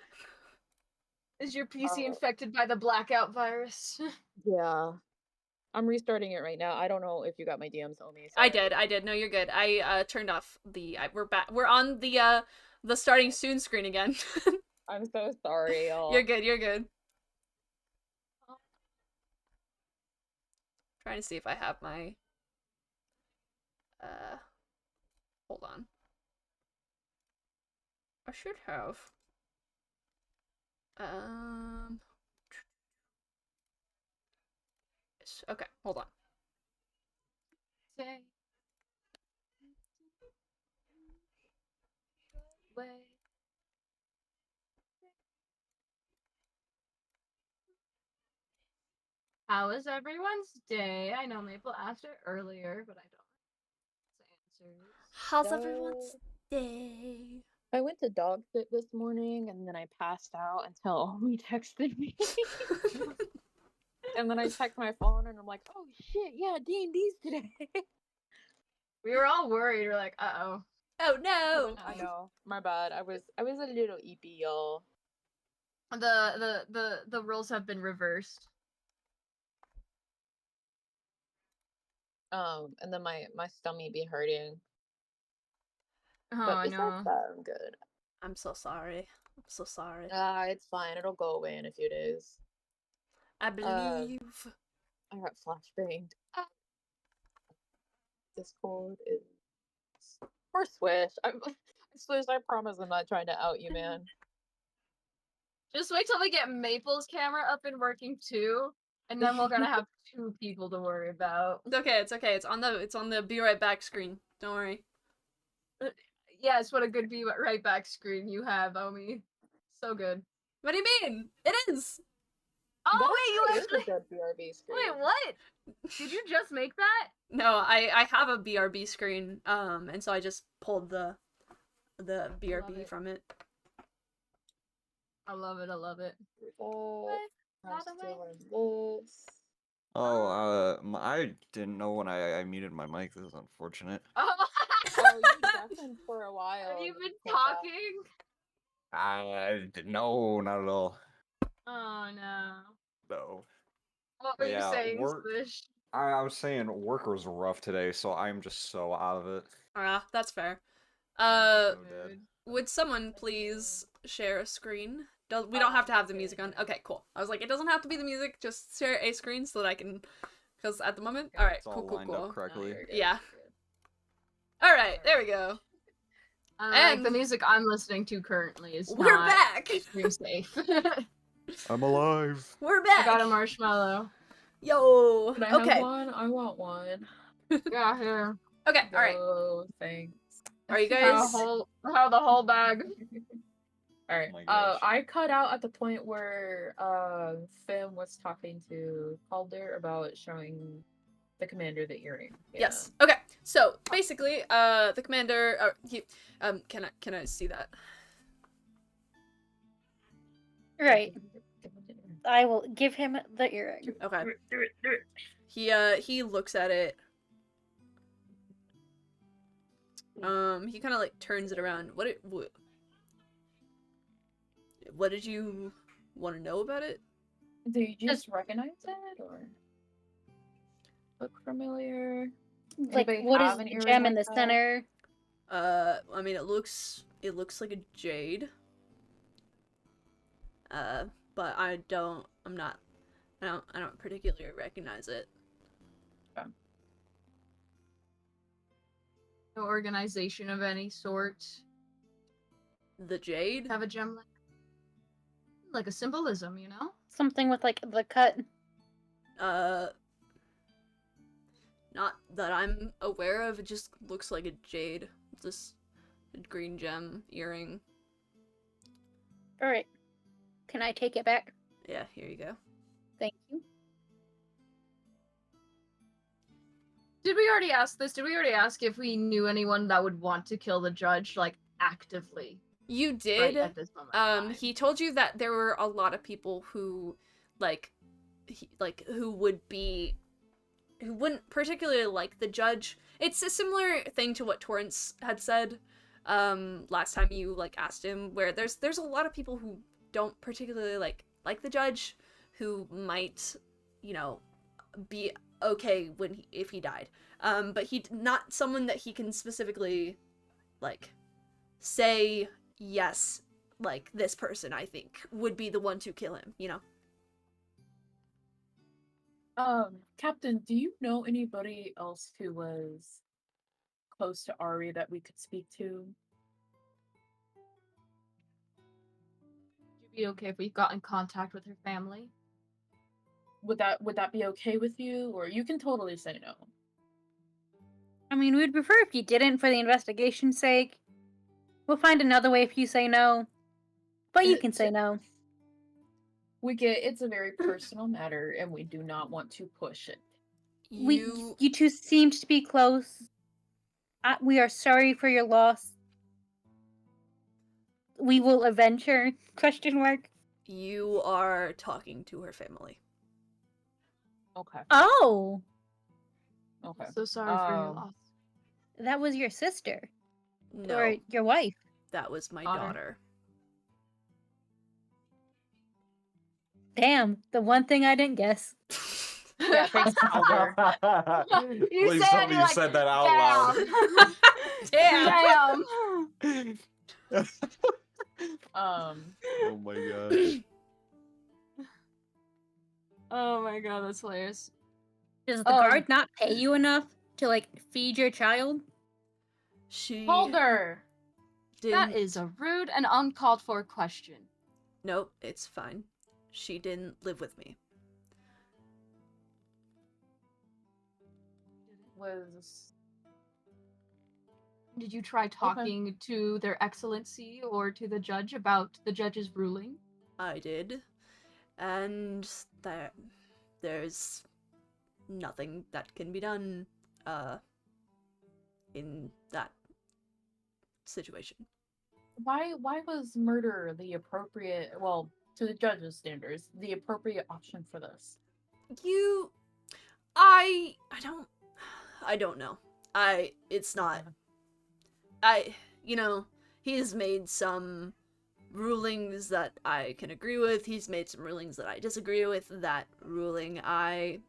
is your PC Oh. infected by the blackout virus? Yeah. I'm restarting it right now. I don't know if you got my DMs, Omi. I Sorry. did. No, you're good. I turned off we're back. We're on the starting soon screen again. I'm so sorry, y'all. You're good. Trying to see if I have my hold on. I should have. Okay, hold on. Say. Way. How was everyone's day? I know Maple asked it earlier, but I don't know answers. How's everyone's day? I went to dog sit this morning and then I passed out until Omi texted me. And then I checked my phone and I'm like, oh shit, yeah, D&D's today. We were all worried. We're like, uh-oh. Oh no! I know. My bad. I was a little EP, y'all. The roles have been reversed. And then my stomach be hurting. Oh But besides no. that, I'm good. I'm so sorry. It's fine. It'll go away in a few days. I believe. I got flashbanged. Discord is or Swish. Swish, I promise I'm not trying to out you, man. Just wait till we get Maple's camera up and working too, and then we're gonna have 2 people to worry about. It's okay. It's on the be right back screen. Don't worry. Yes, what a good be right back screen you have, Omi. So good. What do you mean? It is. Oh That wait, you actually is actually. a good BRB screen. Wait, what? Did you just make that? No, I have a BRB screen. And so I just pulled the BRB from it. I love it. I love it. I'm By the way. still in this. I didn't know when I muted my mic. This is unfortunate. Oh, Oh, you deafened for a while. have you and been came back. talking? No, not at all. Oh no. No. What But were you yeah, saying, work- Swish? I was saying work was rough today, so I'm just so out of it. That's fair. So dead. Would someone please share a screen? We don't have to have the music on. Okay, cool. I was like, it doesn't have to be the music. Just share a screen so that I can, because at the moment, all right, It's all lined up correctly. Yeah. All right, there we go. Like the music I'm listening to currently is We're not back. stream safe. I'm alive. We're I back. got a marshmallow. Yo. Can I Okay. have one? I want one. Yeah, here. Okay. All right. Oh, thanks. Are you How guys? the whole bag. Alright. Oh my gosh. I cut out at the point where Finn was talking to Calder about showing the commander the earring. Yeah. Yes. Okay. So basically, the commander. Can I see that? Right. I will give him the earring. Okay. He looks at it. He kind of like turns it around. What did you want to know about it? Do you just recognize it or look familiar? Like, Anybody what is have an the earring gem in like the that? center? I mean, it looks like a jade. But I don't particularly recognize it. No organization of any sort. The jade? Have a gem like a symbolism, you know? Something with like the cut. Not that I'm aware of. It just looks like a jade. This green gem earring. All right. Can I take it back? Yeah, here you go. Thank you. Did we already ask this? Did we already ask if we knew anyone that would want to kill the judge, like, actively? You Right did. at this moment in time? He told you that there were a lot of people who, like, who wouldn't particularly like the judge. It's a similar thing to what Torrance had said, last time you, like, asked him, where there's a lot of people who don't particularly like the judge, who might, you know, be okay if he died. But he not someone that he can specifically, like, say, yes, like, this person, I think, would be the one to kill him, you know? Captain, do you know anybody else who was close to Ari that we could speak to? Would you be okay if we got in contact with her family? Would that be okay with you? Or you can totally say no. I mean, we'd prefer if you didn't for the investigation's sake. We'll find another way if you say no. But you can say no. It's a very personal matter, and we do not want to push it. You two seemed to be close. We are sorry for your loss. We will avenge her? Question mark. You are talking to her family. Okay. Oh, Okay. So sorry for your loss. that was your sister No, or your wife. that was my Daughter. daughter. Damn, the one thing I didn't guess. Yeah, thanks, Calder. Please said tell it, me you're you like, said that out Damn. loud. Um, Oh my gosh. Oh my god, that's hilarious. Does the guard not pay you enough to, like, feed your child? She Calder! That didn't. is a rude and uncalled for question. Nope, it's fine. She didn't live with me. Did you try talking to their excellency or to the judge about the judge's ruling? I did, and there's nothing that can be done, in that situation. Why was murder the appropriate, well, to the judge's standards, the appropriate option for this? I don't know. It's not. You know, he's made some rulings that I can agree with. He's made some rulings that I disagree with. That ruling I,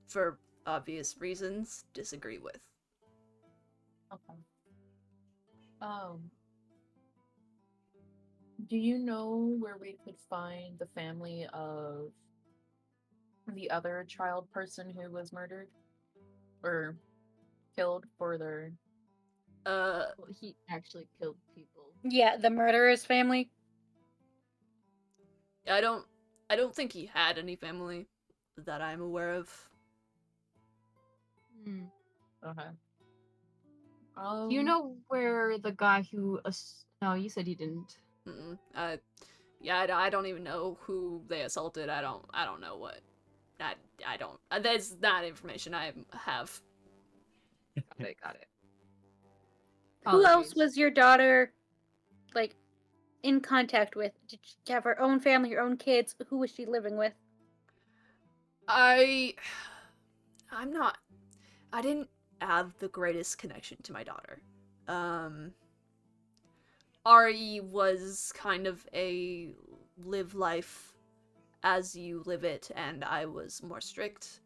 for obvious reasons, disagree with. Okay. Do you know where we could find the family of the other child person who was murdered? Or killed for their... Well, he actually killed people. Yeah, the murderer's family. I don't think he had any family that I'm aware of. Okay. Do you know where the guy who... No, you said you didn't. Yeah, I don't even know who they assaulted. I don't know what. I don't. That's not information I have. Got it. Who else was your daughter, like, in contact with? Did she have her own family, her own kids? Who was she living with? I didn't have the greatest connection to my daughter. Ari was kind of a live life as you live it, and I was more strict.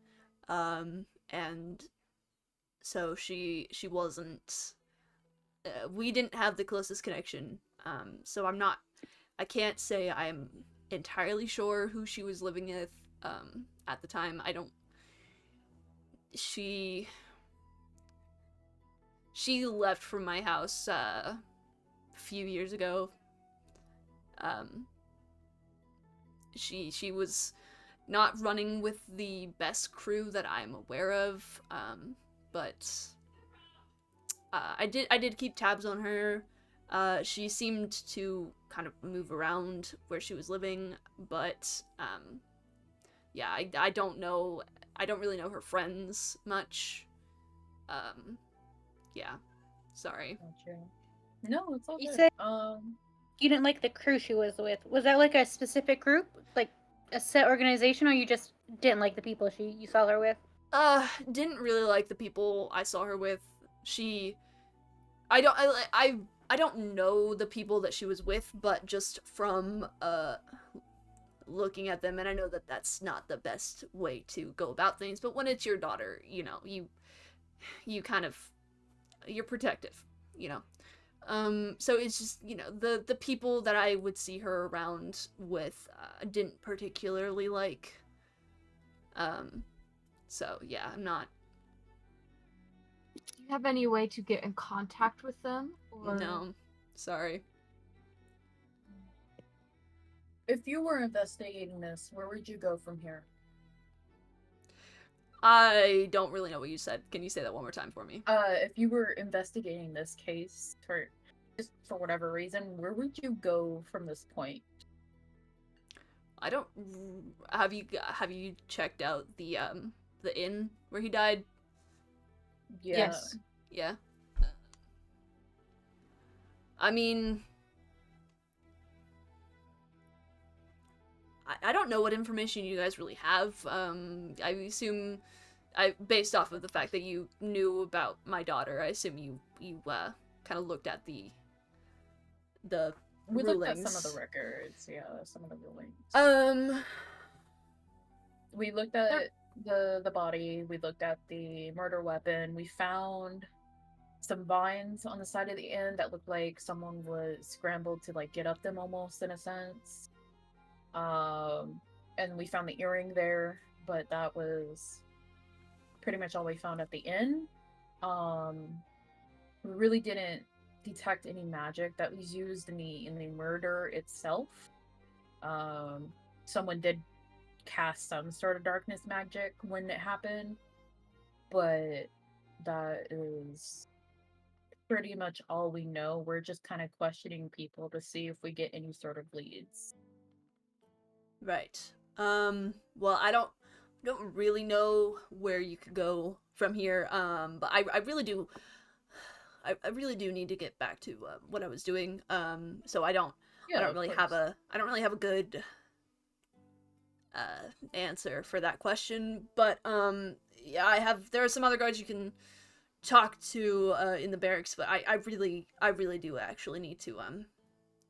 And so she wasn't, we didn't have the closest connection. So I can't say I'm entirely sure who she was living with, at the time. She left from my house, a few years ago. She was not running with the best crew that I'm aware of, but I did keep tabs on her. She seemed to kind of move around where she was living, but yeah, I don't really know her friends much. Yeah. Sorry. Gotcha. No, it's all You good. said you didn't like the crew she was with. Was that like a specific group, like a set organization, or you just didn't like the people you saw her with? Didn't really like the people I saw her with. I don't know the people that she was with, but just from looking at them, and I know that that's not the best way to go about things, but when it's your daughter, you know, you kind of, you're protective, you know. So it's just, you know, the people that I would see her around with didn't particularly like. So yeah, I'm not. Do you have any way to get in contact with them? Or... No, sorry. If you were investigating this, where would you go from here? I don't really know what you said. Can you say that one more time for me? If you were investigating this case for just for whatever reason, where would you go from this point? I don't. Have you checked out the inn where he died? Yeah. Yes. Yeah. I mean, I don't know what information you guys really have. I assume, based off of the fact that you knew about my daughter, I assume you kind of looked at the We rulings. looked at some of the records, yeah, some of the rulings. We looked at the body, we looked at the murder weapon, we found some vines on the side of the inn that looked like someone was scrambled to like get up them almost in a sense. And we found the earring there, but that was pretty much all we found at the inn. We really didn't detect any magic that was used in the murder itself. Someone did cast some sort of darkness magic when it happened, but that is pretty much all we know. We're just kind of questioning people to see if we get any sort of leads. Right. Well, I don't really know where you could go from here. But I really do. I really do need to get back to what I was doing. So I don't really have a good answer for that question. But yeah, there are some other guards you can talk to in the barracks. But I really do actually need to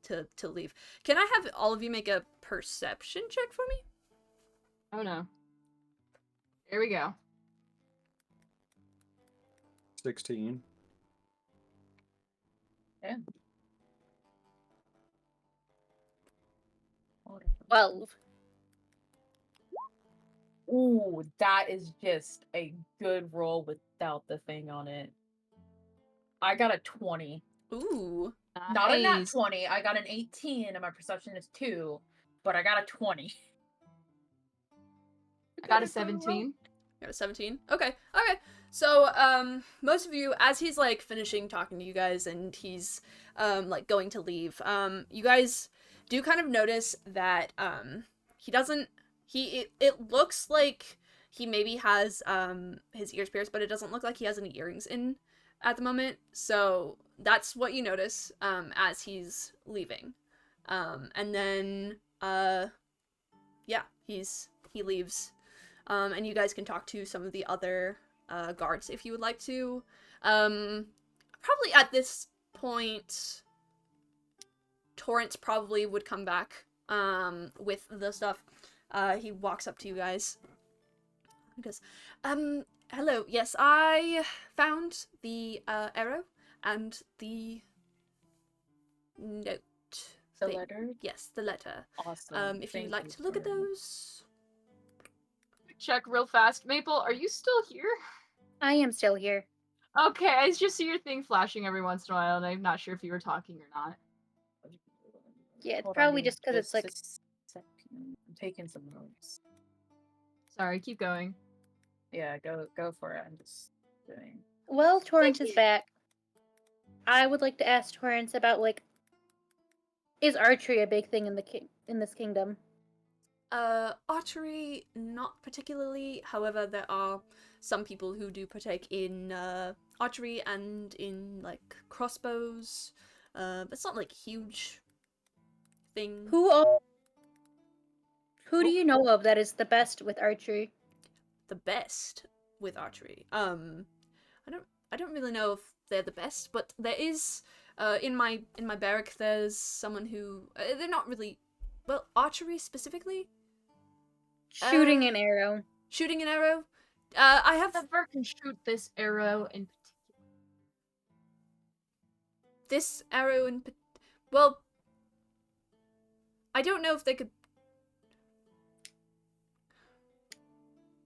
to leave. Can I have all of you make a perception check for me? Oh no. Here we go. 16. Yeah. 12. Ooh, that is just a good roll without the thing on it. I got a 20. Ooh. Not a nat Nice. 20. I got an 18 and my perception is 2, but I got a 20. I got a 17. Got a 17. Okay. So, most of you, as he's like finishing talking to you guys and he's like going to leave, you guys do kind of notice that it looks like he maybe has his ears pierced, but it doesn't look like he has any earrings in at the moment. So that's what you notice as he's leaving. And then yeah, he leaves. And you guys can talk to some of the other guards if you would like to. Probably at this point, Torrance probably would come back with the stuff. He walks up to you guys. He goes, hello, yes, I found the arrow and the note. The thing. letter? Yes, the letter. Awesome. If you'd Thank like you to look at for- those. Check real fast. Maple, are you still here? I am still here. Okay, I just see your thing flashing every once in a while, and I'm not sure if you were talking or not. Yeah, it's Hold on, probably give me just because it's like a second. I'm taking some notes. Sorry, keep going. Yeah, go for it. I'm just doing. Well, Torrance Thank is you. back. I would like to ask Torrance about, like, is archery a big thing in this kingdom? Archery, not particularly. However, there are some people who do partake in archery and in like crossbows. But it's not like a huge thing. Who do you know of that is the best with archery? The best with archery. I don't really know if they're the best, but there is in my barrack there's someone who they're not really well archery specifically. Shooting an arrow. Shooting an arrow. I have Never can shoot this arrow in particular. this arrow in well. I don't know if they could.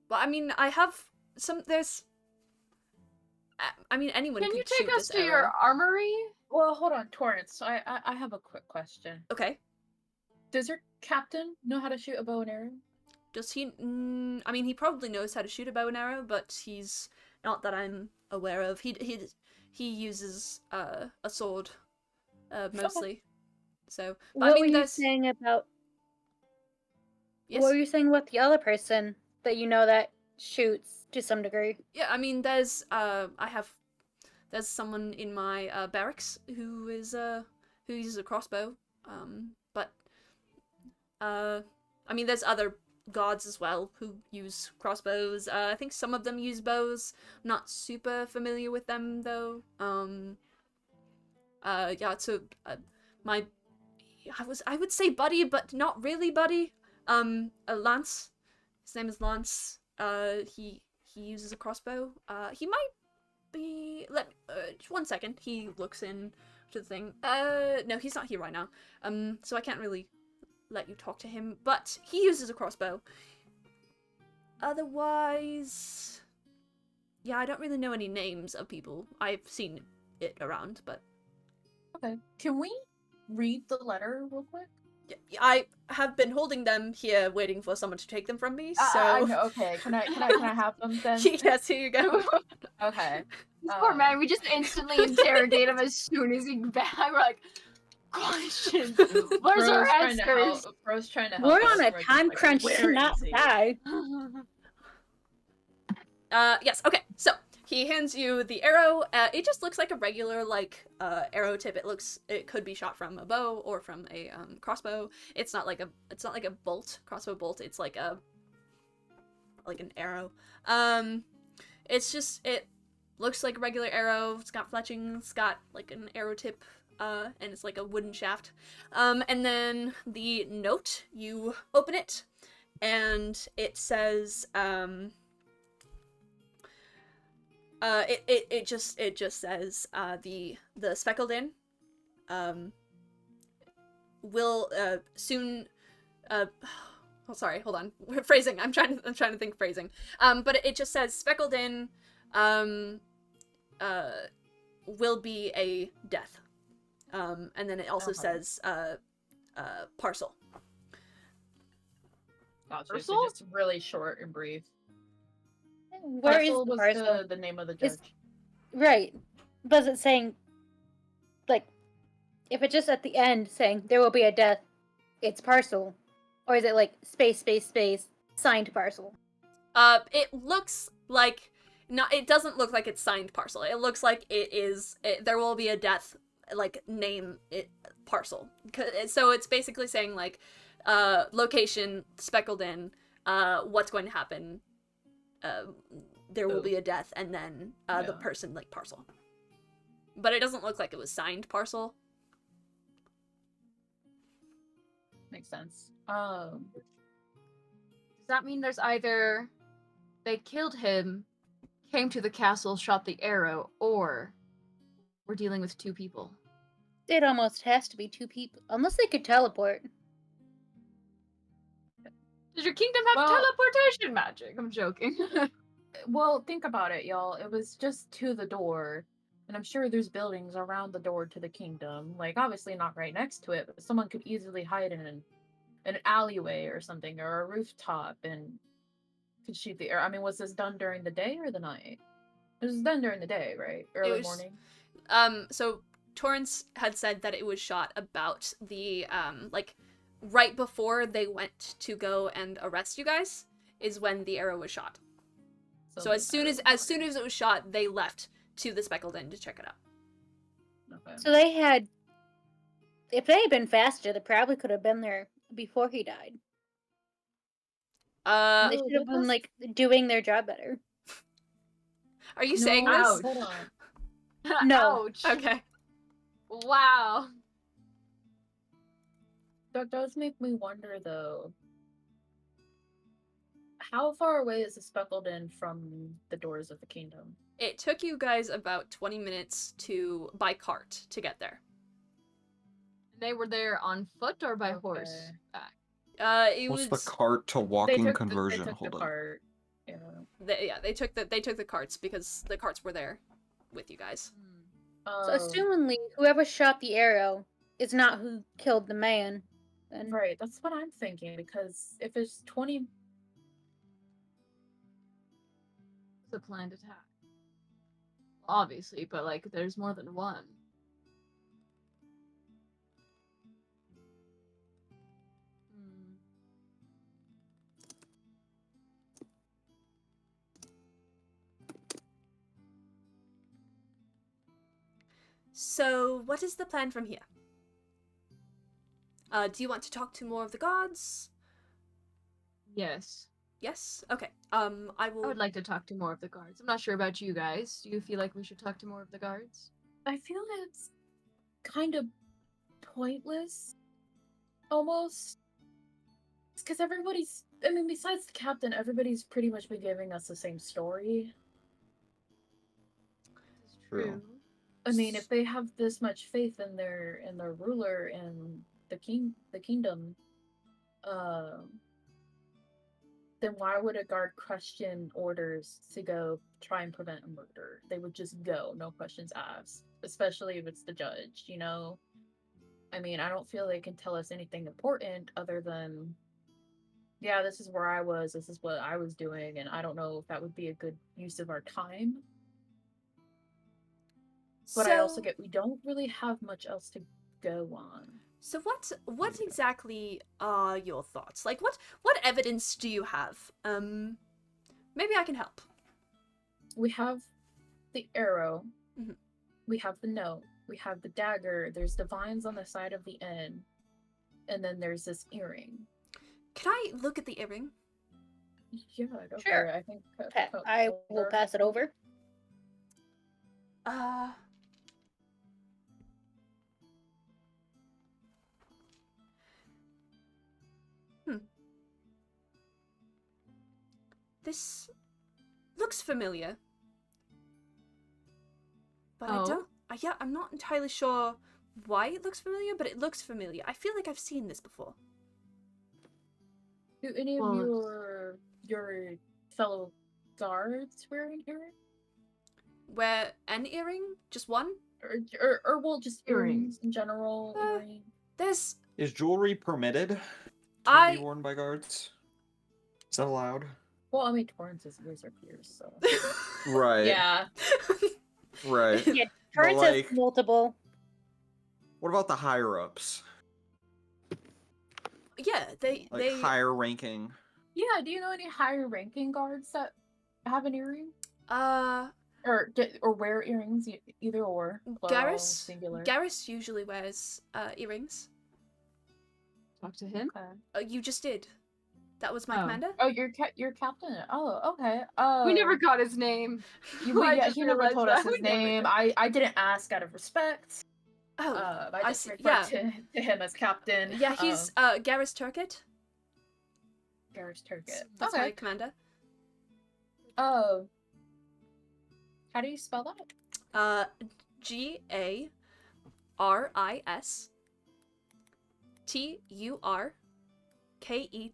Well, I mean, I have some. There's. I mean, anyone Can could you take shoot us this to your arrow. armory? Well, hold on, Torrance. I have a quick question. Okay. Does your captain know how to shoot a bow and arrow? Does he? I mean, he probably knows how to shoot a bow and arrow, but he's not that I'm aware of. He uses a sword, mostly. So, but What I mean, were you there's saying about? yes. What were you saying about the other person that you know that shoots to some degree? Yeah, I mean, there's there's someone in my barracks who uses a crossbow. But I mean, there's other guards as well who use crossbows. I think some of them use bows. I'm not super familiar with them though. Yeah, so my I would say buddy, but not really buddy. Lance. His name is Lance. He uses a crossbow. He might be. Just 1 second. He looks in to the thing. No, he's not here right now. So I can't really let you talk to him. But he uses a crossbow. Otherwise, yeah, I don't really know any names of people. I've seen it around, but Okay. Can we read the letter real quick? I have been holding them here, waiting for someone to take them from me. So I know, okay. Can I have them then? yes, here you go. Okay. This poor man, we just instantly interrogate him as soon as he back. We're like, questions. Where's our answers? Bro's trying to help. We're us, on a just time like, crunch where to not is he? die. Yes, okay. So he hands you the arrow. It just looks like a regular arrow tip. It could be shot from a bow or from a crossbow. It's not like a bolt, crossbow bolt. It's like an arrow. It looks like a regular arrow. It's got fletching. It's got like an arrow tip. And it's like a wooden shaft. And then the note, you open it, and it says, it just says, the Speckled Inn, will, soon, oh, sorry, hold on, phrasing, I'm trying to think phrasing, but it just says Speckled Inn, will be a death. And then it also says, parcel. Gotcha. So Parcel? just really short and brief. Where is Parcel the was parcel? the name of the judge. Is- Right. But is it saying, like, if it's just at the end saying there will be a death, it's parcel? Or is it like space, signed parcel? It looks like, it doesn't look like it's signed parcel. It looks like there will be a death, like, name it parcel. So it's basically saying, like, location, Speckled Inn, what's going to happen, there will be a death, and then the person, like, parcel. But it doesn't look like it was signed parcel. Makes sense. Does that mean there's either they killed him, came to the castle, shot the arrow, or we're dealing with two people? It almost has to be two people. Unless they could teleport. Does your kingdom have Well- teleportation magic? I'm joking. Well, think about it, y'all. It was just to the door. And I'm sure there's buildings around the door to the kingdom. Like, obviously not right next to it, but someone could easily hide in an alleyway or something, or a rooftop, and could shoot the air. I mean, was this done during the day or the night? It was done during the day, right? Early was- morning? So Torrance had said that it was shot about the, right before they went to go and arrest you guys is when the arrow was shot. So as soon as it was shot, they left to the Speckled Inn to check it out. Okay. So they had. If they had been faster, they probably could have been there before he died. They Oh, should have that been does- like doing their job better. Are you saying this? Ouch. Hold on. No. Ouch. Okay. Wow. That does make me wonder, though. How far away is the Speckled Inn from the doors of the kingdom? It took you guys about 20 minutes by cart to get there. They were there on foot or by Okay. horseback? It What's was the cart to They walking took conversion? they took Hold the on. cart. Yeah. they took the carts because the carts were there with you guys. So Oh, assumingly, whoever shot the arrow is not who killed the man. Then right. That's what I'm thinking, because if it's 20... It's a planned attack. Obviously, but like there's more than one. Hmm. So, what is the plan from here? Do you want to talk to more of the guards? Yes. Yes? Okay. I will... I would like to talk to more of the guards. I'm not sure about you guys. Do you feel like we should talk to more of the guards? I feel it's kind of pointless, almost. Because everybody's... I mean, besides the captain, everybody's pretty much been giving us the same story. It's True. I mean, if they have this much faith in their ruler and the kingdom, then why would a guard question orders to go try and prevent a murder? They would just go, no questions asked. Especially if it's the judge, you know? I mean, I don't feel they can tell us anything important other than, yeah, this is where I was, this is what I was doing, and I don't know if that would be a good use of our time. But I also get we don't really have much else to go on. So what exactly are your thoughts? Like what evidence do you have? Maybe I can help. We have the arrow. Mhm. We have the note. We have the dagger. There's the vines on the side of the inn. And then there's this earring. Can I look at the earring? Yeah, go for Sure. it. I think I will pass it over. This looks familiar. But Oh? yeah, I'm not entirely sure why it looks familiar, but it looks familiar. I feel like I've seen this before. Do any of Well, your fellow guards wear an earring? Wear an earring? Just one? Or well, just earrings in general. Earring. There's Is jewelry permitted to I- be worn by guards? Is that allowed? Well, I mean, Torrance's ears are pierced, so. Right. Yeah. Right. Yeah, But, Turns like, has multiple. what about the higher ups? Yeah, they Higher ranking. Yeah, do you know any higher ranking guards that have an earring? Or wear earrings, either or. Plural, singular. Garrus usually wears earrings. talk to him. Okay. You just did. That was my Oh. commander. Oh, you're captain. Oh, okay. We never got his name. I Yeah, just he never realized told that. us his We never name. did. I didn't ask out of respect. Oh, I just see. referred Yeah. to him as captain. Yeah, he's Garrus Turkett. Garrus Turkett. That's my commander. Oh. How do you spell that? Garis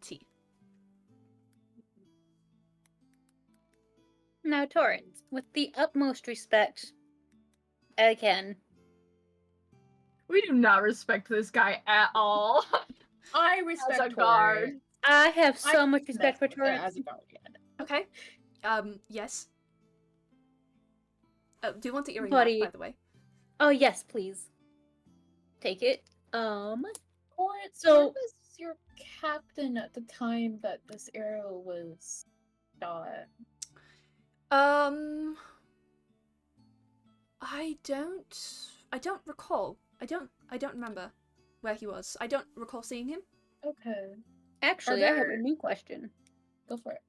Turket. Now, Torrance, with the utmost respect, again, We do not respect this guy at all. I respect As a guard. Torrance. I have so I much respect for mess with her Torrance. as a guardian. Okay. Yes. Do you want the earring Buddy. back, by the way? Oh yes, please. Take it. Torrance, So- where was your captain at the time that this arrow was shot? I don't recall. I don't remember where he was. I don't recall seeing him. Okay, Actually, I have a there- new question. go for it.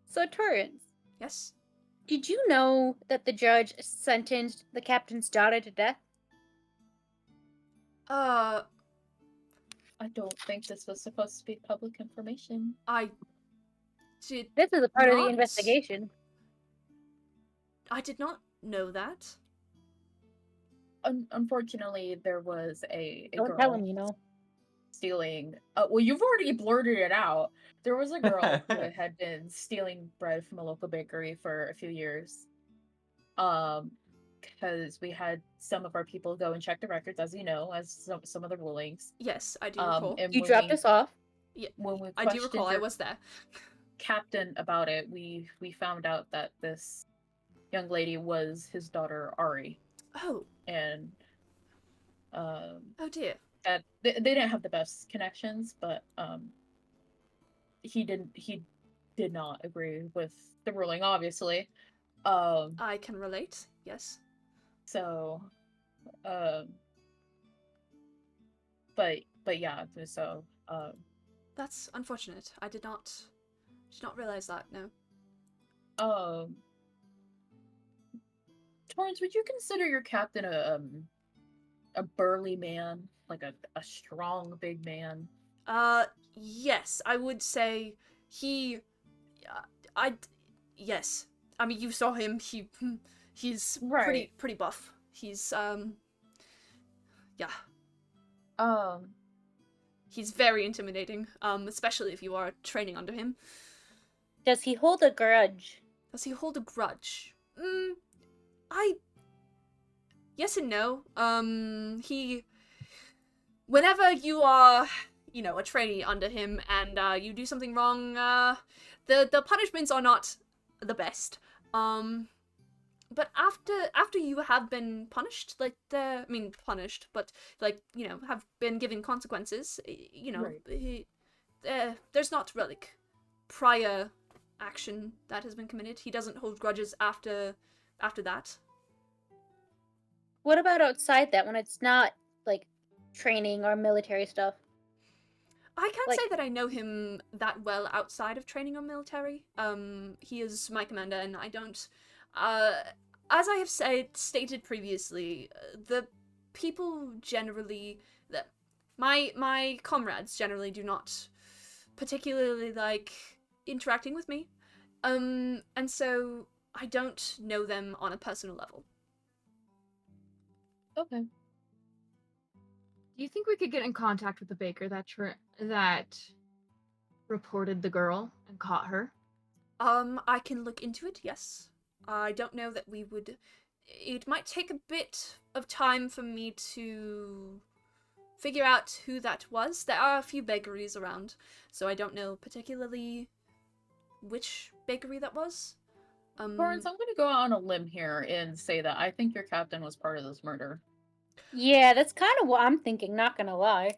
So, Torrance, Yes. did you know that the judge sentenced the captain's daughter to death? Uh, I don't think this was supposed to be public information. I did This is a part of the Not- investigation. I did not know that. Unfortunately, there was a Don't girl tell him, you know. stealing. Well, you've already blurted it out. There was a girl who had been stealing bread from a local bakery for a few years. Because we had some of our people go and check the records, as you know, as some of the rulings. Yes, I do recall. And You when dropped we- us off. Yeah, When we I do questioned recall. I your was there. captain about it, we found out that this young lady was his daughter Ari, Oh, and oh dear. that they didn't have the best connections, but he did not agree with the ruling, obviously. I can relate. Yes. So but yeah, so That's unfortunate. I did not realize that. No. Torrance, would you consider your captain a burly man, like a strong big man? Yes, I would say he. Yes. I mean, you saw him. He's Right. pretty buff. He's yeah. He's very intimidating. Especially if you are training under him. Does he hold a grudge? Does he hold a grudge? Yes and no. Whenever you are, you know, a trainee under him and you do something wrong, the punishments are not the best. But after you have been punished, like punished, but like, you know, have been given consequences, you know, Right. there's not like prior action that has been committed. He doesn't hold grudges after that. What about outside that when it's not like training or military stuff? I can't Like- say that I know him that well outside of training or military. He is my commander, and I don't. As I have stated previously, the people generally, my comrades generally do not particularly like interacting with me, and so I don't know them on a personal level. Okay. Do you think we could get in contact with the baker that reported the girl and caught her? I can look into it, yes. I don't know that we would... It might take a bit of time for me to figure out who that was. There are a few bakeries around, so I don't know particularly which bakery that was. Torrance, I'm gonna go out on a limb here and say that I think your captain was part of this murder. Yeah, that's kind of what I'm thinking, not gonna lie.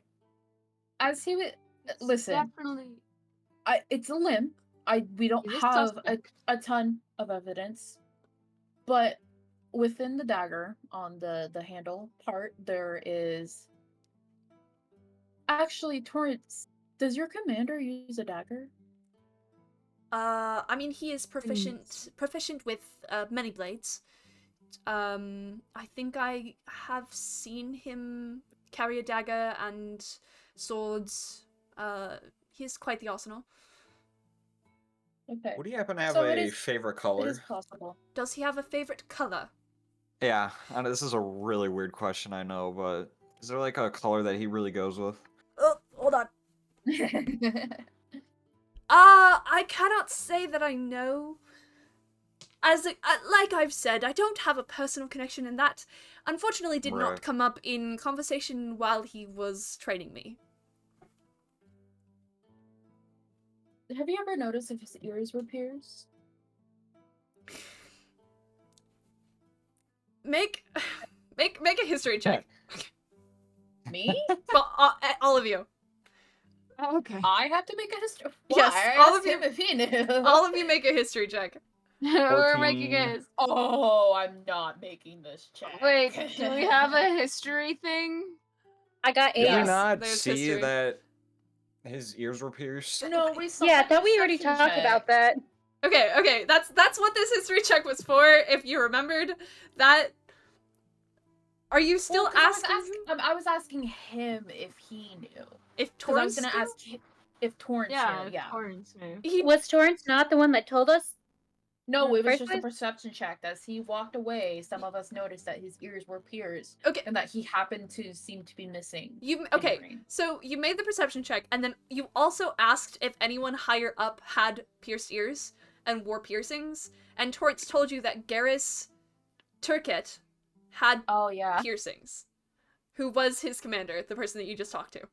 As he would It's listen, definitely. it's a limb. We don't It is have suspect. a ton of evidence, but within the dagger on the handle part, there is actually Torrance. Does your commander use a dagger? I mean, he is proficient with many blades. I think I have seen him carry a dagger and swords. He has quite the arsenal. Okay. Would he happen to have So it a is- favorite It color? is possible. Does he have a favorite color? Yeah, I know this is a really weird question, I know, but is there like a color that he really goes with? Oh, hold on. I cannot say that I know. Like I've said, I don't have a personal connection, and that unfortunately did Right. not come up in conversation while he was training me. Have you ever noticed if his ears were pierced? Make a history check. Me? Well, all of you. Oh, okay. I have to make a history. Yes, Why? I all asked of you- him if he knew. All of you make a history check. We're making 14. it. Oh, I'm not making this check. Wait, do we have a history thing? I got Did we eight. not there's see history. that his ears were pierced? No, we saw. Yeah, I the thought we already perception talked about check. that. Okay, that's what this history check was for. If you remembered that, are you still Well, 'cause asking I was asking him if he knew. if 'Cause I was Torrance? gonna knew? ask if Torrance Yeah, knew. Yeah. Torrance knew. He Was Torrance not the one that told us? No, in the it was first just a place? perception check. As he walked away, some of us noticed that his ears were pierced okay. and that he happened to seem to be missing. You an okay? earring. So you made the perception check, and then you also asked if anyone higher up had pierced ears and wore piercings. And Torrance told you that Garrus Turket had Oh yeah. piercings. Who was his commander, the person that you just talked to?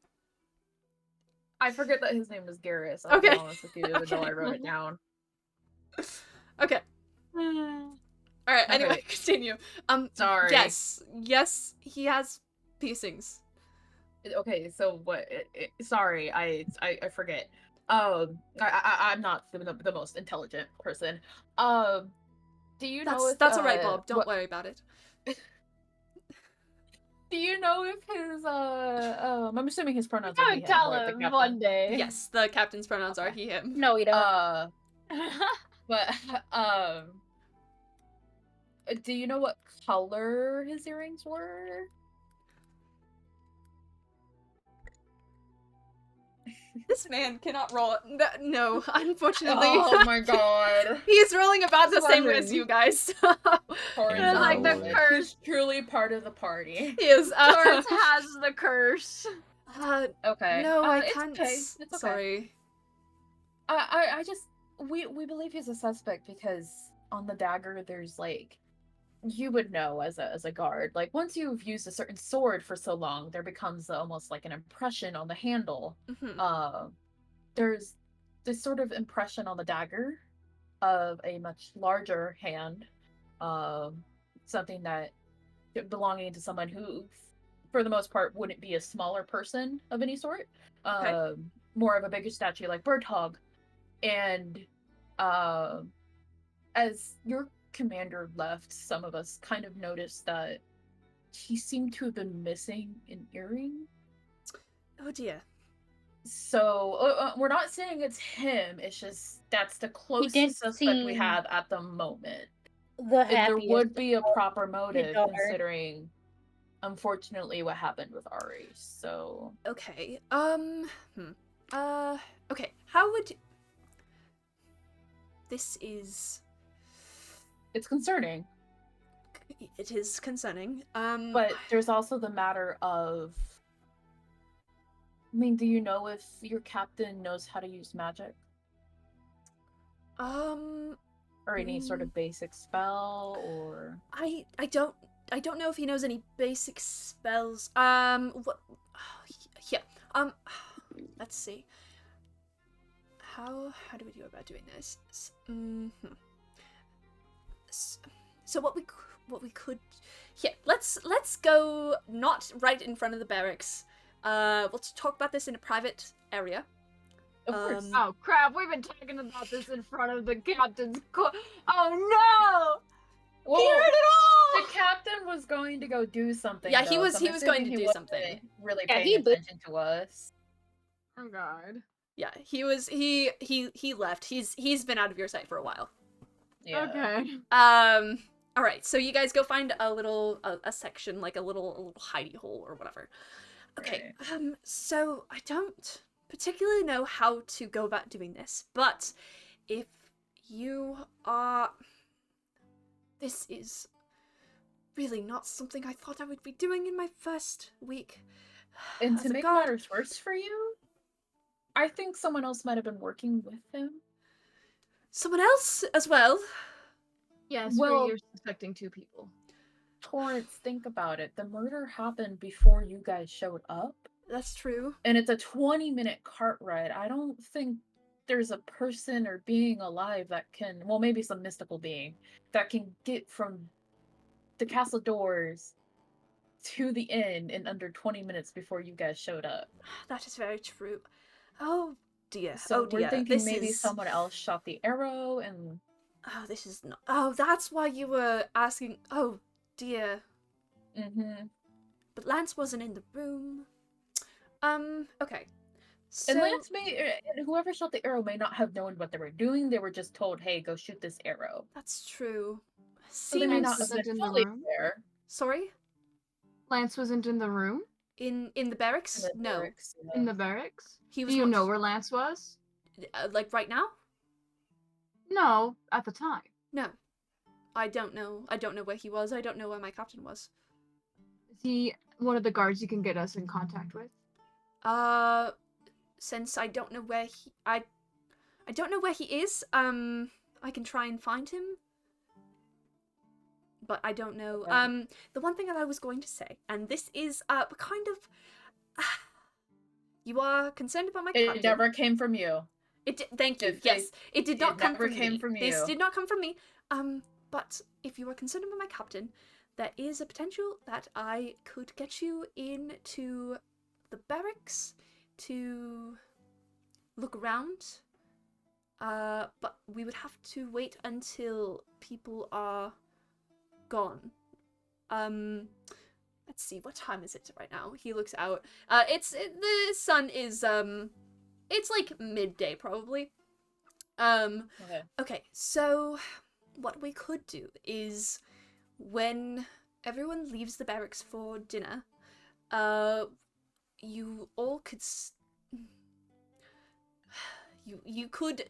I forget that his name was Garrus. I'll be Okay. honest with you, even though I Okay. wrote it down. Okay. Alright, anyway, Okay. continue. Sorry. Yes, he has Okay, so what? Sorry, I forget. I'm not the most intelligent person. Do you know if That's alright, Bob. Don't what- worry about it. Do you know if his I'm assuming his pronouns I are would he, tell right, the him captain? one day. Yes, the captain's pronouns are Okay. he, him. No, we don't. But do you know what color his earrings were? This man cannot roll. No, unfortunately. Oh my god. He's rolling about the same as Wondering. you guys. Torrance It's like the Lord. curse. He's truly part of the party. He is. Torrance has the curse. Okay. No, I it's can't. Okay. It's okay. Sorry. I just we believe he's a suspect because on the dagger there's like you would know as a guard, like once you've used a certain sword for so long, there becomes almost like an impression on the handle. Mhm. There's this sort of impression on the dagger of a much larger hand, something that belonging to someone who, for the most part, wouldn't be a smaller person of any sort. Okay. More of a bigger statue like Birdhog. And as your commander left, some of us kind of noticed that he seemed to have been missing an earring. Oh dear. So we're not saying it's him. It's just that's the didn't closest suspect we seem have at the moment. The If there happiest. would be a proper motive, daughter. considering, unfortunately, what happened with Ari. So Okay. Okay. How would this is? it's concerning. It is concerning. But there's also the matter of. I mean, do you know if your captain knows how to use magic or any sort of basic spell, or I don't know if he knows any basic spells. What? Yeah. Let's see. How do we go about doing this? So what we could, yeah. Let's go not right in front of the barracks. We'll talk about this in a private area. of course. Oh crap, we've been talking about this in front of the captain's Oh no! Well, He heard it all! the captain was going to go do something. Yeah, he though, was- so he I'm was going assuming to he do wasn't something. Really Yeah, paying he bo- attention to us. Oh god. Yeah, he left. He's been out of your sight for a while. Yeah. Okay. All right. So you guys go find a little a section, like a little hidey hole or whatever. Okay. So I don't particularly know how to go about doing this, but if you are, this is really not something I thought I would be doing in my first week. And as to a make guard. matters worse for you, I think someone else might have been working with him. Someone else as well. Yes, Well- you're suspecting two people. Torrance, think about it. The murder happened before you guys showed up, That's true. and it's a 20-minute cart ride. I don't think there's a person or being alive that can, well, maybe some mystical being, that can get from the castle doors to the inn in under 20 minutes before you guys showed up. That is very true. Oh dear. So Oh dear. we're thinking This maybe is... someone else shot the arrow and Oh, this is not... Oh, that's why you were asking... Oh dear. But Lance wasn't in the room. Okay. So... and Lance and whoever shot the arrow may not have known what they were doing. They were just told, "Hey, go shoot this arrow." That's true. So they may not have Lance been wasn't in the fully room? there. Sorry? Lance wasn't in the room? In the barracks? In the No. barracks, In the barracks? He Do was you not- know where Lance was? like right now? No, at the time. No. I don't know. I don't know where he was. I don't know where my captain was. Is he one of the guards you can get us in contact with? Since I don't know where I don't know where he is, I can try and find him. But I don't know. Okay. The one thing that I was going to say, and this is, kind of... you are concerned about my It captain. never came from you. Thank you. It- Yes, it did not come never from came me. from This you. did not come from me. But if you are concerned about my captain, there is a potential that I could get you into the barracks to look around. But we would have to wait until people are gone. Let's see, what time is it right now? He looks out. The sun is, it's like midday probably. Okay, so what we could do is when everyone leaves the barracks for dinner, you all could you could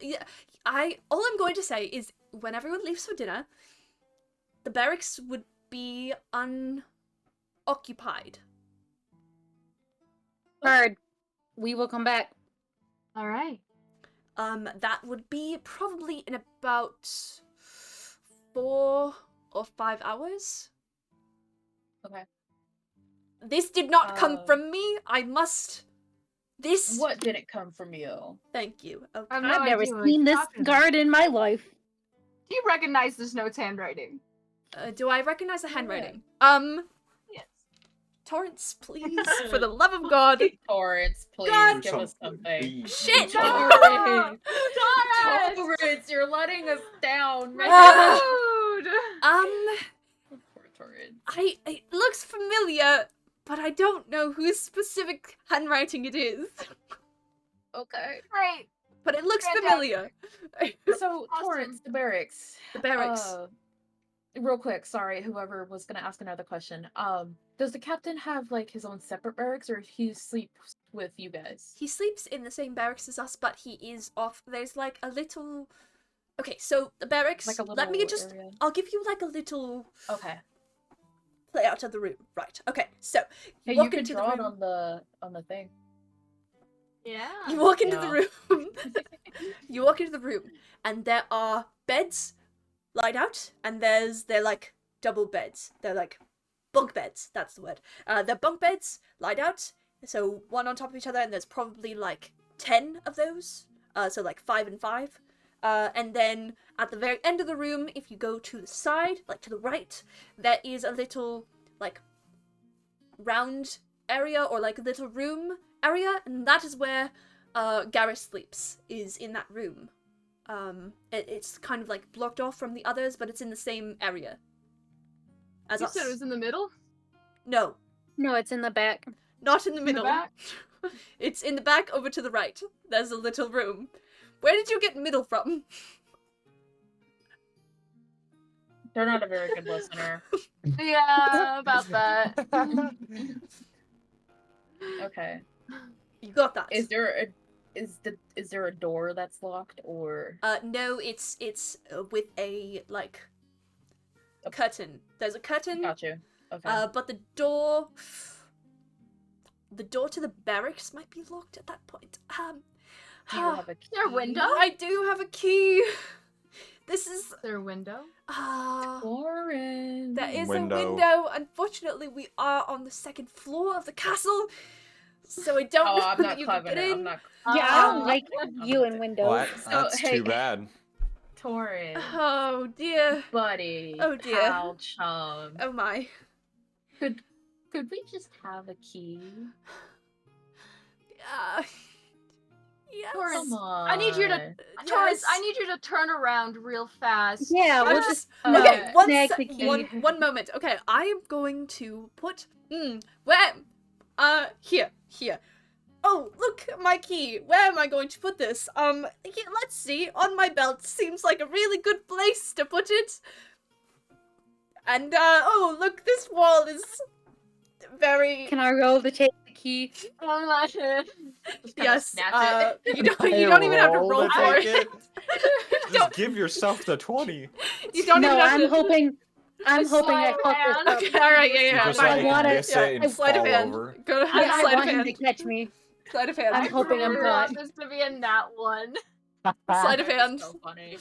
all I'm going to say is when everyone leaves for dinner, the barracks would be unoccupied. Heard. We will come back. All right. That would be probably in about 4 or 5 hours. Okay. This did not come from me. I must. This. What didn't come from you? Thank you. Okay. I have no I've never idea what seen he's this talking guard in my life. Do you recognize this note's handwriting? Do I recognize the handwriting? Yes. Torrance, please, for the love of God. Torrance, please God. give us something. Shit! Torrance! Torrance! Torrance, you're letting us down, man. Dude! Poor Torrance. It looks familiar, but I don't know whose specific handwriting it is. Okay. Great. But it looks Fantastic. familiar. So, Awesome. Torrance, the barracks. The barracks. Real quick, sorry, whoever was gonna ask another question. Does the captain have like his own separate barracks, or he sleeps with you guys? He sleeps in the same barracks as us, but he is off. There's like a little. Okay, so the barracks. Like a Let me little just. area? I'll give you like a little Okay. layout of the room. Right. Okay. So Hey, walk you could into draw the it room. on the thing. Yeah. You walk into the Yeah. room. You walk into the room, and there are beds laid out, and they're like double beds. They're like bunk beds. That's the word. They're bunk beds laid out, so one on top of each other, and there's probably like 10 of those. So like 5 and 5. And then at the very end of the room, if you go to the side, like to the right, there is a little like round area or like a little room area, and that is where Garrus sleeps, is in that room. It's kind of like blocked off from the others, but it's in the same area as You us. said it was in the middle? No, No, it's in the back. not in the In the middle. back? It's in the back over to the right. There's a little room. Where did you get middle from? They're not a very good listener. Yeah, about that. Okay. You got that. Is there a door that's locked, or No, it's with a like curtain. There's a curtain. got you? Okay. But the door to the barracks might be locked at that point. Do you have a key? Is there a window? I do have a key. This is Is there a window? Torrance. there is Window. a window. Unfortunately, we are on the second floor of the castle, so I don't Oh, know I'm that not you clever. can get in. I'm not. Yeah, I don't Uh, like you in Well, windows. that's hey- too bad. Torrance, Oh dear. buddy. Oh, dear. Pal, chum. Oh my. Could we just have a key? Yes. Torrance, Come on. I need you to Torrance, I Yes. need you to turn around real fast. Yeah, I'm we'll just- just no, okay, one, snag se- the key. one moment. Okay, I am going to put where here. Oh, look, my key. Where am I going to put this? Let's see. On my belt seems like a really good place to put it. And oh, look, this wall is very Can I roll to take the key? I'm not sure. Just kinda yes. snatch it. You don't even have to roll roll to for take it. it. Don't- Just give yourself the 20. You don't No, even have I'm to. hoping I sleight of fuck this hand. up. Okay, all right, yeah. You just I like wanna- miss it and Sleight of fall hand. over. Go ahead, I sleight of want him hand. to catch me. Sleight of hand. I'm hoping I'm really caught. want this to be a nat 1. Sleight of That is hand. So funny.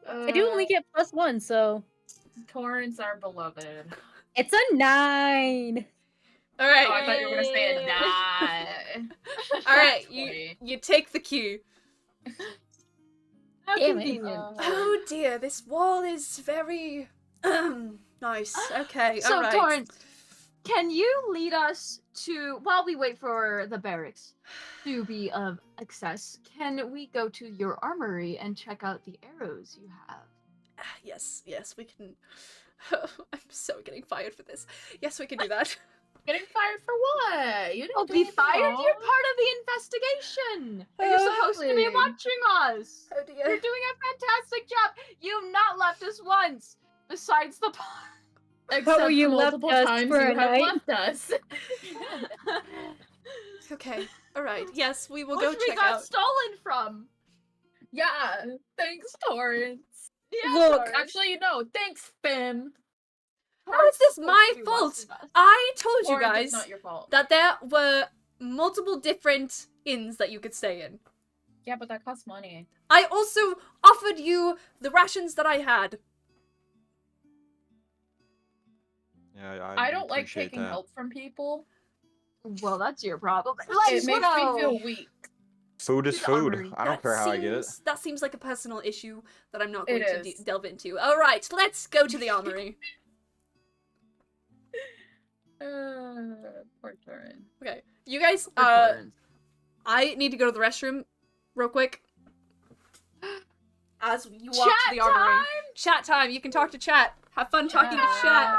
I do only get +1, so Torrents are beloved. it's a 9. All right. Oh, I thought you were gonna say a Yay. die. All right, Funny. you take the key. How Damn it. convenient. Oh dear, this wall is very nice. Okay, So, all right. Torrance, can you lead us to, while we wait for the barracks to be of access, can we go to your armory and check out the arrows you have? Yes, we can. I'm so getting fired for this. Yes, we can do that. Getting fired for what? You didn't Don't do be anything fired. wrong. You're part of the investigation. You're supposed to be Exactly. watching us. Oh You're dear. doing a fantastic job. You've not left us once. Besides the Except But you left multiple us times for you a have night. left us. Okay, all right. Yes, we will which go we check got out. stolen from. Yeah, thanks, Torrance. Yeah, Look, Torrance. Actually, no, thanks, Finn. How is this Torrance my supposed to be fault? watching us. I told you Torrance, guys it's not your fault. that there were multiple different inns that you could stay in. Yeah, but that costs money. I also offered you the rations that I had. Yeah, I don't like appreciate taking that. help from people. Well, that's your problem. It Let's makes go. me feel weak. Food is to the food. armory. I don't care how I get it. That seems like a personal issue that I'm not It going to is. delve into. All right, let's go to the armory. Poor Torrance. Okay, you guys. For Torrance. I need to go to the restroom, real quick. As you walk Chat to the armory. time! Chat time. You can talk to chat. Have fun talking to chat.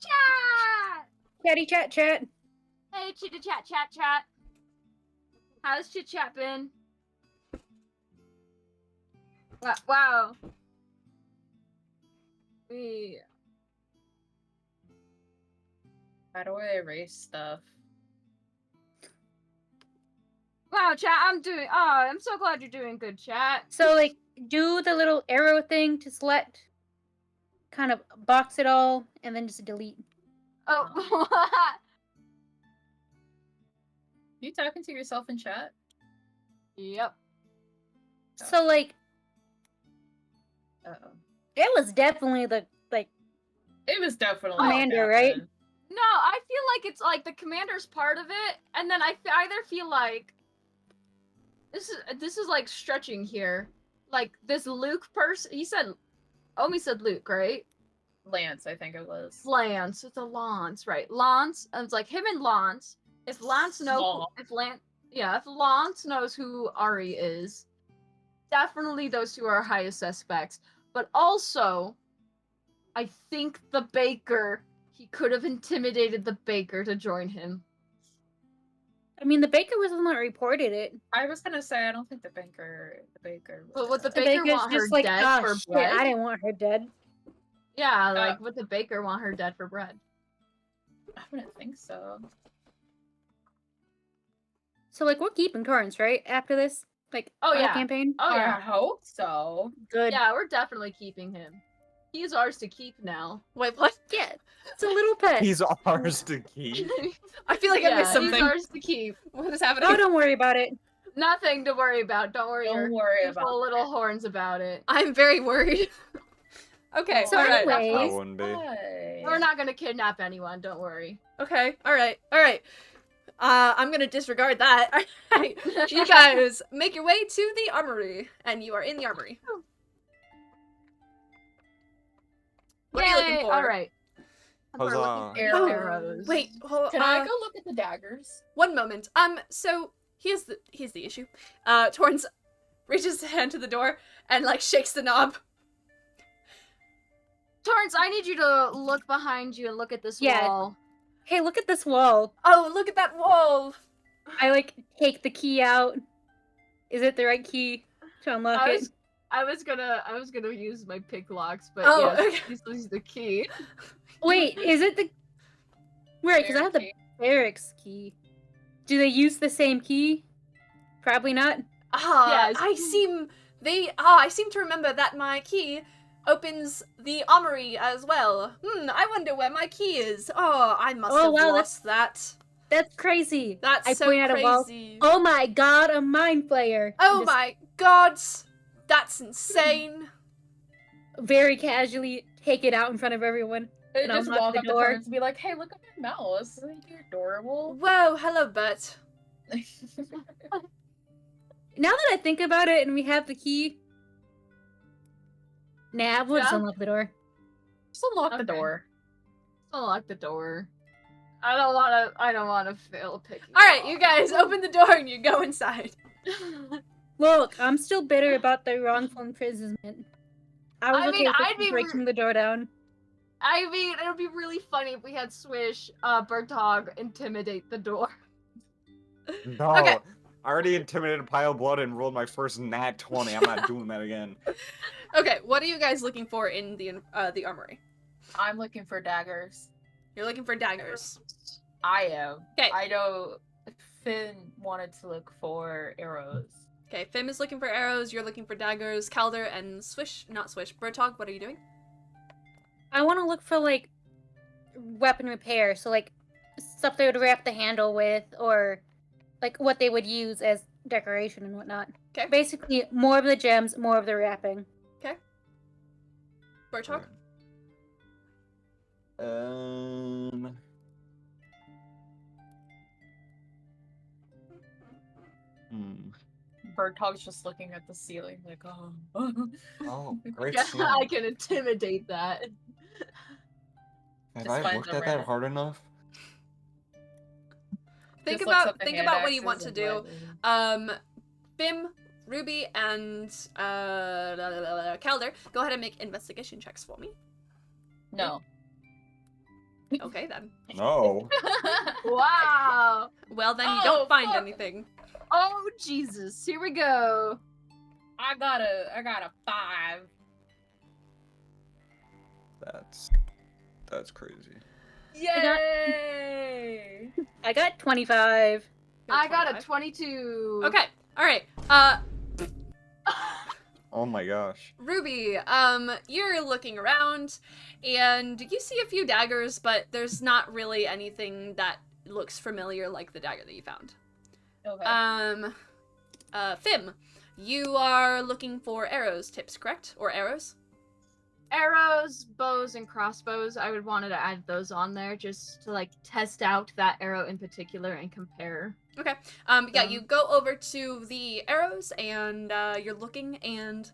Chat! Chatty chat chat. Hey, chitty chat, chat. How's chit chat been? Wow. How do I erase stuff? Wow, chat, I'm so glad you're doing good, chat. So like do the little arrow thing to select, kind of box it all, and then just delete. Oh, You talking to yourself in chat? yep. So like Uh-oh. it was definitely the It was definitely Commander, right? Captain. No, I feel like it's like the commander's part of it, and then I either feel like this is like stretching here. Like this Luke person, Omi said Luke, right? Lance, I think it was. Lance, it's a Lance, right? Lance, it's like him and Lance. If Lance if Lance knows who Ari is, definitely those two are highest suspects. But also, I think the baker, he could have intimidated the baker to join him. I mean the baker was the one that reported it. I was gonna say I don't think the baker But would the The baker baker's want her just like, dead ah, for shit, bread? I didn't want her dead. Yeah, like would the baker want her dead for bread? I wouldn't think so. So like we're keeping Torrance, right? After this? Like Oh, our yeah. campaign? Oh I yeah, hope so. Good. yeah, we're definitely keeping him. He's ours to keep now. Wait, what? Yeah. It's a little pet. He's ours to keep. I feel like I missed He's something. ours to keep. What is happening? Oh, don't worry about it. Nothing to worry about. Don't worry your Don't worry beautiful about little horns about it. I'm very worried. Okay, So alright. anyway- I wouldn't be. Why? We're not gonna kidnap anyone. Don't worry. Okay, alright. I'm gonna disregard that. Alright, you guys make your way to the armory, and you are in the armory. What are you looking Yay, for? All right. We're Huzzah. looking for Oh, arrows. Wait, hold Can I go look at the daggers? One moment. So here's the issue. Torrance reaches his hand to the door and like shakes the knob. Torrance, I need you to look behind you and look at this Yeah. wall. Hey, look at this wall. Oh, look at that wall! I like take the key out. Is it the right key to unlock it? I was gonna use my pick locks, but Oh, yes, okay. this is the key. Wait, is it the right? Because I have the Barricade. barracks key. Do they use the same key? Probably not. Yes. I seem to remember that my key opens the armory as well. I wonder where my key is. Oh, I must Oh, have wow, lost that. That's crazy. That's I so point out a wall. crazy. Oh my god, a mind flayer. Oh Just my god, that's insane. very casually take it out in front of everyone. They And just unlock walk the up to door. Torrance and be like, "Hey, look at my mouse. Isn't he adorable?" Whoa, hello, Bert. Now that I think about it and we have the key. Nah, we'll just Yeah. unlock the door. Just unlock the Okay. door. Unlock the door. I don't wanna fail picking. Alright, you guys open the door and you go inside. Look, I'm still bitter about the wrongful imprisonment. I was I okay mean, with I'd be breaking the door down. I mean, it would be really funny if we had Swish, Bertog intimidate the door. No. Okay. I already intimidated a pile of blood and rolled my first nat 20. I'm not doing that again. Okay, what are you guys looking for in the armory? I'm looking for daggers. You're looking for daggers. I am. 'Kay. I know Finn wanted to look for arrows. Okay, Fim is looking for arrows, you're looking for daggers, Calder and Bertog, what are you doing? I want to look for, like, weapon repair. So, like, stuff they would wrap the handle with, or, like, what they would use as decoration and whatnot. 'Kay. Basically, more of the gems, more of the wrapping. Bertog? Bertog's just looking at the ceiling like, oh. Oh, great Yeah, ceiling. I can intimidate that. Have Just I finds looked a at that random- hard enough? Think Just looks about up the think hand about what you axes want to and do. what- Fim, Ruby, and Calder, go ahead and make investigation checks for me. No. Okay then. No. Wow. Well then you Oh, don't find fuck. anything. Oh Jesus. Here we go. I got a 5. That's crazy. Yay! I got 25. I got a 25. 22. Okay, alright. Oh my gosh. Ruby, you're looking around, and you see a few daggers, but there's not really anything that looks familiar like the dagger that you found. Okay. Fim, you are looking for arrows tips, correct? Or arrows? Arrows, bows, and crossbows. I would wanted to add those on there just to like test out that arrow in particular and compare. Okay. Yeah, you go over to the arrows and you're looking, and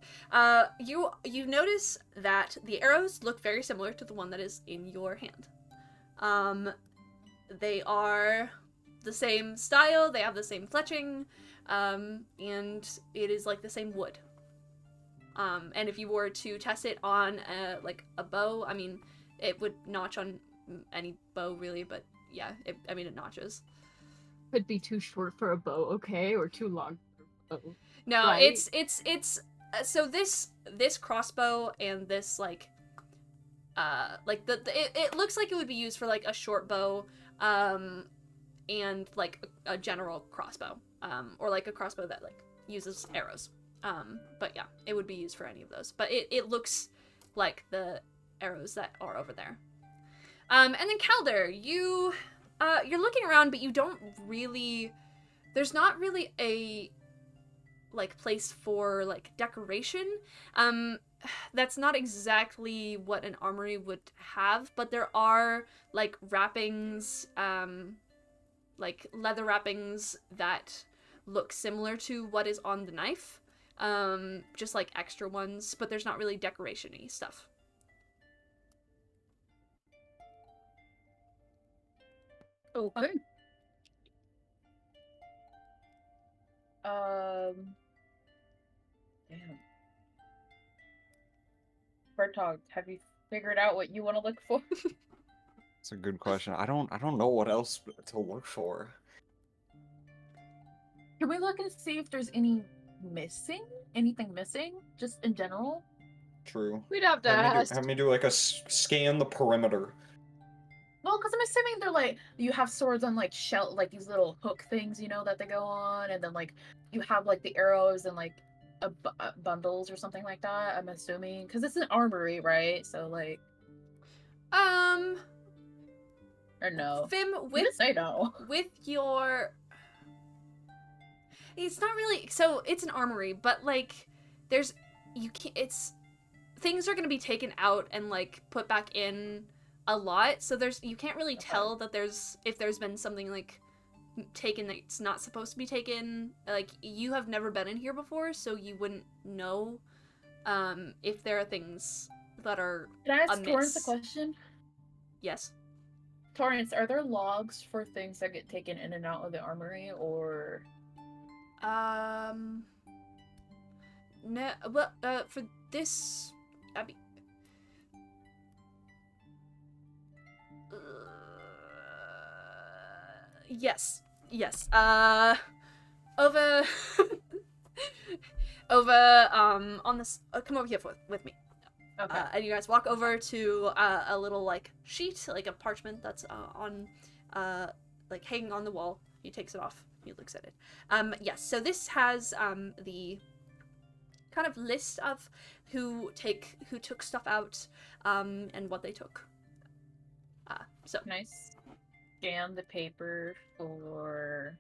you notice that the arrows look very similar to the one that is in your hand. They are the same style, they have the same fletching, and it is like the same wood. And if you were to test it on like a bow, I mean, it would notch on any bow really, but yeah, it notches. Could be too short for a bow, okay, or too long for a bow. No, Right. it's so this crossbow and this like it looks like it would be used for like a short bow, and like a general crossbow, or like a crossbow that like uses arrows. But yeah, it would be used for any of those. But it looks like the arrows that are over there. And then Calder, you're looking around, but you don't really. There's not really a like place for like decoration. That's not exactly what an armory would have, but there are like wrappings, like leather wrappings that look similar to what is on the knife. Just like extra ones, but there's not really decoration-y stuff. Okay. Damn. Bertog, have you figured out what you want to look for? It's a good question. I don't know what else to look for. Can we look and see if there's anything missing, just in general? True. We'd have to ask. Have me do like a scan the perimeter. Well, because I'm assuming they're like, you have swords on like like these little hook things, that they go on, and then like you have like the arrows and like bundles or something like that. I'm assuming because it's an armory, right? So like, or no? Vim, I'm gonna say no. with your... It's not really... So, it's an armory, but, like, there's... You can't... It's... Things are gonna be taken out and, like, put back in a lot, so there's... You can't really tell that there's... If there's been something, like, taken that's not supposed to be taken. Like, you have never been in here before, so you wouldn't know, if there are things that are Can I ask amiss. Torrance a question? Yes. Torrance, are there logs for things that get taken in and out of the armory, or... No, well, for this, I mean, yes, over, on this, come over here with me. Okay. And you guys walk over to a little, like, sheet, like a parchment that's on, like, hanging on the wall. He takes it off. He looks at it. Yes, so this has the kind of list of who took stuff out, and what they took. So Can I scan the paper for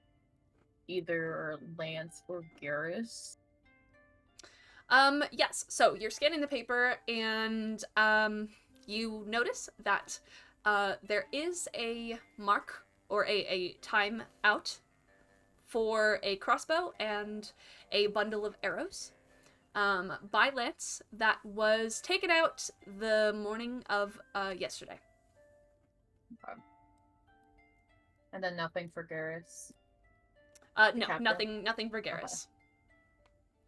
either Lance or Garrus? Yes, so you're scanning the paper, and you notice that there is a mark, or a time out, for a crossbow and a bundle of arrows, by Lance, that was taken out the morning of yesterday. Okay. And then nothing for Garrus. No, Captain? nothing for Garrus.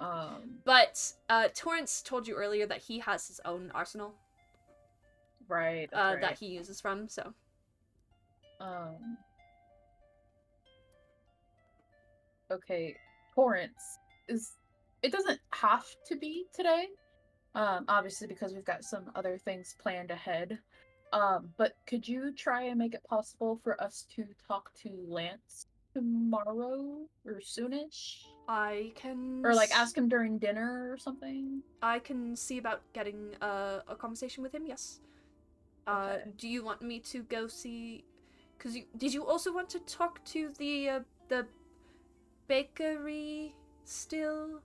Okay. But Torrance told you earlier that he has his own arsenal. Right. That's right. That he uses from, so. Okay, Torrance, it doesn't have to be today, obviously because we've got some other things planned ahead, but could you try and make it possible for us to talk to Lance tomorrow or soonish? I can... Or like ask him during dinner or something? I can see about getting a conversation with him, yes. Okay. Do you want me to go see... Because did you also want to talk to the bakery still?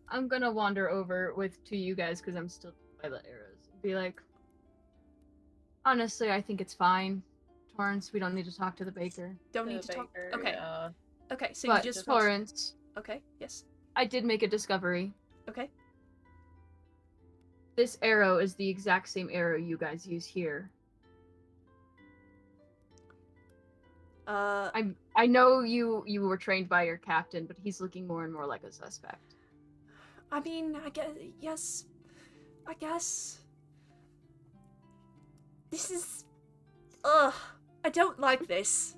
I'm gonna wander over to you guys because I'm still by the arrows. Be like, honestly, I think it's fine. Torrance, we don't need to talk to the baker. Don't need to talk. Okay. Yeah. Okay, so But you just Torrance, Okay, yes. I did make a discovery. Okay. This arrow is the exact same arrow you guys use here. I know you were trained by your captain, but he's looking more and more like a suspect. I mean, I guess, yes. I guess. This is... Ugh. I don't like this.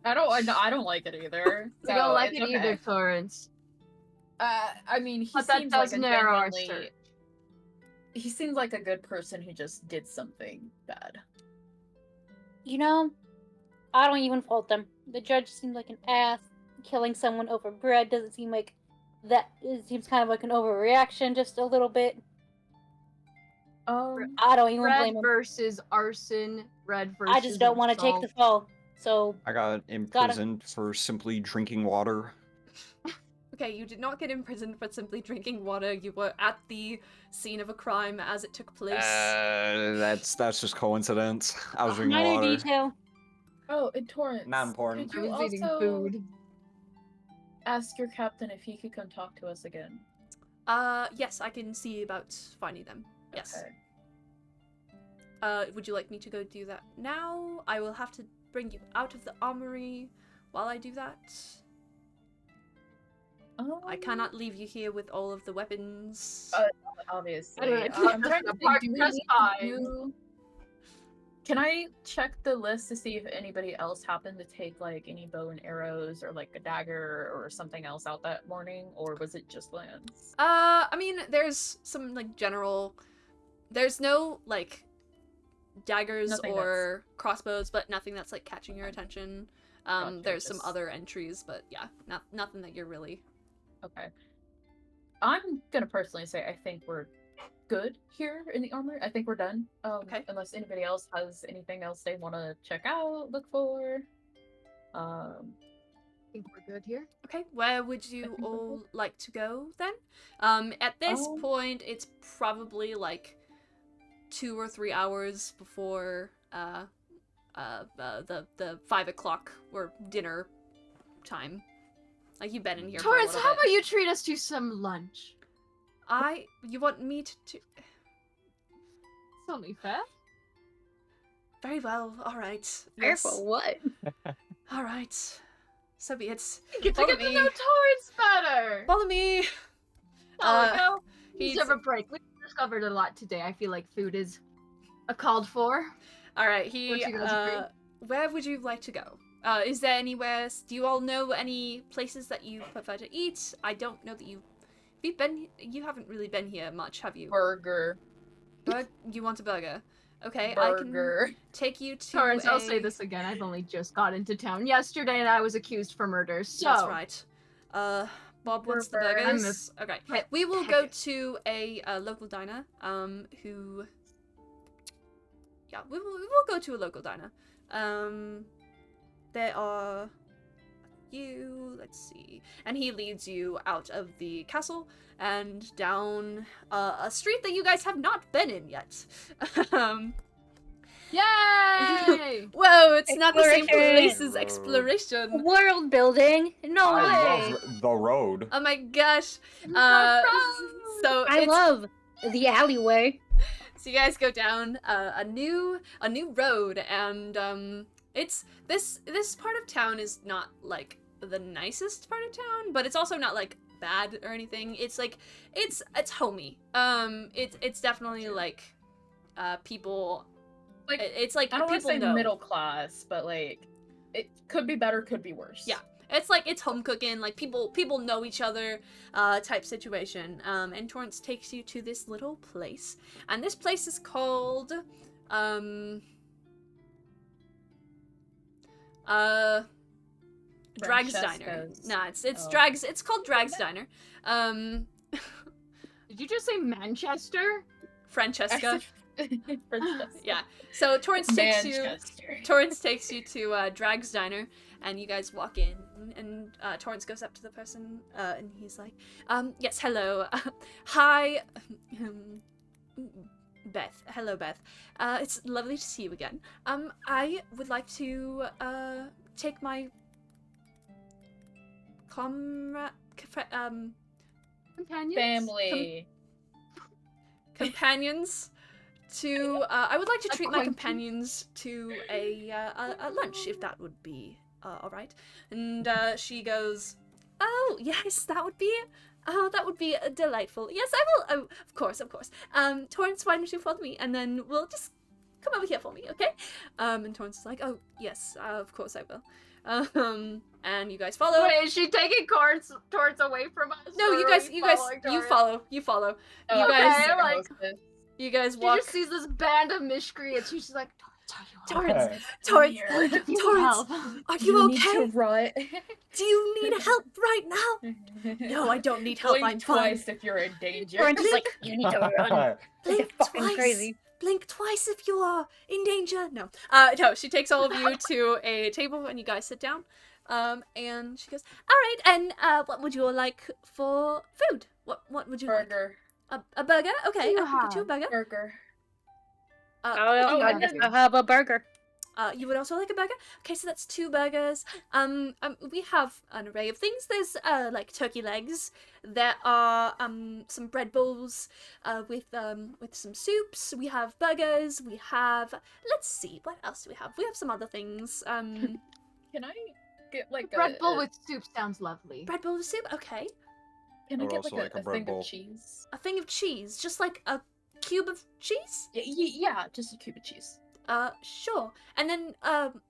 I don't like it either. We don't like it either, Torrance. I mean, he But that seems does like a narrow our genuinely... search. He seems like a good person who just did something bad. I don't even fault them. The judge seemed like an ass. Killing someone over bread doesn't seem like that. It seems kind of like an overreaction, just a little bit. I don't even Bread blame him. versus arson. Bread versus I just don't want to take the fall. So I got imprisoned for simply drinking water. Okay, you did not get imprisoned for simply drinking water. You were at the scene of a crime as it took place. That's just coincidence. I was drinking minor water. detail. Oh, and Torrance. Not important. Could I you was also eating food. ask your captain if he could come talk to us again? Yes, I can see about finding them. Yes. Okay. Would you like me to go do that now? I will have to bring you out of the armory while I do that. I cannot leave you here with all of the weapons. Obviously. Anyway, I'm trying to the think, park do we just need fine. to do... Can I check the list to see if anybody else happened to take, like, any bow and arrows or, like, a dagger or something else out that morning? Or was it just Lance? I mean, there's some, like, general... There's no, like, daggers Nothing or crossbows, but nothing that's, like, catching your attention. Gotcha, There's some just- other entries, but yeah, nothing that you're really... Okay. I'm gonna personally say I think we're good here in the armor. I think we're done. Okay. Unless anybody else has anything else they want to check out, look for. I think we're good here. Okay, where would you think we're all good. like to go then? At this point, it's probably like 2 or 3 hours before the 5 o'clock or dinner time. Like you've been in here for a Torrance, little how bit. about you treat us to some lunch? You want me to? It's only fair. Very well. All right. Fair Yes. for what? All right. So be it. You get to Follow get to me. know Torrance better. Follow me. There we go. He's Deserve a break. We discovered a lot today. I feel like food is called for. all right. Don't you guys agree? Where would you like to go? Is there anywhere? Do you all know any places that you prefer to eat? I don't know that you. You haven't really been here much, have you? Burger. You want a burger? Okay, Burger. I can take you to. Torrance, I'll say this again. I've only just got into town yesterday and I was accused for murder. So That's right. Bob wants the Burger. I'm burgers. Okay, pet we will go packet. to a local diner. Who? Yeah, we will go to a local diner. There are you. Let's see, and he leads you out of the castle and down a street that you guys have not been in yet. Yay! Whoa, it's not the same Exploration. place as exploration. World building? No I way. love the road. Oh my gosh. So I it's, love the alleyway. so you guys go down a new road, and it's this part of town is not like the nicest part of town, but it's also not like bad or anything. It's like it's homey. It's definitely like people. Like, It's like I don't want to people say know. middle class, but like it could be better, could be worse. Yeah. It's like it's home cooking, like people know each other, type situation. And Torrance takes you to this little place, and this place is called Drag's Diner. Francesca's. Nah, it's Oh. Drag's. It's called Drag's Diner. Did you just say Manchester? Francesca. Francesca. Yeah. So Torrance takes you. Manchester. Torrance takes you to Drag's Diner, and you guys walk in, and Torrance goes up to the person, and he's like, yes, hello. Hi, Beth. Hello, Beth. It's lovely to see you again. I would like to, take my Companions? Family. companions to, I would like to treat my Acquaintance. companions to a lunch, if that would be, alright. And, she goes, oh, yes, that would be delightful. Yes, I will, oh, of course. Torrance, why don't you follow me, and then we'll just come over here for me, okay? And Torrance is like, oh, yes, of course I will. And you guys follow. Wait, is she taking Torrance away from us? No, or you are guys, we you following Torrance? follow. Oh, You okay, guys, I'm like- you guys She walk. just sees this band of miscreants. She's just like, Torrance, Torrance, Torrance, you Torrance, help. are you need okay? to run. Do you need help right now? No, I don't need help. Blink I'm fine. twice if you're in danger. Torrance is like, you need to run. Blink It's fucking twice. crazy. Blink twice if you are in danger. No. No, she takes all of you to a table and you guys sit down. And she goes, all right, and what would you all like for food? What would you Burger. like? A burger? Okay, You I'll get you a burger. Burger. Oh, yeah. I'll have a burger. You would also like a burger? Okay, so that's 2 burgers. We have an array of things. There's like turkey legs. There are some bread bowls with some soups. We have burgers. We have, let's see, what else do we have? We have some other things. Can I get like Red a Bull with soup sounds lovely. Bread bowl with soup. Okay. Can I I would get also like like a bread thing bowl. of cheese? A thing of cheese, just like a cube of cheese? Yeah, just a cube of cheese. Sure. And then,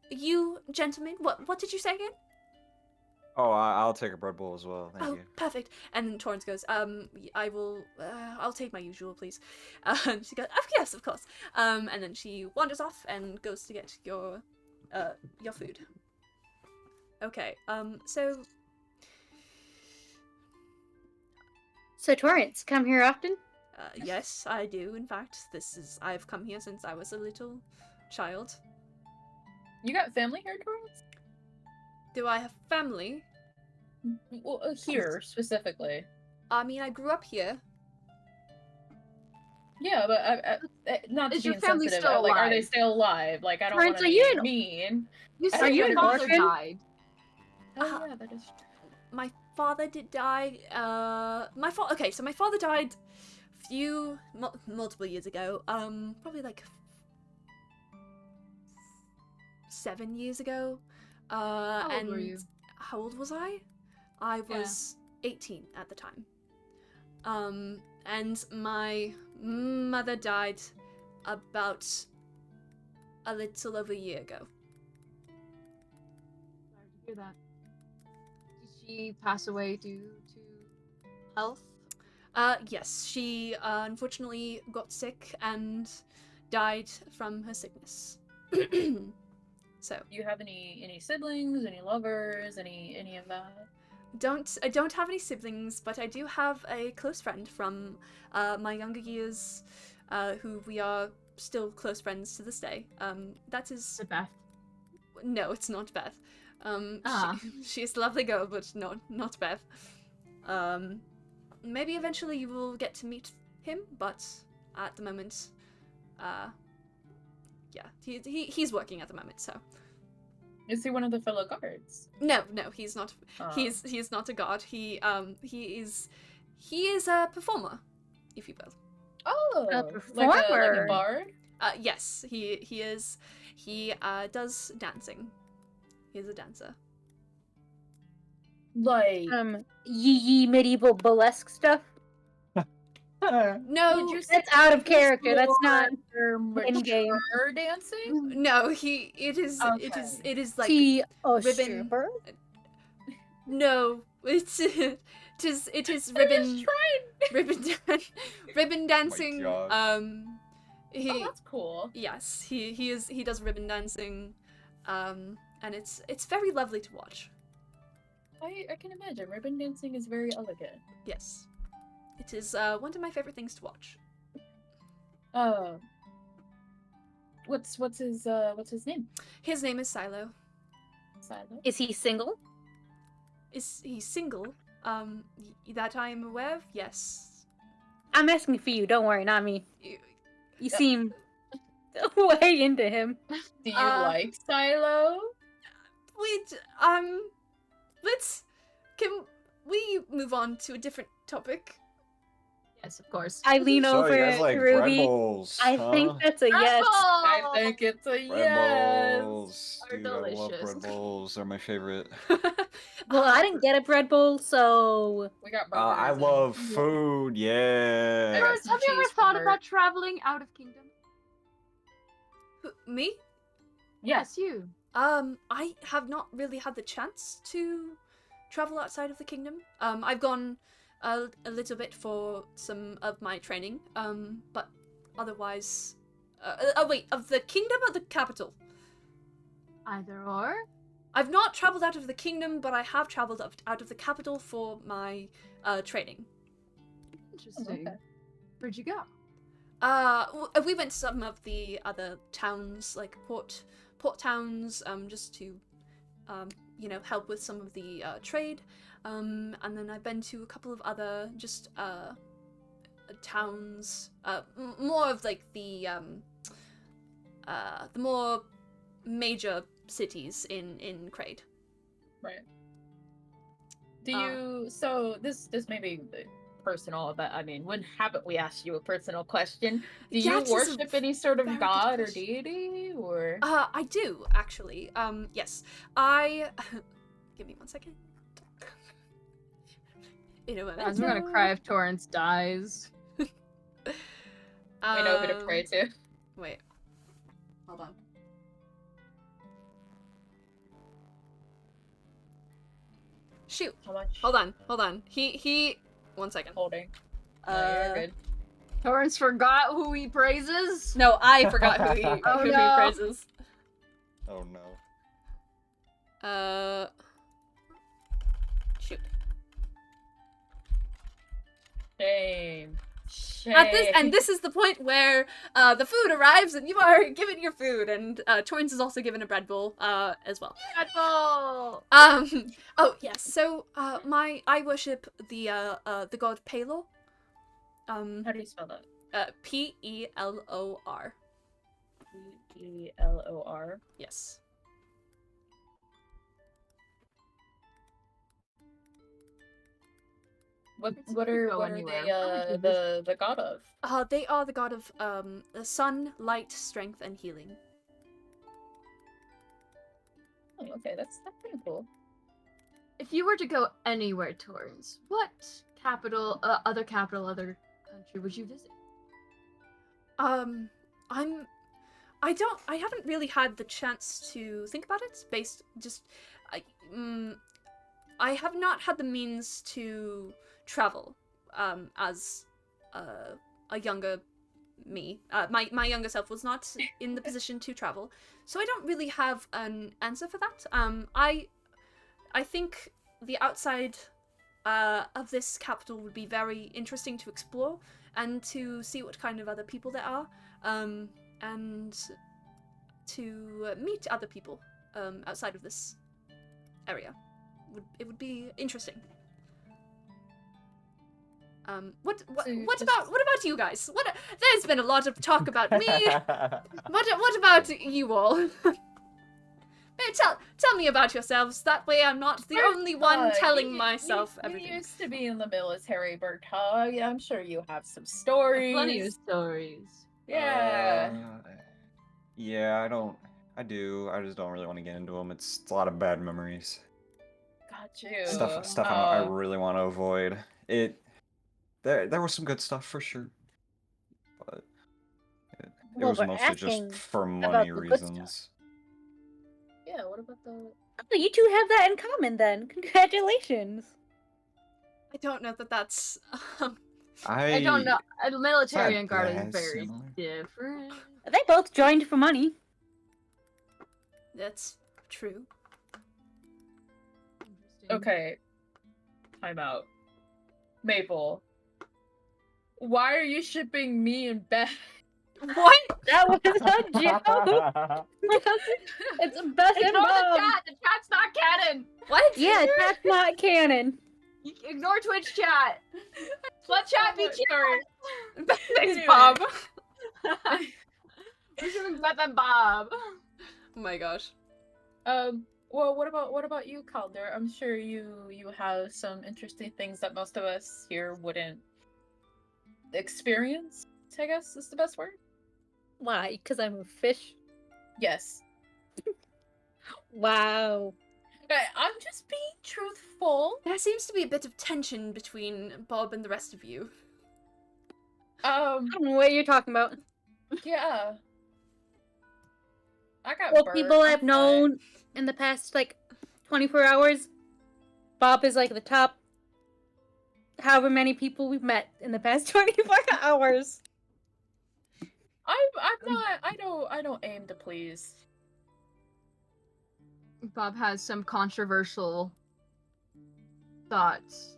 you gentlemen, what did you say again? Oh, I'll take a bread bowl as well. Thank Oh, you. perfect. And then Torrance goes, I will, I'll take my usual, please. She goes, yes, of course. And then she wanders off and goes to get your food. Okay, So Torrance, come here often? yes, I do, in fact. I've come here since I was a little child. You got family here, Torrance? Do I have family? Well, here specifically. I mean, I grew up here. Yeah, but not to Is be your family insensitive. still Like, are they alive? still alive? Like, I don't Torrance, want to are you be an- mean. You Are said you your an father orphan? died. Oh yeah, that is true. My father did die. Okay, so my father died multiple years ago. Probably like 7 years ago. How old And were you? how old was I? I was 18 at the time. And my mother died about a little over a year ago. Sorry to hear that. Did she pass away due to health? Yes, she unfortunately got sick and died from her sickness. So, Do you have any siblings, any lovers, any of that? I don't have any siblings, but I do have a close friend from my younger years, who we are still close friends to this day. That is Beth. no, it's not Beth. Ah. She's a lovely girl, but not Beth. Maybe eventually you will get to meet him, but at the moment, yeah, he's working at the moment, so. Is he one of the fellow guards? No, he's not. Oh. He's not a god. He is a performer, if you will. Oh, A like a performer. bard? Yes, he is. He does dancing. He is a dancer. Like, Yee medieval burlesque stuff. No, would you say That's out of he's character. That's not more in-game. mature dancing? no. It is like Tea a ribbon- stripper? no. It is ribbon ribbon dancing. gosh. Oh, He that's cool. yes he does ribbon dancing, and it's very lovely to watch. I can imagine. Ribbon dancing is very elegant. Yes, it is one of my favorite things to watch. What's his name? His name is Silo. Silo. Is he single? Is he single? That I am aware of, yes. I'm asking for you. Don't worry, not me. You- You seem way into him. Do you like Silo? Wait, can we move on to a different topic? Yes, of course. I lean So over you guys to like bread Ruby. bowls, I think that's a yes. I think it's a bread yes. bowls. Are Dude, I love delicious. bread bowls. They're my favorite. Well, I didn't get a bread bowl, so We got I burgers. love and- food. Yeah. got Torrance, some have you ever cheese for thought Bert. about traveling out of kingdom? Me? Yes. you. I have not really had the chance to travel outside of the kingdom. I've gone a little bit for some of my training, but otherwise... wait, of the kingdom or the capital? Either or. I've not traveled out of the kingdom, but I have traveled out of the capital for my training. Interesting. okay. Where'd you go? We went to some of the other towns, like port towns, just to, help with some of the trade. And then I've been to a couple of other just towns, more of like the more major cities in Kraid. Right. Do you? So this may be personal, but I mean, when haven't we asked you a personal question? Do you That is a worship any sort of very good god or question. deity, or? I do actually. Yes, I. Give me 1 second. In a Guys, I'm gonna cry if Torrance dies. We know who to Um, pray to. Wait. Hold on. Shoot. How much? Hold on. He. 1 second. Holding. No, you're good. Torrance forgot who he praises? No, I forgot who he, Oh, who he no. praises. Oh no. Shoot. Shame. This is the point where the food arrives and you are given your food, and Torrance is also given a bread bowl as well. Red Bull! Oh yes. So I worship the god Pelor. How do you spell that? Pelor. Pelor. Yes. What It's what could are go what are anywhere. they I would the god of? They are the god of the sun, light, strength, and healing. Oh, okay, that's pretty cool. If you were to go anywhere, Torrance, what other country would you visit? I haven't really had the chance to think about it. I have not had the means to travel as a younger me. My younger self was not in the position to travel, so I don't really have an answer for that. I think the outside of this capital would be very interesting to explore and to see what kind of other people there are, and to meet other people outside of this area. It would be interesting. What about you guys? There's been a lot of talk about me. What about you all? Maybe tell me about yourselves. That way I'm not the only one telling myself everything. You used to be in the military, Bertog. Yeah, I'm sure you have some stories. Plenty of stories. Yeah. Yeah, I do. I just don't really want to get into them. It's a lot of bad memories. Got you. Stuff I really want to avoid. There was some good stuff for sure, but it was we're mostly just asking for about money the good reasons. Yeah, what about the... Oh, you two have that in common then. Congratulations. I don't know that that's. I don't know. A military Not and guard is that very similar. different. They both joined for money. That's true. Interesting. Okay. Time out. Maple. Why are you shipping me and Beth? What? That was a joke. It's Beth and Ignore the Bob. chat! The chat's not canon! What? Yeah, that's not canon. Ignore Twitch chat! Let chat be Sorry. Thanks, Anyway. Bob. We're doing Beth and Bob. Oh my gosh. Well, what about you, Calder? I'm sure you have some interesting things that most of us here wouldn't experience, I guess is the best word. Why? Because I'm a fish? Yes. Wow. I'm just being truthful. There seems to be a bit of tension between Bob and the rest of you. I don't know what you're talking about. Yeah. I got Well, burnt. people I'm I've fine. known in the past, 24 hours, Bob is, the top however many people we've met in the past 24 hours. I'm not. I don't aim to please. Bob has some controversial thoughts.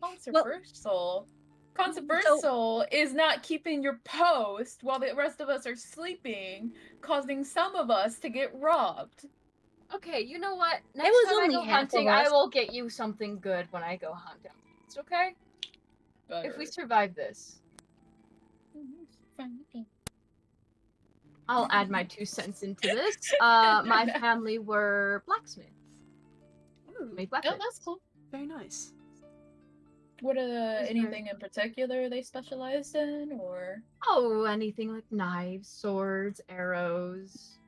Controversial. Controversial is not keeping your post while the rest of us are sleeping, causing some of us to get robbed. Okay, you know what? Next was time I only go half of hunting, I us. will get you something good when I go hunting. It's okay? If we survive this, I'll add my 2 cents into this. My family were blacksmiths. Make Oh, weapons. that's cool. Very nice. What Is anything in particular they specialized in, or? Oh, anything like knives, swords, arrows.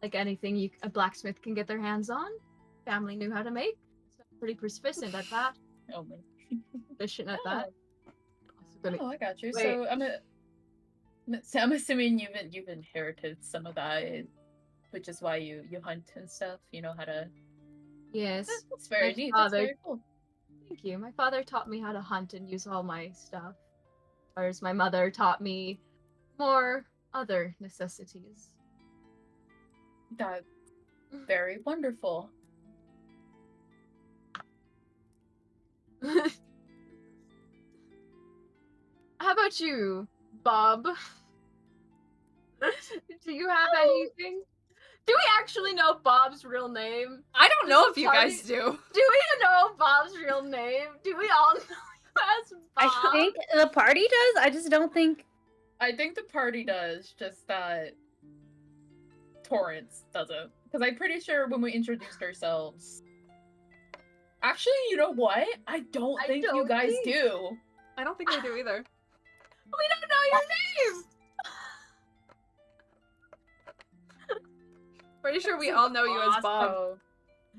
Like anything a blacksmith can get their hands on. Family knew how to make. So pretty proficient at that. Oh my. Proficient at that. Oh, I got you. Wait. So I'm assuming you've inherited some of that, which is why you hunt and stuff. You know how to. Yes. That's very My neat. That's father- very cool. Thank you. My father taught me how to hunt and use all my stuff. Whereas my mother taught me more other necessities. That's very wonderful. How about you, Bob? Do you have anything? Do we actually know Bob's real name? I don't know if you Party- guys do. Do we know Bob's real name? Do we all know as Bob? I think the party does. I just don't think. I think the party does, just that Torrance doesn't. Because I'm pretty sure when we introduced ourselves. Actually, you know what? I don't think you guys do. I don't think I do either. We don't know your name! Pretty sure we all know you as Bob. Oh,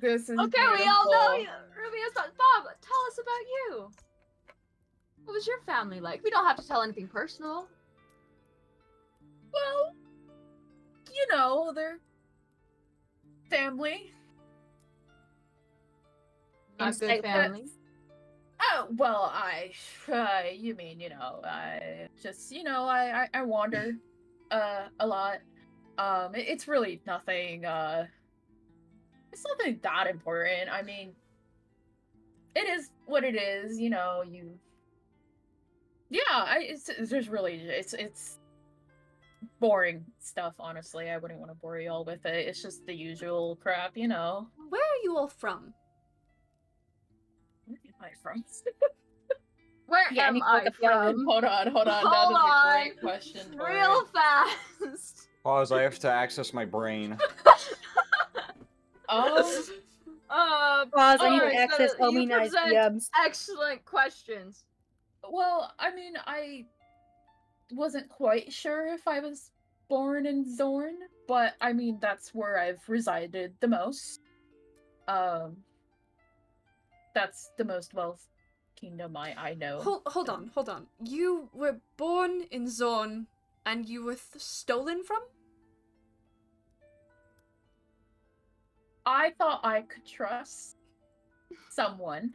this is Okay, we all know beautiful. you. Ruby as Bob. Bob, tell us about you. What was your family like? We don't have to tell anything personal. Well, you know, they're family. Not good family. Oh, well, you mean, I just, I wander, a lot. It's really nothing, it's nothing that important. I mean, it is what it is, it's boring stuff, honestly. I wouldn't want to bore you all with it. It's just the usual crap, Where are you all from? Where am I from? Where Yeah, am and you I look up your from? Hold on. Hold That is a great on. question. Real fast. Pause, I have to access my brain. Oh, Pause. I need alright, to so access you Ominai's present- DMs. Excellent questions. well, I mean, I wasn't quite sure if I was born in Zorn, but I mean, that's where I've resided the most. That's the most wealth kingdom I know. Hold on. You were born in Zorn, and you were stolen from? I thought I could trust someone.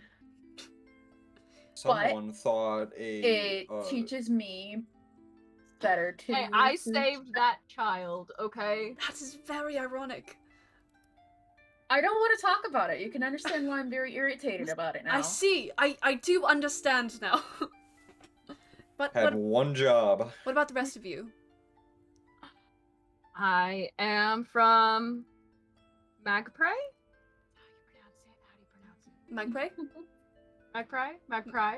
Someone thought It teaches me better to. Hey, I saved that child, okay? That is very ironic. I don't want to talk about it. You can understand why I'm very irritated about it now. I see. I do understand now. But had one job. what about the rest of you? I am from Magpie? How do you pronounce it? Magpie? Magpie? Magpie?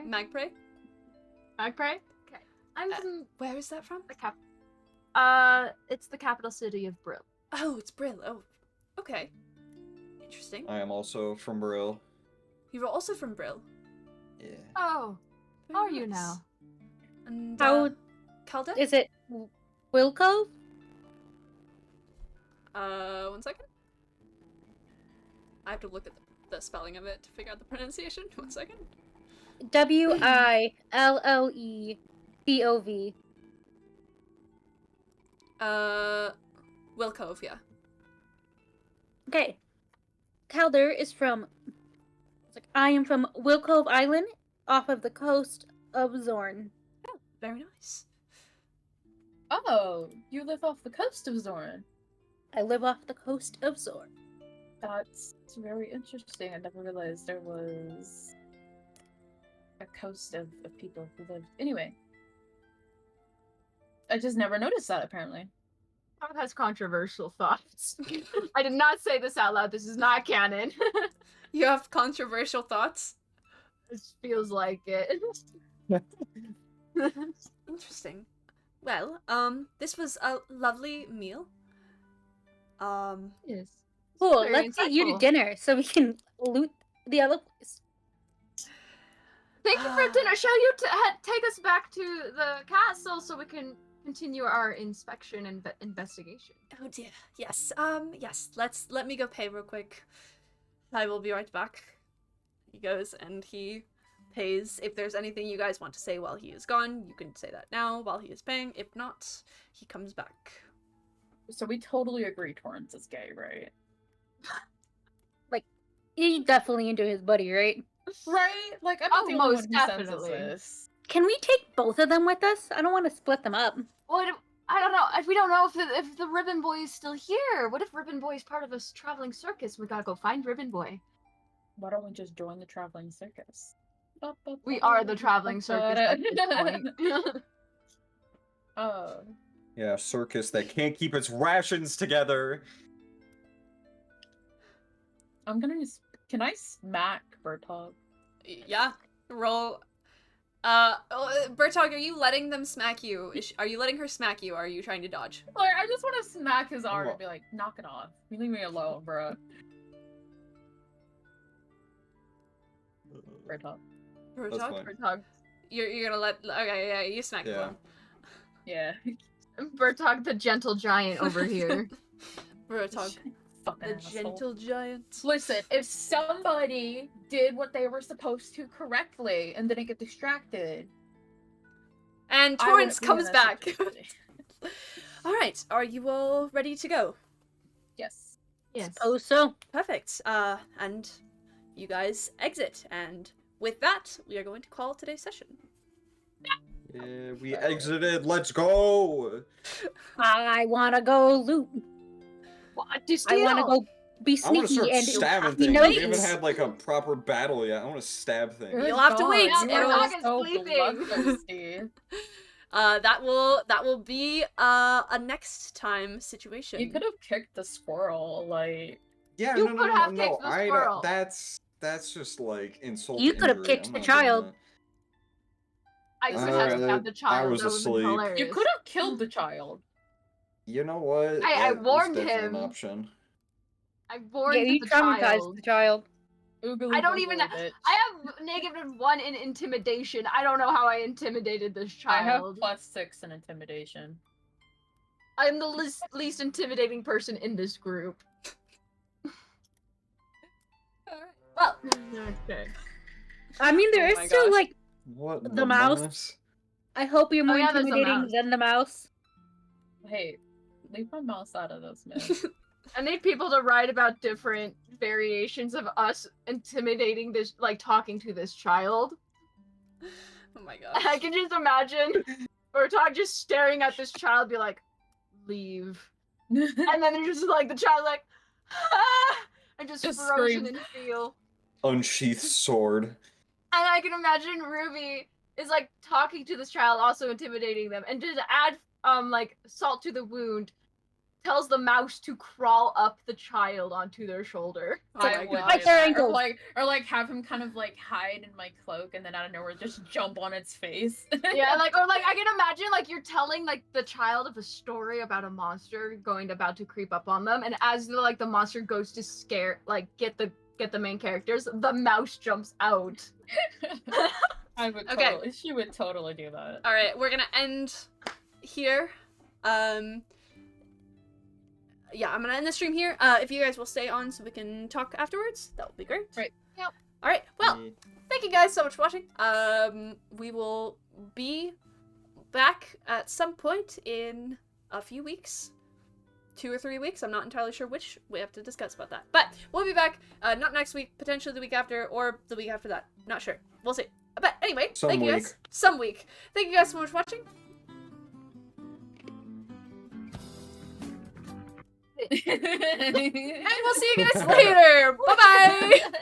Magpie? Okay. I'm from Where is that from? the it's the capital city of Brill. Oh, it's Brill. Oh, okay. Interesting. I am also from Brill. You were also from Brill. Yeah. Oh, Very how are you nice. now? And How Calder? is it? Wilco? 1 second. I have to look at the spelling of it to figure out the pronunciation. 1 second. Willellecov. Will Cove, yeah. Okay. Calder is from. It's like I am from Wilcove Island, off of the coast of Zorn. Very nice. Oh, you live off the coast of Zorn. I live off the coast of Zorn. That's very interesting. I never realized there was a coast of people who lived. Anyway, I just never noticed that, apparently. Bob has controversial thoughts. I did not say this out loud. This is not canon. You have controversial thoughts? This feels like it. Interesting. Well, this was a lovely meal. Yes. Cool. Very Let's get you to insightful. dinner so we can loot the other place. Thank you for dinner. Shall you take us back to the castle so we can continue our inspection and investigation? Oh dear. Yes. Yes. Let me go pay real quick. I will be right back. He goes and he pays. If there's anything you guys want to say while he is gone, you can say that now while he is paying. If not, he comes back. So we totally agree Torrance is gay, right? He's definitely into his buddy, right? Right? Like, I'm not Oh, the only most one who senses definitely. this. Can we take both of them with us? I don't want to split them up. What? I don't know. We don't know if the Ribbon Boy is still here. What if Ribbon Boy is part of a traveling circus? We gotta go find Ribbon Boy. Why don't we just join the traveling circus? We are the traveling circus at this point. Oh. Yeah, a circus that can't keep its rations together. I'm gonna just... Can I smack Bertog? Yeah, roll. Bertog, are you letting them smack you? Are you letting her smack you, or are you trying to dodge? Like, I just want to smack his arm and be like, knock it off. You leave me alone, bro. Bertog. That's fine. Bertog. You're gonna let... Okay, yeah, you smack Yeah. him. Yeah. Bertog, the gentle giant over here. Bertog, Fucking the asshole. gentle giant. Listen, if somebody did what they were supposed to correctly and didn't get distracted, And I Torrance wouldn't be in comes that back. situation. Alright, are you all ready to go? Yes. Yes. Oh, so. Perfect. And you guys exit, and with that, we are going to call today's session. Yeah, we exited. Let's go. I want to go loot. What? Do I want to go be I want to sneaky start and stabbing you things. know, We haven't had like a proper battle yet. I want to stab things. Good You'll have to God, wait. you It'll- are Bertog is so sleeping. bloodthirsty. That will be a next time situation. You could have kicked the squirrel, like... Yeah, You no, could have kicked the I squirrel. That's just like insult. You could have injury. kicked I'm the not doing child. that. I could Alright, have stabbed the child. was That would've been asleep. hilarious. You could have killed the child. You know what? I That is warned definitely him. An option. I warned Yeah, you the traumatized child. the child. Oogly I don't even. boogly, bitch. I have -1 in intimidation. I don't know how I intimidated this I have child. +6 in intimidation. I'm the least intimidating person in this group. Alright. Well, Okay. I mean, there Oh is my still, gosh. like, What? The mouse? I hope you're more yeah, there's a intimidating mouse. than the mouse. Hey, leave my mouse out of this, man. I need people to write about different variations of us intimidating this, like talking to this child. oh my gosh. I can just imagine Bertog just staring at this child, be like, "Leave," and then there's just like the child like, "Ah!" and just Just frozen scream. in feel. Unsheathed sword. And I can imagine Ruby is like talking to this child, also intimidating them, and just add like salt to the wound, tells the mouse to crawl up the child onto their shoulder. I my would God. do Their that. ankles. Or like have him kind of like hide in my cloak and then out of nowhere just jump on its face. Yeah, like or like I can imagine like you're telling like the child of a story about a monster about to creep up on them, and as the monster goes to scare get the main characters, the mouse jumps out. I would Okay. totally. She would totally do that. Alright, we're gonna end here. Yeah, I'm gonna end the stream here. If you guys will stay on so we can talk afterwards, that would be great. Right. Yep. Alright, well, thank you guys so much for watching. We will be back at some point in a few weeks. 2 or 3 weeks. I'm not entirely sure which. We have to discuss about that. But we'll be back, not next week, potentially the week after, or the week after that. Not sure. We'll see. But anyway, Some thank you guys. week. Some week. Thank you guys so much for watching. And we'll see you guys later. Bye-bye.